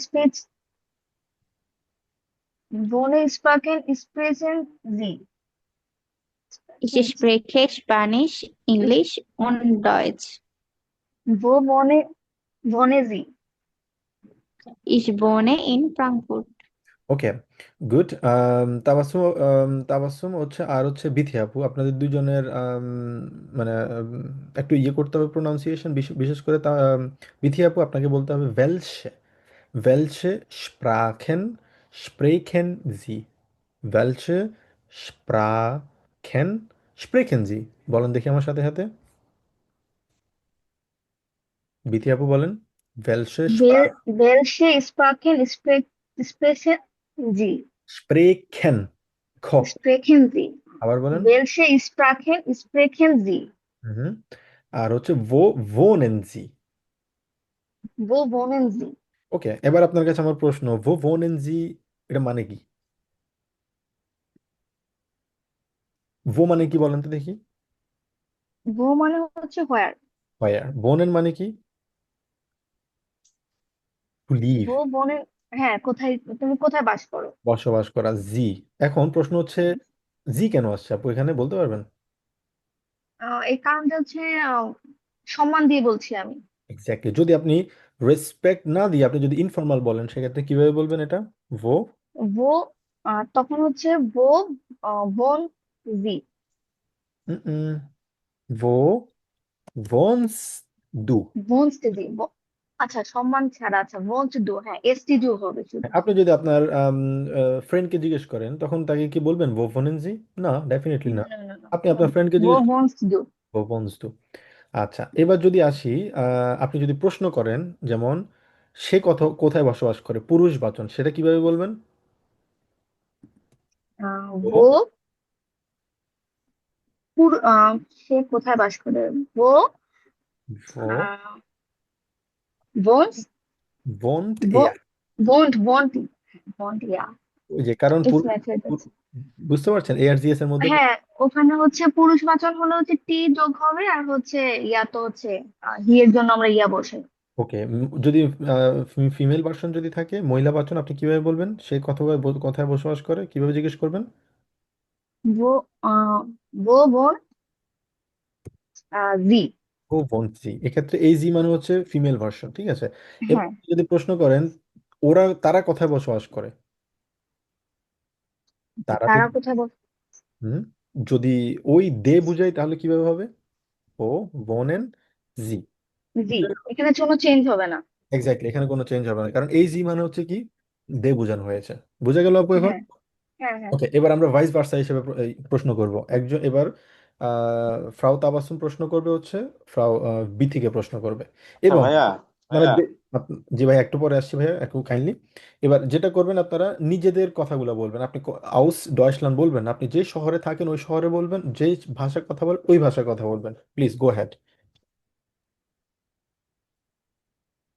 sprechen Sie. Ich spreche Spanisch, English und Deutsch. Wo wohne Sie? Ich wohne in Frankfurt. Okay, good. Tabassum হচ্ছে, আর হচ্ছে বিথি আপু, আপনাদের দুজনের মানে একটু ইয়ে করতে হবে প্রোনাউন্সিয়েশন, বিশেষ করে বিথি আপু আপনাকে বলতে হবে ওয়েলশে। ওয়েলশে স্প্রাখেন স্প্রেখেন জি। ওয়েলশে স্প্রাখেন স্প্রেখেন জি। বলেন দেখি আমার সাথে সাথে, বিথি আপু বলেন। ওয়েলশে Welche sprechen Sie? স্প্রেখেন, খ। Sprechen Sie. আবার বলেন। Welche sprechen Sie? হুম। আর হচ্ছে wohnen Sie। Wo wohnen Sie? ওকে, এবার আপনার কাছে আমার প্রশ্ন, wohnen Sie এটা মানে কি? মানে কি বলেন তো দেখি? Wo মানে হচ্ছে where? where, wohnen মানে কি? to live, Wo wohnen, হ্যাঁ, কোথায় তুমি কোথায় বাস করো? বসবাস করা। জি। এখন প্রশ্ন হচ্ছে জি কেন আসছে আপু এখানে, বলতে পারবেন? এই কারণটা হচ্ছে সম্মান দিয়ে বলছি আমি। এক্স্যাক্টলি। যদি আপনি রেসপেক্ট না দিয়ে আপনি যদি ইনফর্মাল বলেন, সেক্ষেত্রে কিভাবে বলবেন এটা? ভো wo তখন হচ্ছে wo wohnen Sie. ভো wohnst du। wohnst Sie. আচ্ছা, সম্মান ছাড়া, আচ্ছা wohnst du, হ্যাঁ STD হবে শুধু। আপনি যদি আপনার ফ্রেন্ডকে জিজ্ঞেস করেন, তখন তাকে কি বলবেন, ভো wohnen Sie? না, ডেফিনেটলি না। No, no, no, আপনি no. আপনার ফ্রেন্ডকে Wo জিজ্ঞেস wohnst du? ভো wohnst du। আচ্ছা, এবার যদি আসি, আপনি যদি প্রশ্ন করেন, যেমন সে কোথায় বসবাস করে, পুরুষ বাচন, সেটা কিভাবে বলবেন? ও wo সে কোথায় বাস করে? wo ভো wohnt wohnt wo er। wohnt ja, ওই যে, কারণ ist my favorite. বুঝতে পারছেন, এ আর জি এস এর মধ্যে হ্যাঁ, ওখানে হচ্ছে পুরুষ বাচন হলে হচ্ছে টি যোগ হবে, আর হচ্ছে ইয়া তো হচ্ছে হি এর জন্য আমরা ইয়া বসাই। ওকে। যদি ফিমেল ভার্সন যদি থাকে, মহিলা বাচন, আপনি কিভাবে বলবেন? সে কোথায় বসবাস করে, কিভাবে জিজ্ঞেস করবেন? wo wo wohnt sie. ও wohnt sie। এক্ষেত্রে এই জি মানে হচ্ছে ফিমেল ভার্সন, ঠিক আছে। এবার হ্যাঁ, যদি প্রশ্ন করেন, তারা কোথায় বসবাস করে, তারা তারা যদি কোথায় হুম যদি ওই দে বুঝাই, তাহলে কিভাবে হবে? ও wohnen sie। জি, এখানে কোনো চেঞ্জ হবে না। এক্স্যাক্টলি, এখানে কোনো চেঞ্জ হবে না, কারণ এই জি মানে হচ্ছে কি, দে বোঝানো হয়েছে। বুঝা গেল আপু এখন? হ্যাঁ, হ্যাঁ, হ্যাঁ। ওকে, এবার আমরা ভাইস ভার্সা হিসেবে এই প্রশ্ন করব। একজন এবার ফ্রাউ তাবাসসুম প্রশ্ন করবে, হচ্ছে ফ্রাউ বিথিকে প্রশ্ন করবে। আচ্ছা এবং ভাইয়া, মানে ভাইয়া জি ভাই, একটু পরে আসছি ভাইয়া, একটু কাইন্ডলি। এবার যেটা করবেন, আপনারা নিজেদের কথাগুলো বলবেন। আপনি আউস ডয়চল্যান্ড বলবেন না, আপনি যে শহরে থাকেন ওই শহরে বলবেন, যে ভাষার কথা বলেন ওই ভাষার কথা বলবেন। Please go had.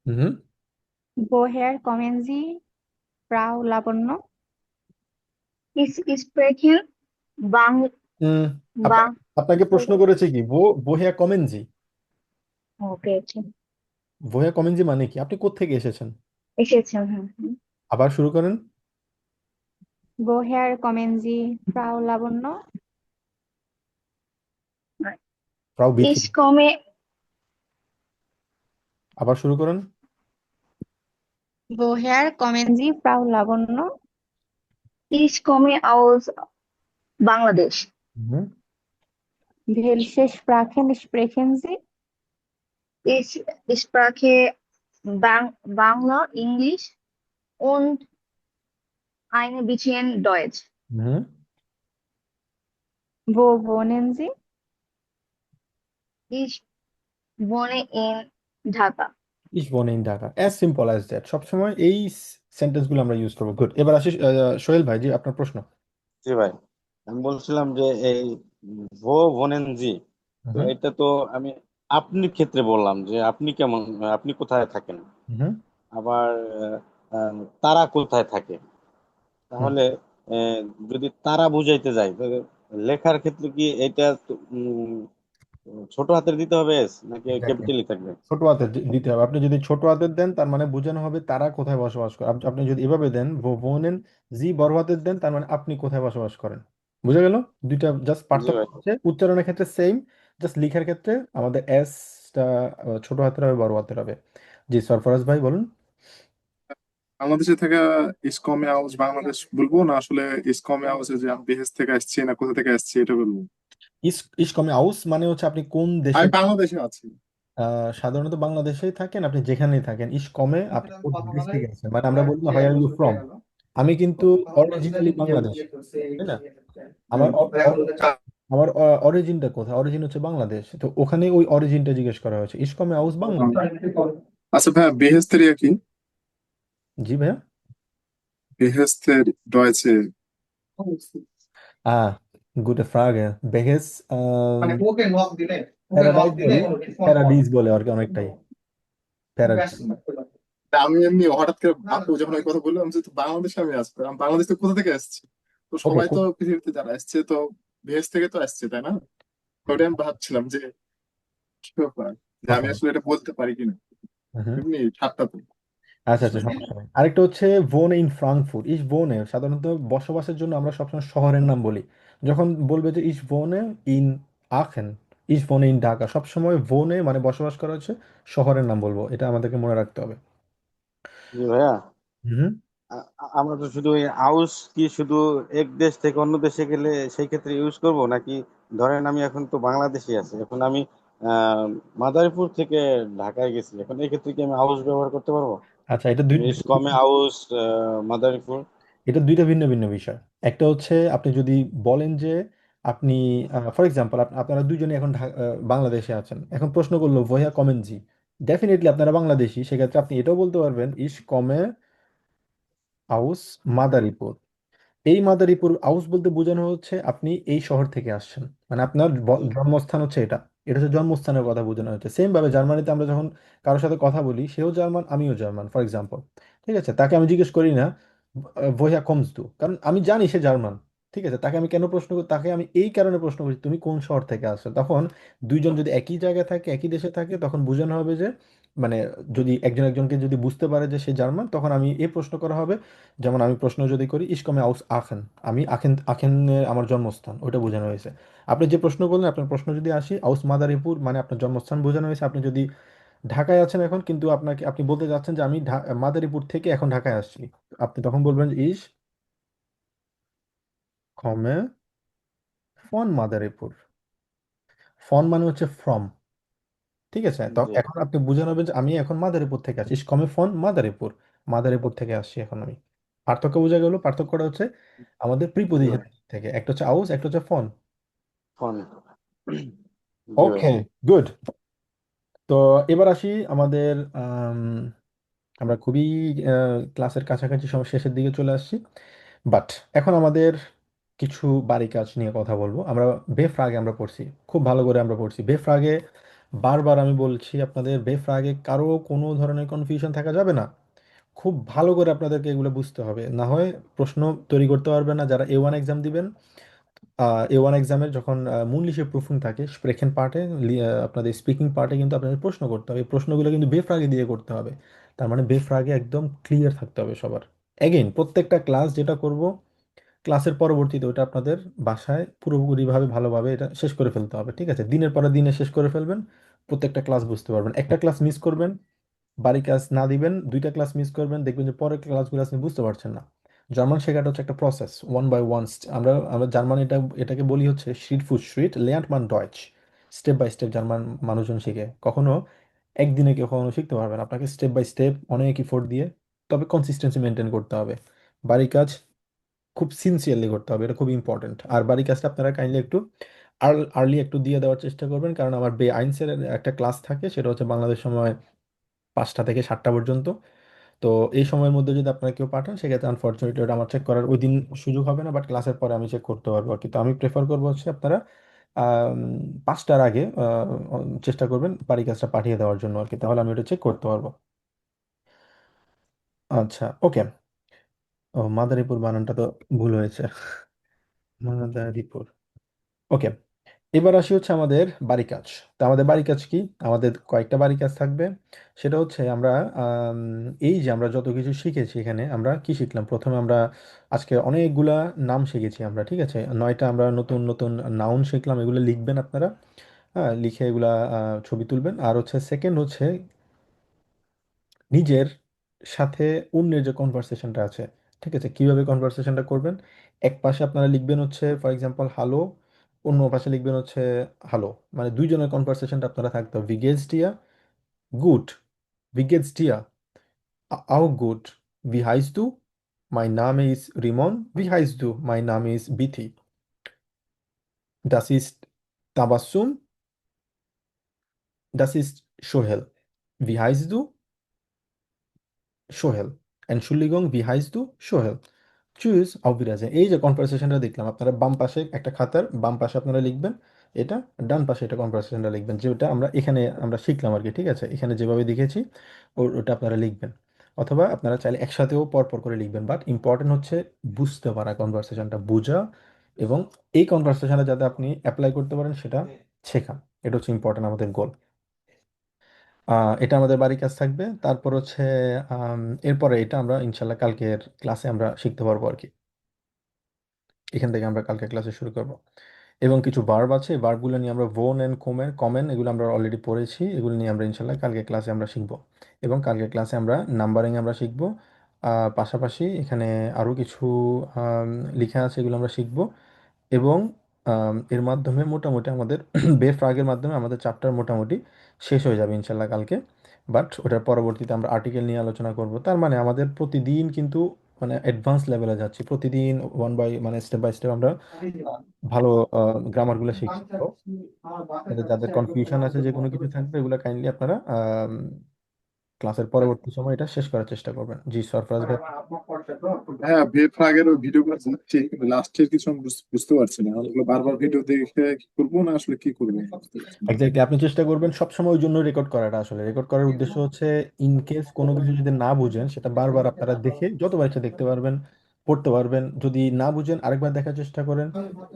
Hmm. Woher kommen Sie, Frau Labono? Ich spreche বাং হুম, বাং আপনাকে প্রশ্ন করেছে কি, বোহেয়া কমেনজি। ওকে, বোহেয়া কমেনজি মানে কি, আপনি কোত্থেকে এসেছেন? এসেছেন, হ্যাঁ, হ্যাঁ। আবার শুরু করেন। Woher kommen Sie, Frau Labono? ফ্রাউ Bithi. Ich komme আবার শুরু করেন। Woher kommen Sie, Frau Labono? ich komme aus Bangladesh. Hmm. Welche Sprachen sprechen Sie? Ich spreche Bangla, Englisch und ein bisschen Deutsch. Hmm. Wo wohnen Sie? Ich wohne in Dhaka. Is born in Dhaka, as simple as that. সবসময় এই sentence গুলো আমরা use করবো। Good. এবার আসি সোহেল ভাই, জি আপনার প্রশ্ন। জি ভাই, আমি বলছিলাম যে এই ভো ভনেন জি, তো হুম। এটা তো আমি আপনি ক্ষেত্রে বললাম যে আপনি কেমন, আপনি কোথায় থাকেন। হুম। আবার তারা কোথায় থাকে, হুম। তাহলে আহ, যদি তারা বুঝাইতে যায়, তো লেখার ক্ষেত্রে কি এটা ছোট হাতের দিতে হবে এস নাকি এক্স্যাক্টলি, ক্যাপিটালই থাকবে? ছোট হাতের দিতে হবে। আপনি যদি ছোট হাতের দেন তার মানে বোঝানো হবে তারা কোথায় বসবাস করে। আপনি যদি এভাবে দেন wohnen জি বড় হাতের দেন তার মানে আপনি কোথায় বসবাস করেন। বুঝা গেল? দুইটা জাস্ট জি পার্থক্য ভাই। হচ্ছে উচ্চারণের ক্ষেত্রে সেম, জাস্ট লিখার ক্ষেত্রে আমাদের এসটা ছোট হাতের হবে বড় হাতের হবে। জি সরফরাজ ভাই বলুন। বাংলাদেশে থাকা ইসকমে হাউস বাংলাদেশ বলবো, না আসলে ইসকমে হাউসে যে আমি বেহেস থেকে আসছি না কোথা থেকে আসছি এটা বলবো? ইস কমে আউস মানে হচ্ছে আপনি কোন দেশে। আমি বাংলাদেশে আছি। সাধারণত বাংলাদেশেই থাকেন, আপনি যেখানেই থাকেন ইস কমে আপনি কোন দেশ থেকে আছেন, মানে আমরা বলি হোয়ার আর ইউ ফ্রম। আমি কিন্তু অরিজিনালি বাংলাদেশ, তাই না? আমার হুম। আমার অরিজিনটা কোথায়? অরিজিন হচ্ছে বাংলাদেশ, তো ওখানে ওই অরিজিনটা জিজ্ঞেস করা হয়েছে ইস কমে আউস বাংলাদেশ। আচ্ছা ভাইয়া, বেহেস্তের কি? জি ভাইয়া। বেহেস্তের ডয়েচে। আহ গুটে ফ্রাগে বেহেস প্যারাডাইস বলে, প্যারাডিস বলে আর কি অনেকটাই, প্যারাডিস। আমি এমনি হঠাৎ করে আপু যখন ওই কথা বললাম আমি যে বাংলাদেশে আমি আসবো, আমি বাংলাদেশ থেকে কোথা থেকে আসছি? তো ওকে সবাই তো পৃথিবীতে যারা আসছে তো বেহেস থেকে তো আসছে, তাই না? তো ওটাই আমি ভাবছিলাম যে কি ব্যাপার, যে আমি আসলে এটা বলতে পারি কিনা। খুব। এমনি ঠাট্টা তো। আচ্ছা আচ্ছা, সমস্যা নেই। আরেকটা হচ্ছে ভোনে ইন ফ্রাঙ্কফুর্ট। ইস ভোনে সাধারণত বসবাসের জন্য আমরা সবসময় শহরের নাম বলি। যখন বলবে যে ইস ভোনে ইন আখেন, ইস ভোনে ইন ঢাকা, সবসময় ভোনে মানে বসবাস করা হচ্ছে শহরের নাম বলবো, এটা আমাদেরকে মনে রাখতে হবে। জি ভাইয়া। হুম। আমরা তো শুধু এই আউস কি শুধু এক দেশ থেকে অন্য দেশে গেলে সেই ক্ষেত্রে ইউজ করব নাকি? ধরেন আমি এখন তো বাংলাদেশে আছি, এখন আমি আহ মাদারীপুর থেকে ঢাকায় গেছি, এখন এই ক্ষেত্রে কি আমি আউস ব্যবহার করতে পারবো? আচ্ছা, এটা দুই, ইস কমে আউস মাদারীপুর। এটা দুইটা ভিন্ন ভিন্ন বিষয়। একটা হচ্ছে আপনি যদি বলেন যে আপনি ফর এক্সাম্পল আপনারা দুইজনে এখন বাংলাদেশে আছেন, এখন প্রশ্ন করলো ভয়া কমেন জি, ডেফিনেটলি আপনারা বাংলাদেশী, সেক্ষেত্রে আপনি এটাও বলতে পারবেন ইস কমে আউস মাদারীপুর। এই মাদারীপুর আউস বলতে বোঝানো হচ্ছে আপনি এই শহর থেকে আসছেন, মানে আপনার জন্মস্থান হচ্ছে এটা, এটা হচ্ছে জন্মস্থানের কথা বোঝানো হচ্ছে। সেম ভাবে জার্মানিতে আমরা যখন কারোর সাথে কথা বলি, সেও জার্মান আমিও জার্মান ফর এক্সাম্পল, ঠিক আছে, তাকে আমি জিজ্ঞেস করি না ভয়া কমস দু, কারণ আমি জানি সে জার্মান। ঠিক আছে, তাকে আমি কেন প্রশ্ন করি? তাকে আমি এই কারণে প্রশ্ন করি তুমি কোন শহর থেকে আসছো। তখন দুইজন যদি একই জায়গায় থাকে, একই দেশে থাকে, তখন বোঝানো হবে যে মানে যদি একজন একজনকে যদি বুঝতে পারে যে সে জার্মান, তখন আমি এই প্রশ্ন করা হবে। যেমন আমি প্রশ্ন যদি করি ইসকমে আউস আখেন, আমি আখেন, আখেনে আমার জন্মস্থান, ওইটা বোঝানো হয়েছে। আপনি যে প্রশ্ন করলেন, আপনার প্রশ্ন যদি আসি আউস মাদারীপুর মানে আপনার জন্মস্থান বোঝানো হয়েছে। আপনি যদি ঢাকায় আছেন এখন, কিন্তু আপনি বলতে চাচ্ছেন যে আমি মাদারীপুর থেকে এখন ঢাকায় আসছি, আপনি তখন বলবেন ইস কমে ফন মাদারীপুর। ফন মানে হচ্ছে ফ্রম, ঠিক আছে, তো জি এখন আপনি বুঝে নেবেন যে আমি এখন মাদারীপুর থেকে আসছি, ইস কমে ফন মাদারীপুর, মাদারীপুর থেকে আসছি এখন আমি। পার্থক্য বোঝা গেল? পার্থক্যটা হচ্ছে আমাদের জি প্রিপোজিশন ভাই। থেকে, একটা হচ্ছে আউস, একটা হচ্ছে ফন। ফোন। জি ভাই। ওকে, গুড। তো এবার আসি আমাদের আমরা খুবই ক্লাসের কাছাকাছি সব শেষের দিকে চলে আসছি, বাট এখন আমাদের কিছু বাড়ি কাজ নিয়ে কথা বলবো। আমরা বেফ্রাগে আমরা পড়ছি, খুব ভালো করে আমরা পড়ছি বেফ্রাগে। বারবার আমি বলছি আপনাদের, বেফ্রাগে কারো কোনো ধরনের কনফিউশন থাকা যাবে না। খুব ভালো করে আপনাদেরকে এগুলো বুঝতে হবে, না হয় প্রশ্ন তৈরি করতে পারবেন না। যারা A1 এক্সাম দিবেন, A1 এক্সামের যখন মুনলিশে প্রুফিং থাকে স্প্রেখেন পার্টে, আপনাদের স্পিকিং পার্টে কিন্তু আপনাদের প্রশ্ন করতে হবে, এই প্রশ্নগুলো কিন্তু বেফ্রাগে দিয়ে করতে হবে। তার মানে বেফ্রাগে একদম ক্লিয়ার থাকতে হবে সবার। এগেইন প্রত্যেকটা ক্লাস যেটা করব, ক্লাসের পরবর্তীতে ওটা আপনাদের বাসায় পুরোপুরিভাবে ভালোভাবে এটা শেষ করে ফেলতে হবে, ঠিক আছে? দিনের পরে দিনে শেষ করে ফেলবেন, প্রত্যেকটা ক্লাস বুঝতে পারবেন। একটা ক্লাস মিস করবেন, বাড়ি কাজ না দিবেন, দুইটা ক্লাস মিস করবেন, দেখবেন যে পরের ক্লাসগুলো আপনি বুঝতে পারছেন না। জার্মান শেখাটা হচ্ছে একটা প্রসেস, ওয়ান বাই ওয়ান। আমরা আমরা জার্মান এটাকে বলি হচ্ছে শ্রিট ফু শ্রিট লেয়ার্ট মান ডয়েচ। স্টেপ বাই স্টেপ জার্মান মানুষজন শিখে, কখনো একদিনে কেউ কখনো শিখতে পারবেন। আপনাকে স্টেপ বাই স্টেপ অনেক ইফোর্ট দিয়ে, তবে কনসিস্টেন্সি মেনটেন করতে হবে। বাড়ি কাজ খুব সিনসিয়ারলি করতে হবে, এটা খুব ইম্পর্টেন্ট। আর বাড়ি কাজটা আপনারা কাইন্ডলি একটু আর্লি একটু দিয়ে দেওয়ার চেষ্টা করবেন, কারণ আমার বে আইনসের একটা ক্লাস থাকে, সেটা হচ্ছে বাংলাদেশ সময় 5টা থেকে 7টা পর্যন্ত। তো এই সময়ের মধ্যে যদি আপনারা কেউ পাঠান, সেক্ষেত্রে আনফর্চুনেটলি ওটা আমার চেক করার ওই দিন সুযোগ হবে না, বাট ক্লাসের পরে আমি চেক করতে পারবো আর কি। তো আমি প্রেফার করবো হচ্ছে আপনারা 5টার আগে চেষ্টা করবেন বাড়ি কাজটা পাঠিয়ে দেওয়ার জন্য আর কি, তাহলে আমি ওটা চেক করতে পারবো। আচ্ছা, ওকে। ও মাদারীপুর বানানটা তো ভুল হয়েছে, মাদারীপুর। ওকে, এবার আসি হচ্ছে আমাদের বাড়ি কাজ। তো আমাদের বাড়ি কাজ কি? আমাদের কয়েকটা বাড়ি কাজ থাকবে। সেটা হচ্ছে আমরা আম, এই যে আমরা যত কিছু শিখেছি এখানে আমরা কি শিখলাম? প্রথমে আমরা আজকে অনেকগুলা নাম শিখেছি আমরা, ঠিক আছে? 9টা আমরা নতুন নতুন নাউন শিখলাম, এগুলো লিখবেন আপনারা। হ্যাঁ, লিখে এগুলা ছবি তুলবেন। আর হচ্ছে সেকেন্ড হচ্ছে নিজের সাথে অন্যের যে কনভারসেশনটা আছে, ঠিক আছে, কিভাবে কনভারসেশনটা করবেন। এক পাশে আপনারা লিখবেন হচ্ছে ফর এক্সাম্পল হ্যালো, অন্য পাশে লিখবেন হচ্ছে হ্যালো, মানে দুইজনের কনভারসেশনটা আপনারা থাকতে হবে। ভিগেলস ডিয়া গুড, ভিগেলস ডিয়া আও গুড, ভি হাইস দু, মাই নাম ইজ রিমন, ভি হাইস দু, মাই নাম ইজ বিথি, দাস ইজ তাবাসুম, দাস ইজ সোহেল, ভি হাইস দু Sohel, Entschuldigung, wie heißt du? Sohel, চুজ অবিরাজে। এই যে কনভারসেশনটা দেখলাম, আপনারা বাম পাশে একটা খাতার বাম পাশে আপনারা লিখবেন এটা, ডান পাশে এটা কনভারসেশনটা লিখবেন, যেটা আমরা এখানে আমরা শিখলাম আর কি, ঠিক আছে? এখানে যেভাবে দেখেছি ওটা আপনারা লিখবেন। অথবা আপনারা চাইলে একসাথেও পরপর করে লিখবেন, বাট ইম্পর্টেন্ট হচ্ছে বুঝতে পারা, কনভারসেশনটা বোঝা, এবং এই কনভারসেশনটা যাতে আপনি অ্যাপ্লাই করতে পারেন সেটা শেখা। এটা হচ্ছে ইম্পর্টেন্ট আমাদের গোল। এটা আমাদের বাড়ির কাজ থাকবে। তারপর হচ্ছে আম, এরপরে এটা আমরা ইনশাল্লাহ কালকের ক্লাসে আমরা শিখতে পারবো আর কি। এখান থেকে আমরা কালকে ক্লাসে শুরু করব। এবং কিছু ভার্ব আছে, এই ভার্বগুলো নিয়ে আমরা ভোন অ্যান্ড কমেন এগুলো আমরা অলরেডি পড়েছি, এগুলো নিয়ে আমরা ইনশাল্লাহ কালকে ক্লাসে আমরা শিখবো। এবং কালকে ক্লাসে আমরা নাম্বারিং আমরা শিখবো। পাশাপাশি এখানে আরও কিছু আম, লেখা আছে, এগুলো আমরা শিখবো। এবং এর মাধ্যমে মোটামুটি আমাদের বেফ্রাগের মাধ্যমে আমাদের চ্যাপ্টার মোটামুটি শেষ হয়ে যাবে ইনশাল্লাহ কালকে। বাট ওটার পরবর্তীতে আমরা আর্টিকেল নিয়ে আলোচনা করব। তার মানে আমাদের প্রতিদিন কিন্তু মানে অ্যাডভান্স লেভেলে যাচ্ছি, প্রতিদিন মানে স্টেপ বাই স্টেপ আমরা ভালো গ্রামারগুলো শিখছি। তো আপনাদের যাদের কনফিউশন আছে যে কোনো কিছু থাকবে, এগুলো কাইন্ডলি আপনারা ক্লাসের পরবর্তী সময় এটা শেষ করার চেষ্টা করবেন। জি সরফরাজ ভাই। হ্যাঁ, বের ফ্রাগের ওই ভিডিওগুলো দেখছি, কিন্তু লাস্টের কিছু আমি বুঝতে পারছি না, ওগুলো বারবার ভিডিও দেখে কি করবো না আসলে কি করবো বুঝতে পারছি না। এক্স্যাক্টলি, আপনি চেষ্টা করবেন সবসময় ওই জন্য রেকর্ড করাটা। আসলে রেকর্ড করার উদ্দেশ্য হচ্ছে ইন কেস কোনো কিছু যদি না বুঝেন সেটা বারবার আপনারা দেখে যতবার ইচ্ছা দেখতে পারবেন, পড়তে পারবেন। যদি না বুঝেন আরেকবার দেখার চেষ্টা করেন।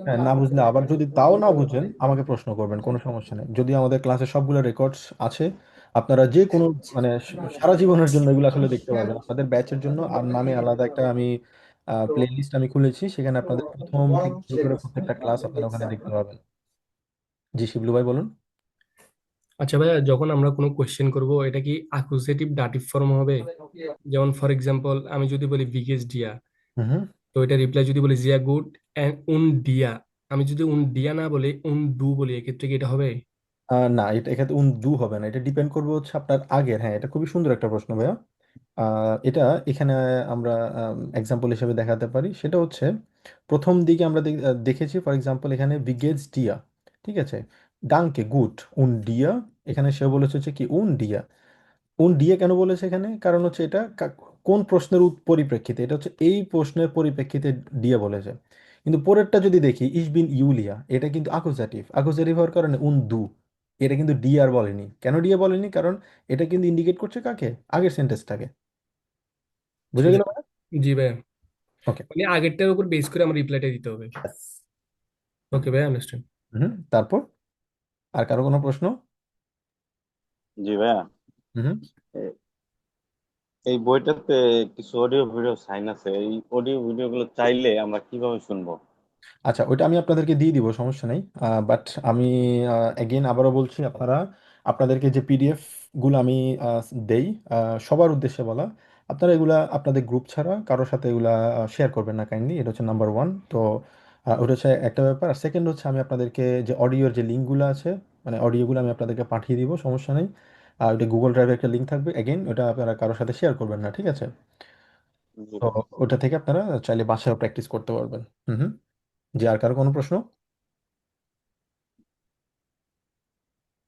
হ্যাঁ, না বুঝলে আবার যদি তাও না বুঝেন আমাকে প্রশ্ন করবেন, কোনো সমস্যা নেই। যদি আমাদের ক্লাসে সবগুলো রেকর্ডস আছে, আপনারা যে কোনো মানে সারা জীবনের জন্য এগুলো আসলে দেখতে পারবেন আপনাদের ব্যাচের জন্য। আর নামে আলাদা একটা আমি প্লে লিস্ট আমি খুলেছি, সেখানে আপনাদের প্রথম থেকে শুরু করে প্রত্যেকটা ক্লাস আপনারা ওখানে দেখতে পাবেন। জি শিবলু ভাই বলুন। আচ্ছা ভাইয়া, যখন আমরা কোনো কোয়েশ্চেন করব এটা কি অ্যাকুজেটিভ ডাটিভ ফর্ম হবে? যেমন ফর এক্সাম্পল আমি যদি বলি বিগেস্ট ডিয়া, হুম। তো এটা রিপ্লাই যদি বলি জিয়া গুড উন ডিয়া, আমি যদি উন ডিয়া না বলি উন ডু বলি, এক্ষেত্রে কি এটা হবে? না, এটা এক্ষেত্রে উন্দু হবে না, এটা ডিপেন্ড করবে হচ্ছে আপনার আগের। হ্যাঁ, এটা খুবই সুন্দর একটা প্রশ্ন ভাইয়া। এটা এখানে আমরা এক্সাম্পল হিসেবে দেখাতে পারি। সেটা হচ্ছে প্রথম দিকে আমরা দেখেছি ফর এক্সাম্পল এখানে বিগেজ ডিয়া, ঠিক আছে, ডাঙ্কে গুড উন ডিয়া, এখানে সে বলেছে হচ্ছে কি উন ডিয়া। উন ডিয়া কেন বলেছে এখানে? কারণ হচ্ছে এটা কোন প্রশ্নের পরিপ্রেক্ষিতে, এটা হচ্ছে এই প্রশ্নের পরিপ্রেক্ষিতে ডিয়া বলেছে। কিন্তু পরেরটা যদি দেখি ইস বিন ইউলিয়া, এটা কিন্তু আকুজাটিভ, আকুজাটিভ হওয়ার কারণে উন দু, এটা কিন্তু ডিয়ার বলেনি। কেন ডিয়া বলেনি? কারণ এটা কিন্তু ইন্ডিকেট করছে কাকে? আগের সেন্টেন্সটাকে। বুঝে ঠিক গেল? আছে। জি ভাইয়া, ওকে। মানে আগেরটার উপর বেস করে আমার রিপ্লাইটা দিতে হবে। ওকে ভাইয়া, আন্ডারস্ট্যান্ড। হুম, তারপর আর কারো কোনো প্রশ্ন? জি ভাইয়া, হুম। এ- এই বইটাতে কিছু অডিও ভিডিও সাইন আছে, এই অডিও ভিডিও গুলো চাইলে আমরা কিভাবে শুনবো? আচ্ছা, ওইটা আমি আপনাদেরকে দিয়ে দিব, সমস্যা নেই। বাট আমি এগেইন আবারও বলছি, আপনাদেরকে যে পিডিএফ গুলো আমি দেই, সবার উদ্দেশ্যে বলা, আপনারা এগুলা আপনাদের গ্রুপ ছাড়া কারোর সাথে এগুলা শেয়ার করবেন না কাইন্ডলি। এটা হচ্ছে নাম্বার ওয়ান। তো ওটা হচ্ছে একটা ব্যাপার। আর সেকেন্ড হচ্ছে আমি আপনাদেরকে যে অডিওর যে লিঙ্কগুলো আছে, মানে অডিওগুলো আমি আপনাদেরকে পাঠিয়ে দিব, সমস্যা নেই। আর ওটা গুগল ড্রাইভে একটা লিঙ্ক থাকবে, এগেইন ওটা আপনারা কারোর সাথে শেয়ার করবেন না, ঠিক আছে? জি তো ভাই। ওটা থেকে আপনারা চাইলে বাসায়ও প্র্যাকটিস করতে পারবেন। হুম হুম। জি, আর কারো কোনো প্রশ্ন?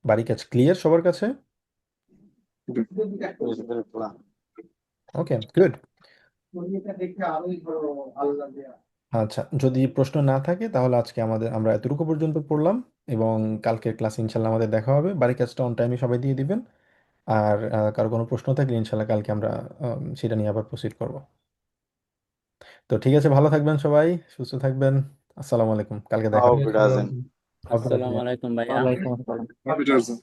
বাড়ি কাজ ক্লিয়ার সবার কাছে? ওকে, গুড। আচ্ছা, যদি প্রশ্ন না থাকে তাহলে আজকে আমরা এতটুকু পর্যন্ত পড়লাম। এবং কালকের ক্লাস ইনশাল্লাহ আমাদের দেখা হবে। বাড়ি কাজটা অন টাইমে সবাই দিয়ে দিবেন। আর কারো কোনো প্রশ্ন থাকলে ইনশাল্লাহ কালকে আমরা সেটা নিয়ে আবার প্রসিড করব। তো ঠিক আছে, ভালো থাকবেন সবাই, সুস্থ থাকবেন। আসসালামু আলাইকুম, কালকে দেখা Auf হবে। আসসালামু Wiedersehen. আলাইকুম। আপনার আসসালামু আলাইকুম ভাইয়া। ওয়ালাইকুম আসসালাম। Auf Wiedersehen.